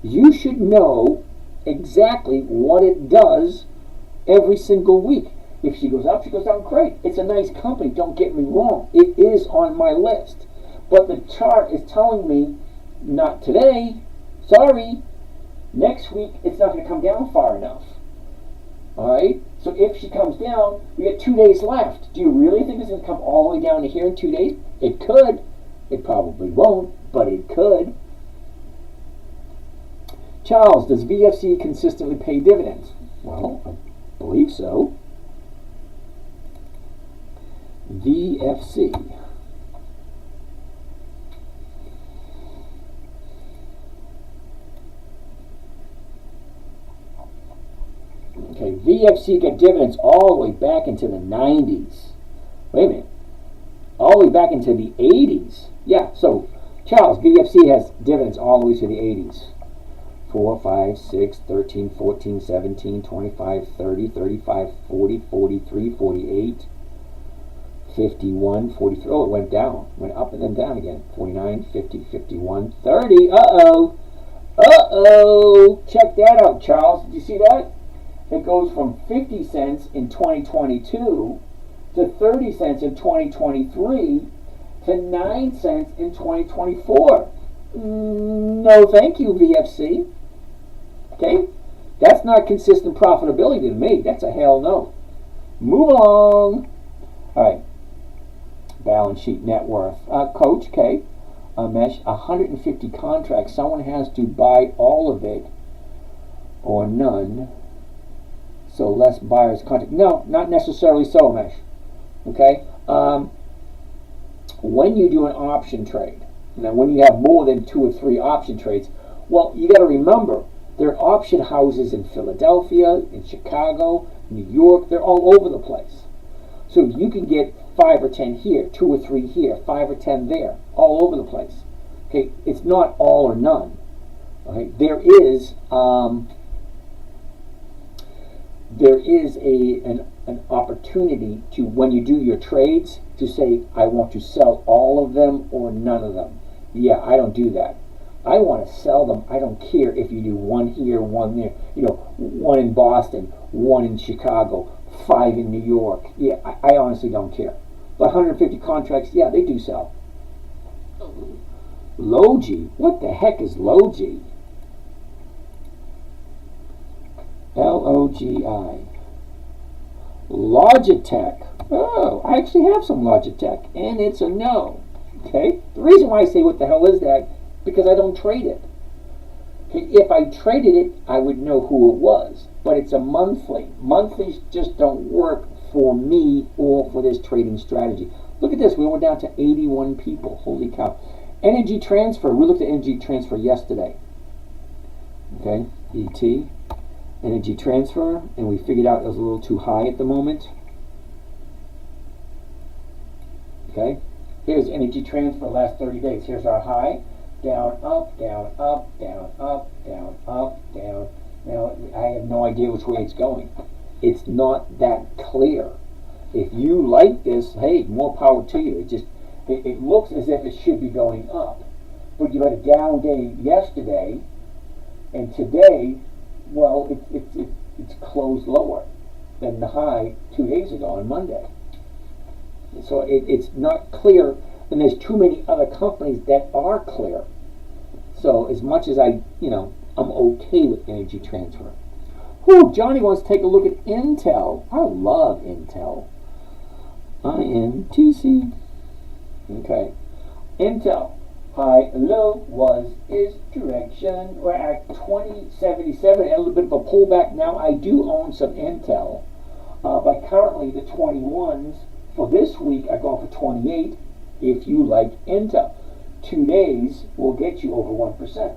You should know exactly what it does every single week. If she goes up, she goes down, great. It's a nice company, don't get me wrong. It is on my list. But the chart is telling me, not today, sorry. Next week, it's not going to come down far enough. Alright? So if she comes down, we get 2 days left. Do you really think it's going to come all the way down to here in 2 days? It could. It probably won't, but it could. Charles, does VFC consistently pay dividends? Well, I believe so. VFC. Okay, VFC got dividends all the way back into the 90s. Wait a minute. All the way back into the 80s. Yeah, so Charles, VFC has dividends all the way to the 80s. 4, 5, 6, 13, 14, 17, 25, 30, 35, 40, 43, 48, 51, 43. Oh, it went down. Went up and then down again. 49, 50, 51, 30. Uh-oh. Uh-oh. Check that out, Charles. Did you see that? It goes from 50 cents in 2022 to 30 cents in 2023 to 9 cents in 2024. No, thank you, VFC. Okay? That's not consistent profitability to me. That's a hell no. Move along. All right. Balance sheet net worth. Coach, okay. Mesh, 150 contracts. Someone has to buy all of it or none. So less buyers contract. No, not necessarily so, Mesh. Okay? When you do an option trade, now when you have more than 2 or 3 option trades, well, you got to remember, there are option houses in Philadelphia, in Chicago, New York. They're all over the place. So you can get 5 or 10 here, 2 or 3 here, 5 or 10 there, all over the place. Okay, it's not all or none. Okay, there is an opportunity to, when you do your trades, to say, I want to sell all of them or none of them. Yeah, I don't do that. I want to sell them. I don't care if you do 1 here, 1 there. You know, 1 in Boston, 1 in Chicago, 5 in New York. Yeah, I honestly don't care. But 150 contracts, yeah, they do sell. Logi? What the heck is Logi? Logi. Logitech. Oh, I actually have some Logitech, and it's a no. Okay? The reason why I say what the hell is that, because I don't trade it. Okay? If I traded it, I would know who it was. But it's a monthly. Monthlies just don't work for me or for this trading strategy. Look at this. We went down to 81 people. Holy cow. Energy transfer. We looked at energy transfer yesterday. Okay? ET. Energy transfer. And we figured out it was a little too high at the moment. Okay? Here's energy transfer last 30 days. Here's our high. Down, up, down, up, down, up, down, up, down. Now, I have no idea which way it's going. It's not that clear. If you like this, hey, more power to you. It looks as if it should be going up. But you had a down day yesterday, and today, well, it's closed lower than the high 2 days ago on Monday. So it's not clear, and there's too many other companies that are clear. So as much as I'm okay with energy transfer. Whew, Johnny wants to take a look at Intel. I love Intel. INTC. Okay. Intel. High, low, was, is, direction. We're at 2077, and a little bit of a pullback now. I do own some Intel, but currently the 21s for this week are going for 28 if you like Intel. 2 days will get you over 1%.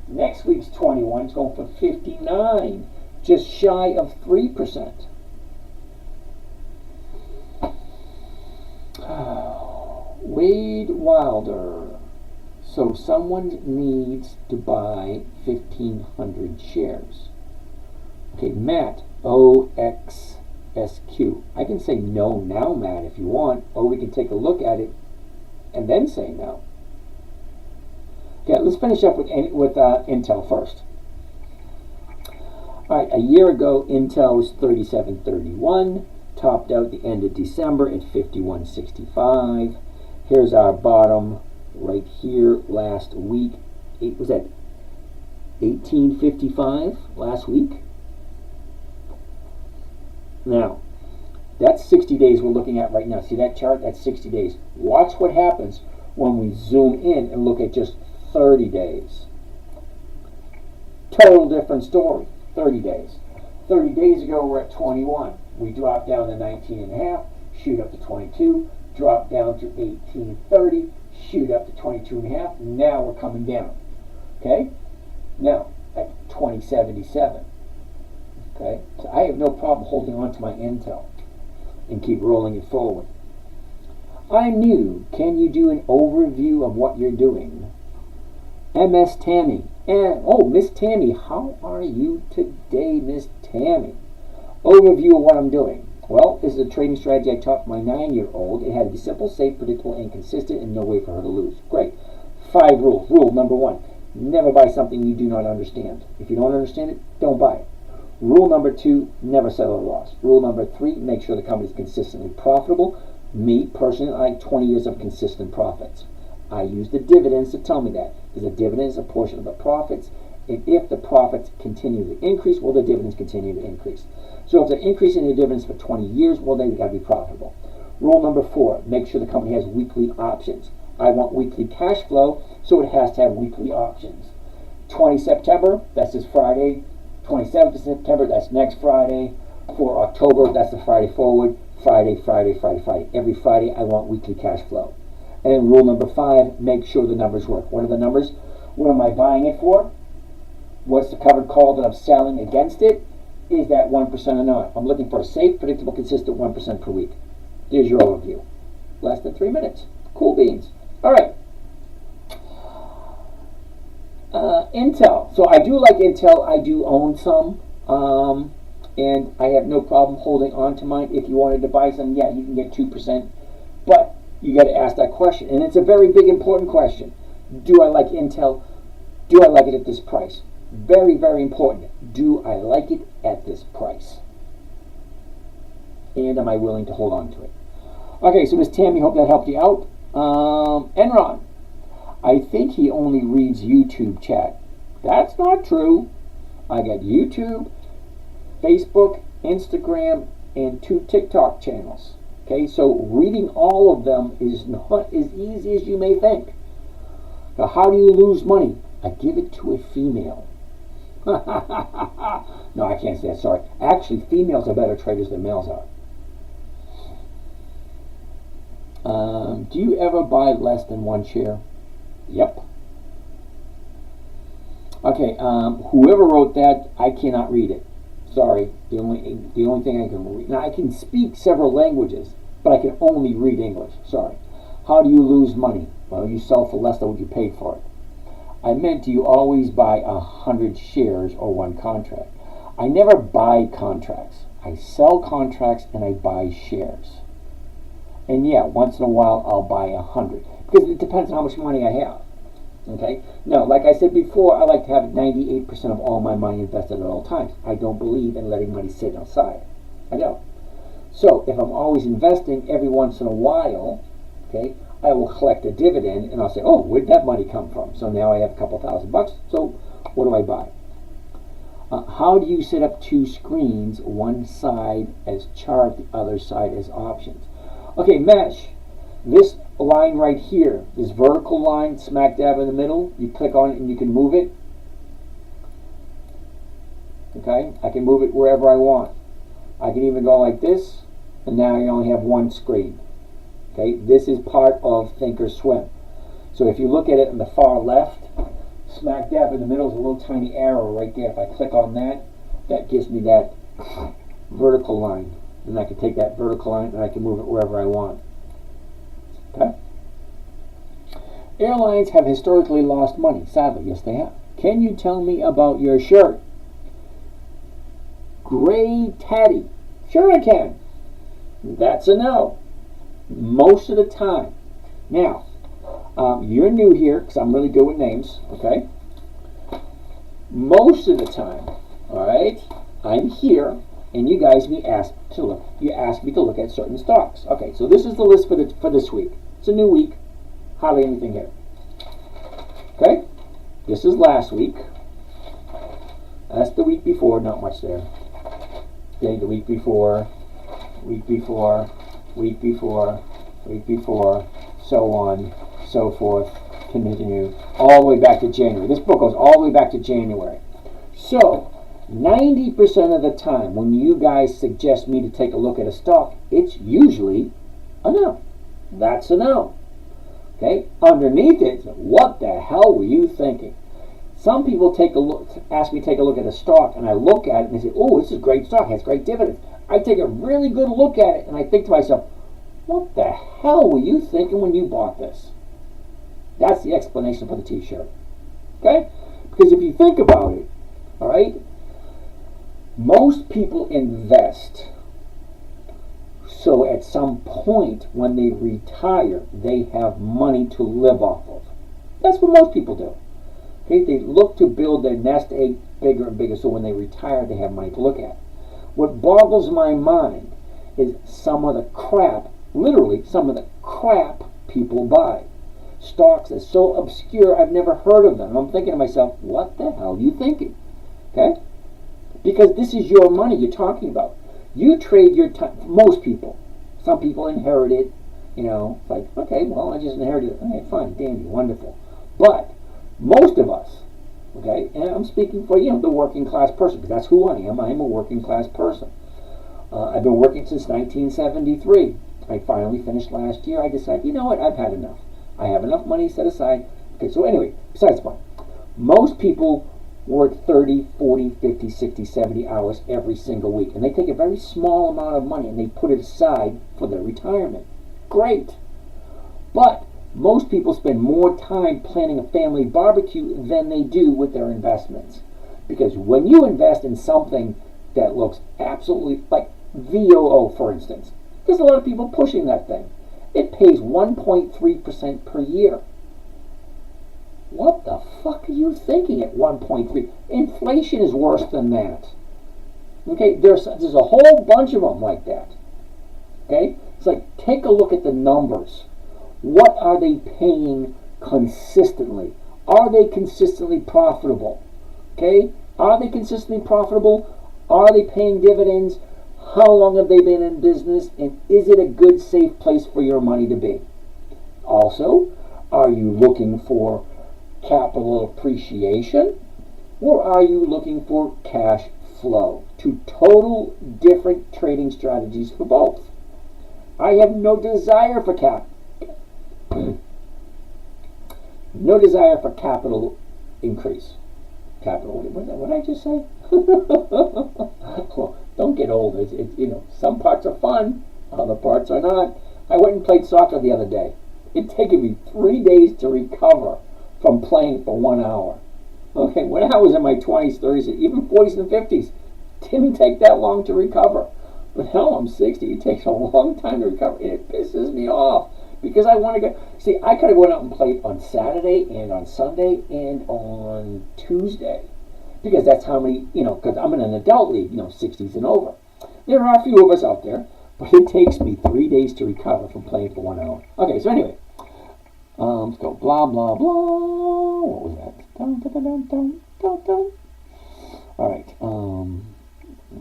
Next week's 21 is going for 59, just shy of 3%. Wade Wilder. So someone needs to buy 1,500 shares. Okay, Matt, OXSQ. I can say no now, Matt, if you want, or we can take a look at it and then say no. Okay, let's finish up with Intel first. All right, a year ago, Intel was 37.31, topped out the end of December at 51.65. Here's our bottom right here last week. It was at 18.55 last week. Now, that's 60 days we're looking at right now. See that chart? That's 60 days. Watch what happens when we zoom in and look at just 30 days. Total different story. 30 days. 30 days ago, we're at 21. We dropped down to 19.5, shoot up to 22, drop down to 18.30, shoot up to 22.5. Now we're coming down. Okay? Now, at 2077. Okay? So I have no problem holding on to my Intel and keep rolling it forward. I'm new. Can you do an overview of what you're doing? MS Tammy. And Miss Tammy, how are you today, Miss Tammy? Overview of what I'm doing. Well, this is a trading strategy I taught my 9-year-old. It had to be simple, safe, predictable, and consistent, and no way for her to lose. Great. 5 rules. Rule number 1, never buy something you do not understand. If you don't understand it, don't buy it. Rule number 2, never settle a loss. Rule number 3, make sure the company is consistently profitable. Me, personally, I like 20 years of consistent profits. I use the dividends to tell me that, because the dividend is a portion of the profits, and if the profits continue to increase, well, the dividends continue to increase. So if they're increasing the dividends for 20 years, well, then you got to be profitable. Rule number 4, make sure the company has weekly options. I want weekly cash flow, so it has to have weekly options. 20 September, that's this Friday. 27th of September, that's next Friday. For October, that's the Friday forward. Friday, Friday, Friday, Friday. Every Friday, I want weekly cash flow. And then rule number 5, make sure the numbers work. What are the numbers? What am I buying it for? What's the covered call that I'm selling against it? Is that 1% or not? I'm looking for a safe, predictable, consistent 1% per week. There's your overview. Less than 3 minutes. Cool beans. All right. Intel. So I do like Intel. I do own some. And I have no problem holding on to mine. If you wanted to buy some, yeah, you can get 2%. But you got to ask that question. And it's a very big, important question. Do I like Intel? Do I like it at this price? Very, very important. Do I like it at this price? And am I willing to hold on to it? Okay, so Miss Tammy, hope that helped you out. Enron. I think he only reads YouTube chat. That's not true. I got YouTube, Facebook, Instagram, and 2 TikTok channels. Okay, so reading all of them is not as easy as you may think. Now, how do you lose money? I give it to a female. No, I can't say that, sorry. Actually, females are better traders than males are. Do you ever buy less than 1 share? Yep. Okay, whoever wrote that, I cannot read it. Sorry, the only thing I can read. Now, I can speak several languages, but I can only read English. Sorry. How do you lose money? Well, you sell for less than what you paid for it. I meant, do you always buy 100 shares or 1 contract? I never buy contracts. I sell contracts and I buy shares. And yeah, once in a while I'll buy 100 because it depends on how much money I have. Okay. Now, like I said before, I like to have 98% of all my money invested at all times. I don't believe in letting money sit outside. I don't. So if I'm always investing, every once in a while, okay, I will collect a dividend and I'll say, oh, where'd that money come from? So now I have a couple $1,000. So what do I buy? How do you set up 2 screens, one side as chart, the other side as options? Okay, mesh. This line right here, this vertical line smack dab in the middle, you click on it and you can move it. Okay, I can move it wherever I want. I can even go like this, and now you only have one screen. Okay, this is part of Thinkorswim. So if you look at it in the far left, smack dab in the middle is a little tiny arrow right there. If I click on that, that gives me that vertical line. And I can take that vertical line and I can move it wherever I want. Okay? Airlines have historically lost money. Sadly, yes they have. Can you tell me about your shirt? Gray Teddy. Sure I can. That's a no. Most of the time. Now, you're new here because I'm really good with names, okay? Most of the time, all right, I'm here and you guys ask me to look at certain stocks. Okay, so this is the list for this week. It's a new week. Hardly anything here. Okay? This is last week. That's the week before, not much there. Okay, the week before, week before, week before, week before, so on, so forth, continue, all the way back to January. This book goes all the way back to January. So, 90% of the time when you guys suggest me to take a look at a stock, it's usually a no. That's a no. Okay? Underneath it, what the hell were you thinking? Some people ask me to take a look at a stock, and I look at it and they say, oh, this is a great stock, it has great dividends. I take a really good look at it and I think to myself, what the hell were you thinking when you bought this? That's the explanation for the t-shirt. Okay? Because if you think about it, all right, most people invest so at some point when they retire, they have money to live off of. That's what most people do. Okay? They look to build their nest egg bigger and bigger so when they retire, they have money to look at. What boggles my mind is some of the crap, literally some of the crap people buy. Stocks are so obscure, I've never heard of them. I'm thinking to myself, what the hell are you thinking? Okay? Because this is your money you're talking about. You trade your time, most people. Some people inherit it, you know, it's like, okay, well, I just inherited it. Okay, fine, dandy, wonderful. But most of us, okay, and I'm speaking for, the working class person, because that's who I am. I am a working class person. I've been working since 1973. I finally finished last year. I decided, you know what, I've had enough. I have enough money set aside. Okay, so anyway, besides the point, most people work 30, 40, 50, 60, 70 hours every single week. And they take a very small amount of money and they put it aside for their retirement. Great. But most people spend more time planning a family barbecue than they do with their investments. Because when you invest in something that looks absolutely like VOO, for instance, there's a lot of people pushing that thing. It pays 1.3% per year. What the fuck are you thinking at 1.3? Inflation is worse than that. Okay, there's a whole bunch of them like that. Okay, it's like, take a look at the numbers. What are they paying consistently? Are they consistently profitable? Okay, are they consistently profitable? Are they paying dividends? How long have they been in business? And is it a good, safe place for your money to be? Also, are you looking for capital appreciation, or are you looking for cash flow? Two total different trading strategies for both. I have no desire for no desire for capital increase. Capital, what did I just say? Well, don't get old. Some parts are fun, other parts are not. I went and played soccer the other day. It taken me 3 days to recover from playing for 1 hour. Okay, when I was in my 20s, 30s, even 40s and 50s, didn't take that long to recover. But now I'm 60, it takes a long time to recover, and it pisses me off because I want to go. See, I could have gone out and played on Saturday and on Sunday and on Tuesday because that's how many, because I'm in an adult league, 60s and over. There are a few of us out there, but it takes me 3 days to recover from playing for 1 hour. Okay, so anyway. Let's go blah, blah, blah. What was that? Dun, dun, dun, dun, dun, dun. All right.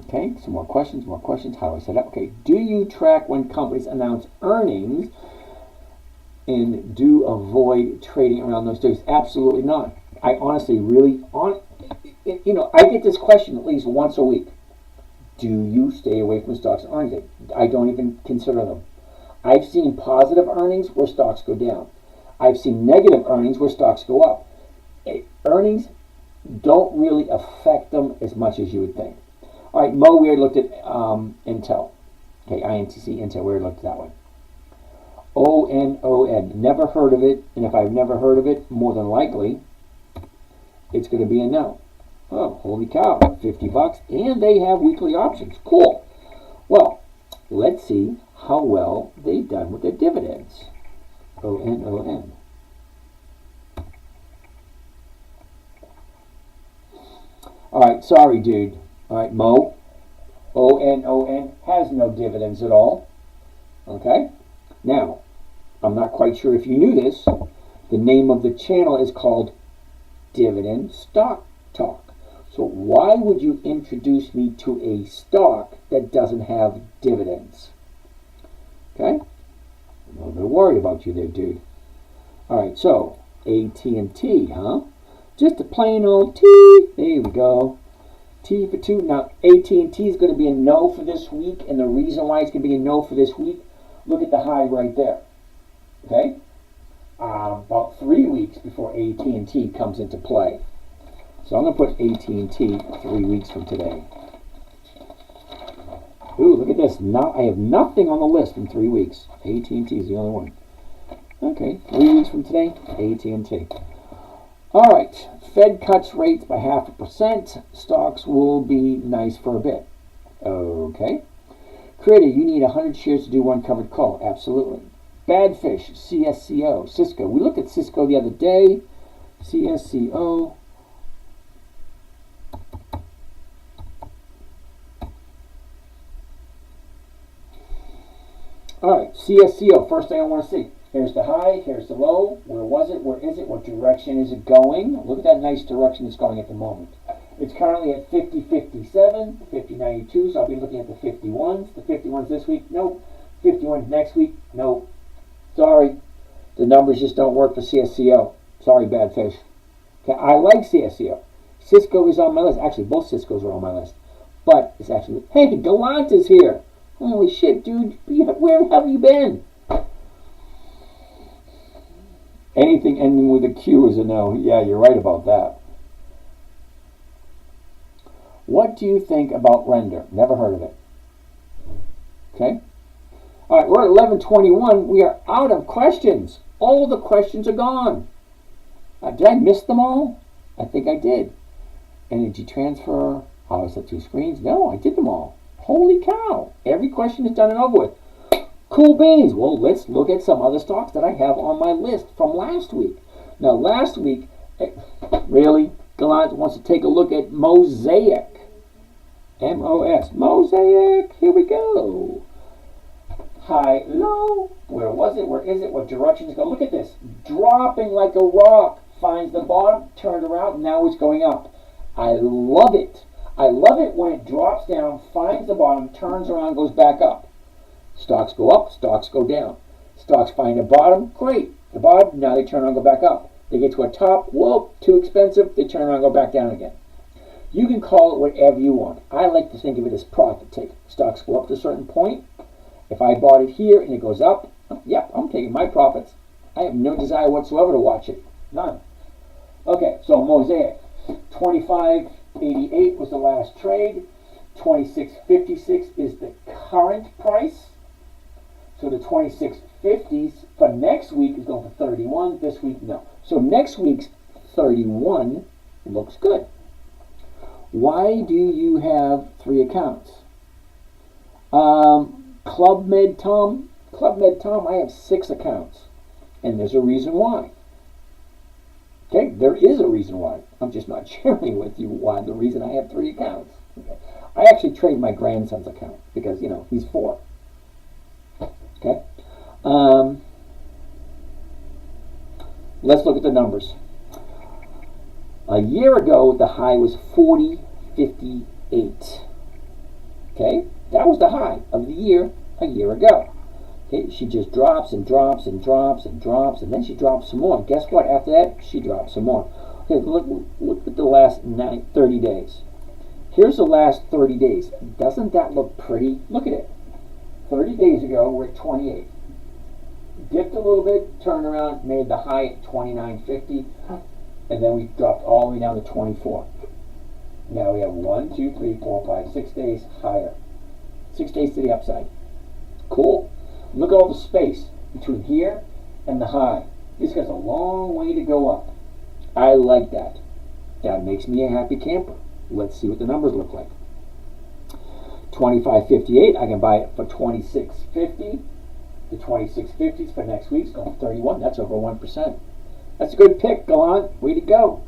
Okay, some more questions, more questions. How do I set up? Okay, do you track when companies announce earnings and do avoid trading around those days? Absolutely not. I honestly I get this question at least once a week. Do you stay away from stocks and earnings? I don't even consider them. I've seen positive earnings where stocks go down. I've seen negative earnings where stocks go up. Earnings don't really affect them as much as you would think. All right, Mo, we already looked at Intel. Okay, INTC, Intel, we already looked at that one. ONON, never heard of it, and if I've never heard of it, more than likely, it's going to be a no. Oh, holy cow, $50, and they have weekly options. Cool. Well, let's see how well they've done with their dividends. ONON. All right, sorry, dude. All right, Mo. ONON has no dividends at all. Okay? Now, I'm not quite sure if you knew this. The name of the channel is called Dividend Stock Talk. So why would you introduce me to a stock that doesn't have dividends? Okay? I'm a little bit worried about you there, dude. All right, so AT&T, huh? Just a plain old T. There we go. T for two. Now, AT&T is going to be a no for this week, and the reason why it's going to be a no for this week, look at the high right there. Okay? About 3 weeks before AT&T comes into play. So I'm going to put AT&T 3 weeks from today. Ooh, look at this. Now I have nothing on the list in 3 weeks. AT&T is the only one. Okay, 3 weeks from today, AT&T. All right, Fed cuts rates by 0.5%. Stocks will be nice for a bit. Okay. Creator, you need 100 shares to do one covered call. Absolutely. Badfish, CSCO, Cisco. We looked at Cisco the other day. CSCO. All right, CSCO, first thing I want to see. Here's the high, here's the low. Where was it? Where is it? What direction is it going? Look at that nice direction it's going at the moment. It's currently at 50.57, 50.92, so I'll be looking at the 51s. The 51s this week? Nope. 51s next week? Nope. Sorry. The numbers just don't work for CSCO. Sorry, Badfish. Okay, I like CSCO. Cisco is on my list. Actually, both Ciscos are on my list. But it's actually, hey, Gallant is here. Holy shit, dude. Where have you been? Anything ending with a Q is a no. Yeah, you're right about that. What do you think about Render? Never heard of it. Okay. All right, we're at 11:21. We are out of questions. All the questions are gone. Did I miss them all? I think I did. Energy transfer. How is that 2 screens? No, I did them all. Holy cow. Every question is done and over with. Cool beans. Well, let's look at some other stocks that I have on my list from last week. Now, last week, really, Gallant wants to take a look at Mosaic. M-O-S. Mosaic. Here we go. High, low. Where was it? Where is it? What direction is it going? Look at this. Dropping like a rock. Finds the bottom, turned around, now it's going up. I love it. I love it when it drops down, finds the bottom, turns around, goes back up. Stocks go up, stocks go down. Stocks find a bottom, great. The bottom, now they turn around and go back up. They get to a top, whoa, too expensive, they turn around and go back down again. You can call it whatever you want. I like to think of it as profit taking. Stocks go up to a certain point. If I bought it here and it goes up, yep, I'm taking my profits. I have no desire whatsoever to watch it. None. Okay, so Mosaic. 25.88 was the last trade. 26.56 is the current price. So the 26.50s for next week is going for 31. This week, no. So next week's 31 looks good. Why do you have 3 accounts? Club Med Tom, I have 6 accounts. And there's a reason why. Okay, there is a reason why. I'm just not sharing with you why. The reason I have 3 accounts. Okay. I actually trade my grandson's account because, he's 4. Okay. Let's look at the numbers. A year ago, the high was 40.58. Okay, that was the high of the year a year ago. Okay, she just drops and drops and drops and drops, and then she drops some more. And guess what? After that, she drops some more. Okay, look at the last 30 days. Here's the last 30 days. Doesn't that look pretty? Look at it. 30 days ago, we're at 28. Dipped a little bit, turned around, made the high at 29.50, and then we dropped all the way down to 24. Now we have 1, 2, 3, 4, 5, 6 days higher. 6 days to the upside. Cool. Look at all the space between here and the high. This has a long way to go up. I like that. That makes me a happy camper. Let's see what the numbers look like. 25.58, I can buy it for 26.50. The 26.50s for next week's going 31. That's over 1%. That's a good pick, Gallant. Way to go.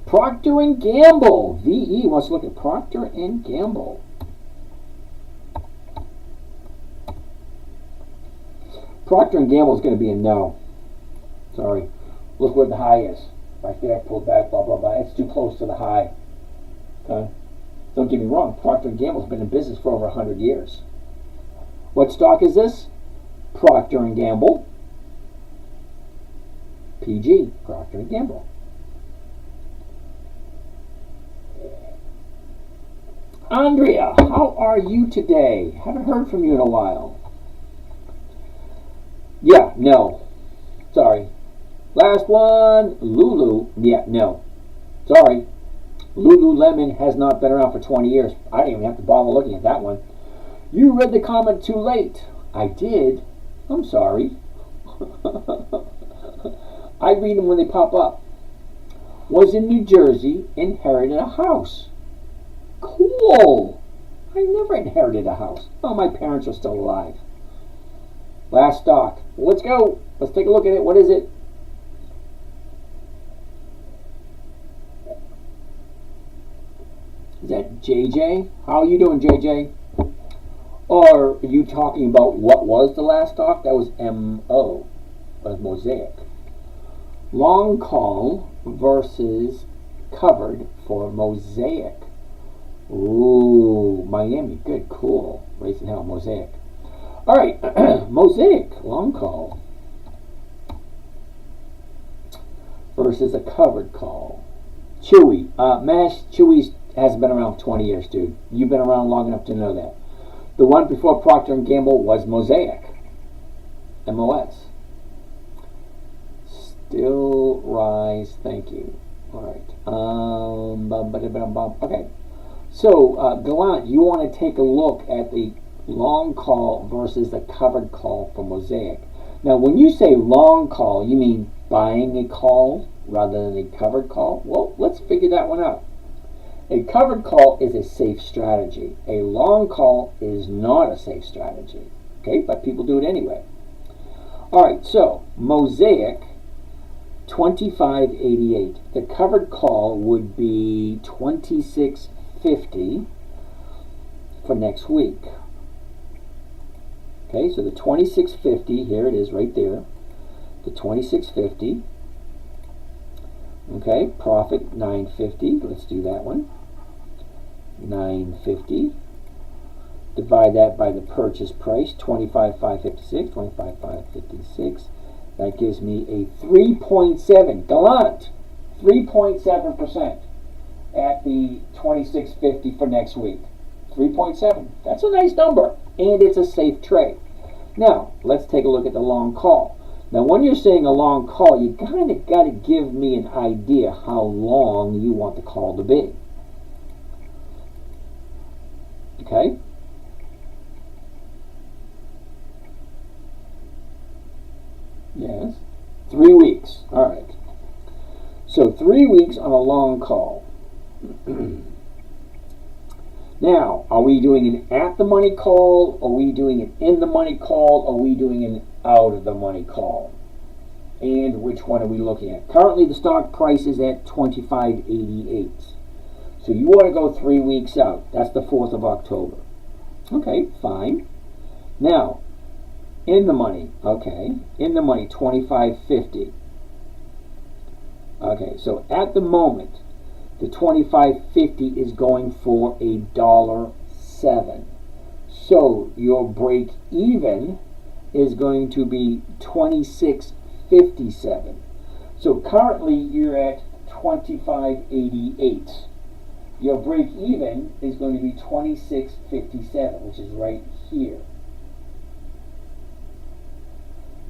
Procter & Gamble. VE wants to look at Procter & Gamble. Procter & Gamble is going to be a no. Sorry. Look where the high is. Right there, pulled back, blah, blah, blah. It's too close to the high. Okay? Don't get me wrong. Procter & Gamble's been in business for over 100 years. What stock is this? Procter & Gamble. PG. Procter & Gamble. Andrea, how are you today? Haven't heard from you in a while. Yeah, no. Sorry. Last one, Lulu. Yeah, no. Sorry. Lululemon has not been around for 20 years. I didn't even have to bother looking at that one. You read the comment too late. I did. I'm sorry. I read them when they pop up. Was in New Jersey, inherited a house. Cool. I never inherited a house. Oh, my parents are still alive. Last stock. Let's go. Let's take a look at it. What is it? Is that JJ? How are you doing, JJ? Or are you talking about what was the last stock? That was MO, Mosaic. Long call versus covered for Mosaic. Ooh, Miami. Good, cool. Racing Hell, Mosaic. All right, Mosaic, long call versus a covered call. Chewy. Mash, Chewy's hasn't been around 20 years, dude. You've been around long enough to know that. The one before Procter & Gamble was Mosaic. MOS. Still rise, thank you. All right. Okay. So, Gallant, you want to take a look at the long call versus the covered call for Mosaic. Now, when you say long call, you mean buying a call rather than a covered call? Well, let's figure that one out. A covered call is a safe strategy. A long call is not a safe strategy. Okay, but people do it anyway. All right, so Mosaic 25.88. The covered call would be 26.50 for next week. Okay, so the 26.50, here it is right there. The 26.50. Okay, profit 9.50. Let's do that one. 9.50. Divide that by the purchase price, 25,556. 25,556. That gives me a 3.7. Gallant, 3.7% at the 26.50 for next week. 3.7. That's a nice number, and it's a safe trade. Now, let's take a look at the long call. Now, when you're saying a long call, you kind of got to give me an idea how long you want the call to be. Okay? Yes. 3 weeks. All right. So 3 weeks on a long call. Now, are we doing an at the money call? Are we doing an in the money call? Are we doing an out of the money call? And which one are we looking at? Currently, the stock price is at $25.88. So you want to go 3 weeks out. That's the 4th of October. Okay, fine. Now, in the money. Okay, in the money, $25.50. Okay, so at the moment, the $25.50 is going for $1.60. 27. So your break even is going to be 26.57. So currently you're at 25.88. Your break even is going to be 26.57, which is right here.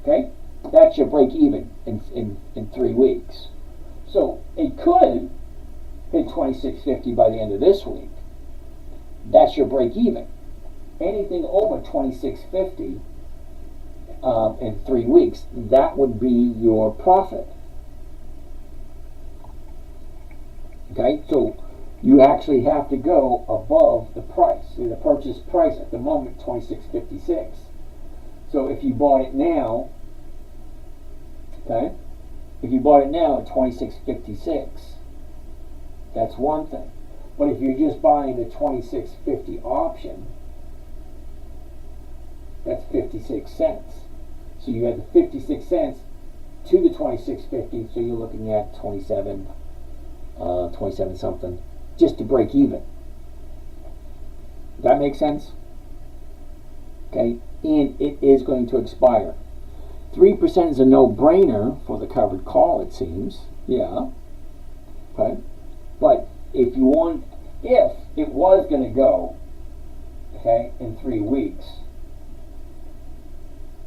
Okay? That's your break even in 3 weeks. So it could hit 26.50 by the end of this week. That's your break even. Anything over 26.50 in 3 weeks, that would be your profit. Okay, so you actually have to go above the price. So the purchase price at the moment, $26.56. So if you bought it now, okay, if you bought it now at $26.56, that's one thing. But if you're just buying the $26.50 option, that's 56 cents. So you add the 56 cents to the $26.50, so you're looking at 27 something, just to break even. That makes sense? Okay, and it is going to expire. 3% is a no-brainer for the covered call, it seems. Yeah. Okay. But if you want, if it was going to go, okay, in 3 weeks,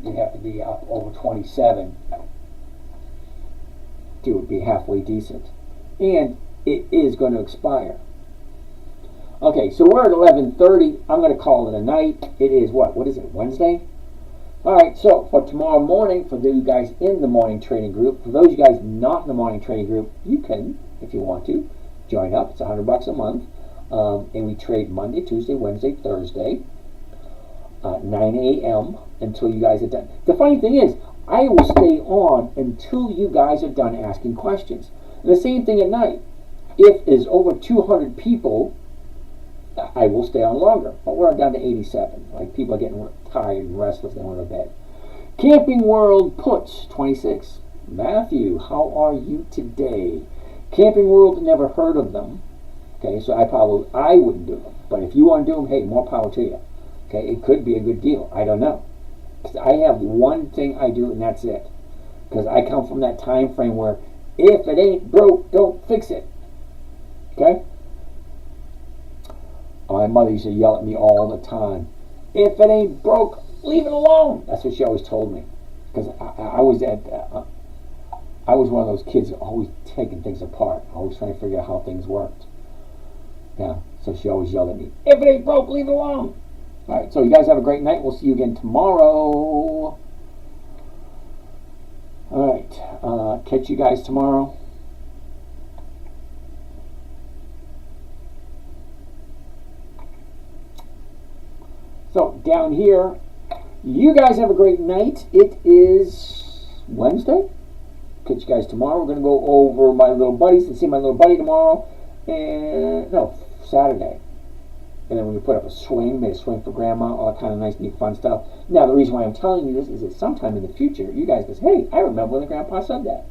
you'd have to be up over 27 to be halfway decent. And it is going to expire. Okay, so we're at 11:30. I'm going to call it a night. It is what? What is it? Wednesday? All right, so for tomorrow morning, for those guys in the morning trading group, for those you guys not in the morning trading group, you can, if you want to, join up. It's $100 a month. And we trade Monday, Tuesday, Wednesday, Thursday, 9 a.m. until you guys are done. The funny thing is, I will stay on until you guys are done asking questions. And the same thing at night. If there's over 200 people, I will stay on longer. But we're down to 87. Like, people are getting tired and restless. They want to go to bed. Camping World puts 26. Matthew, how are you today? Camping World, never heard of them. Okay, so I wouldn't do them. But if you want to do them, hey, more power to you. Okay, it could be a good deal. I don't know. I have one thing I do, and that's it. Because I come from that time frame where if it ain't broke, don't fix it. Okay? My mother used to yell at me all the time. If it ain't broke, leave it alone. That's what she always told me. Because I was one of those kids always taking things apart, always trying to figure out how things worked. Yeah, so she always yelled at me. If it ain't broke, leave it alone. All right, so you guys have a great night. We'll see you again tomorrow. All right, catch you guys tomorrow. So down here, you guys have a great night. It is Wednesday. Catch you guys tomorrow. We're going to go over my little buddies and see my little buddy tomorrow. And no, Saturday. And then we're going to put up a swing, made a swing for grandma, all that kind of nice, neat, fun stuff. Now, the reason why I'm telling you this is that sometime in the future, you guys go, hey, I remember when the grandpa said that.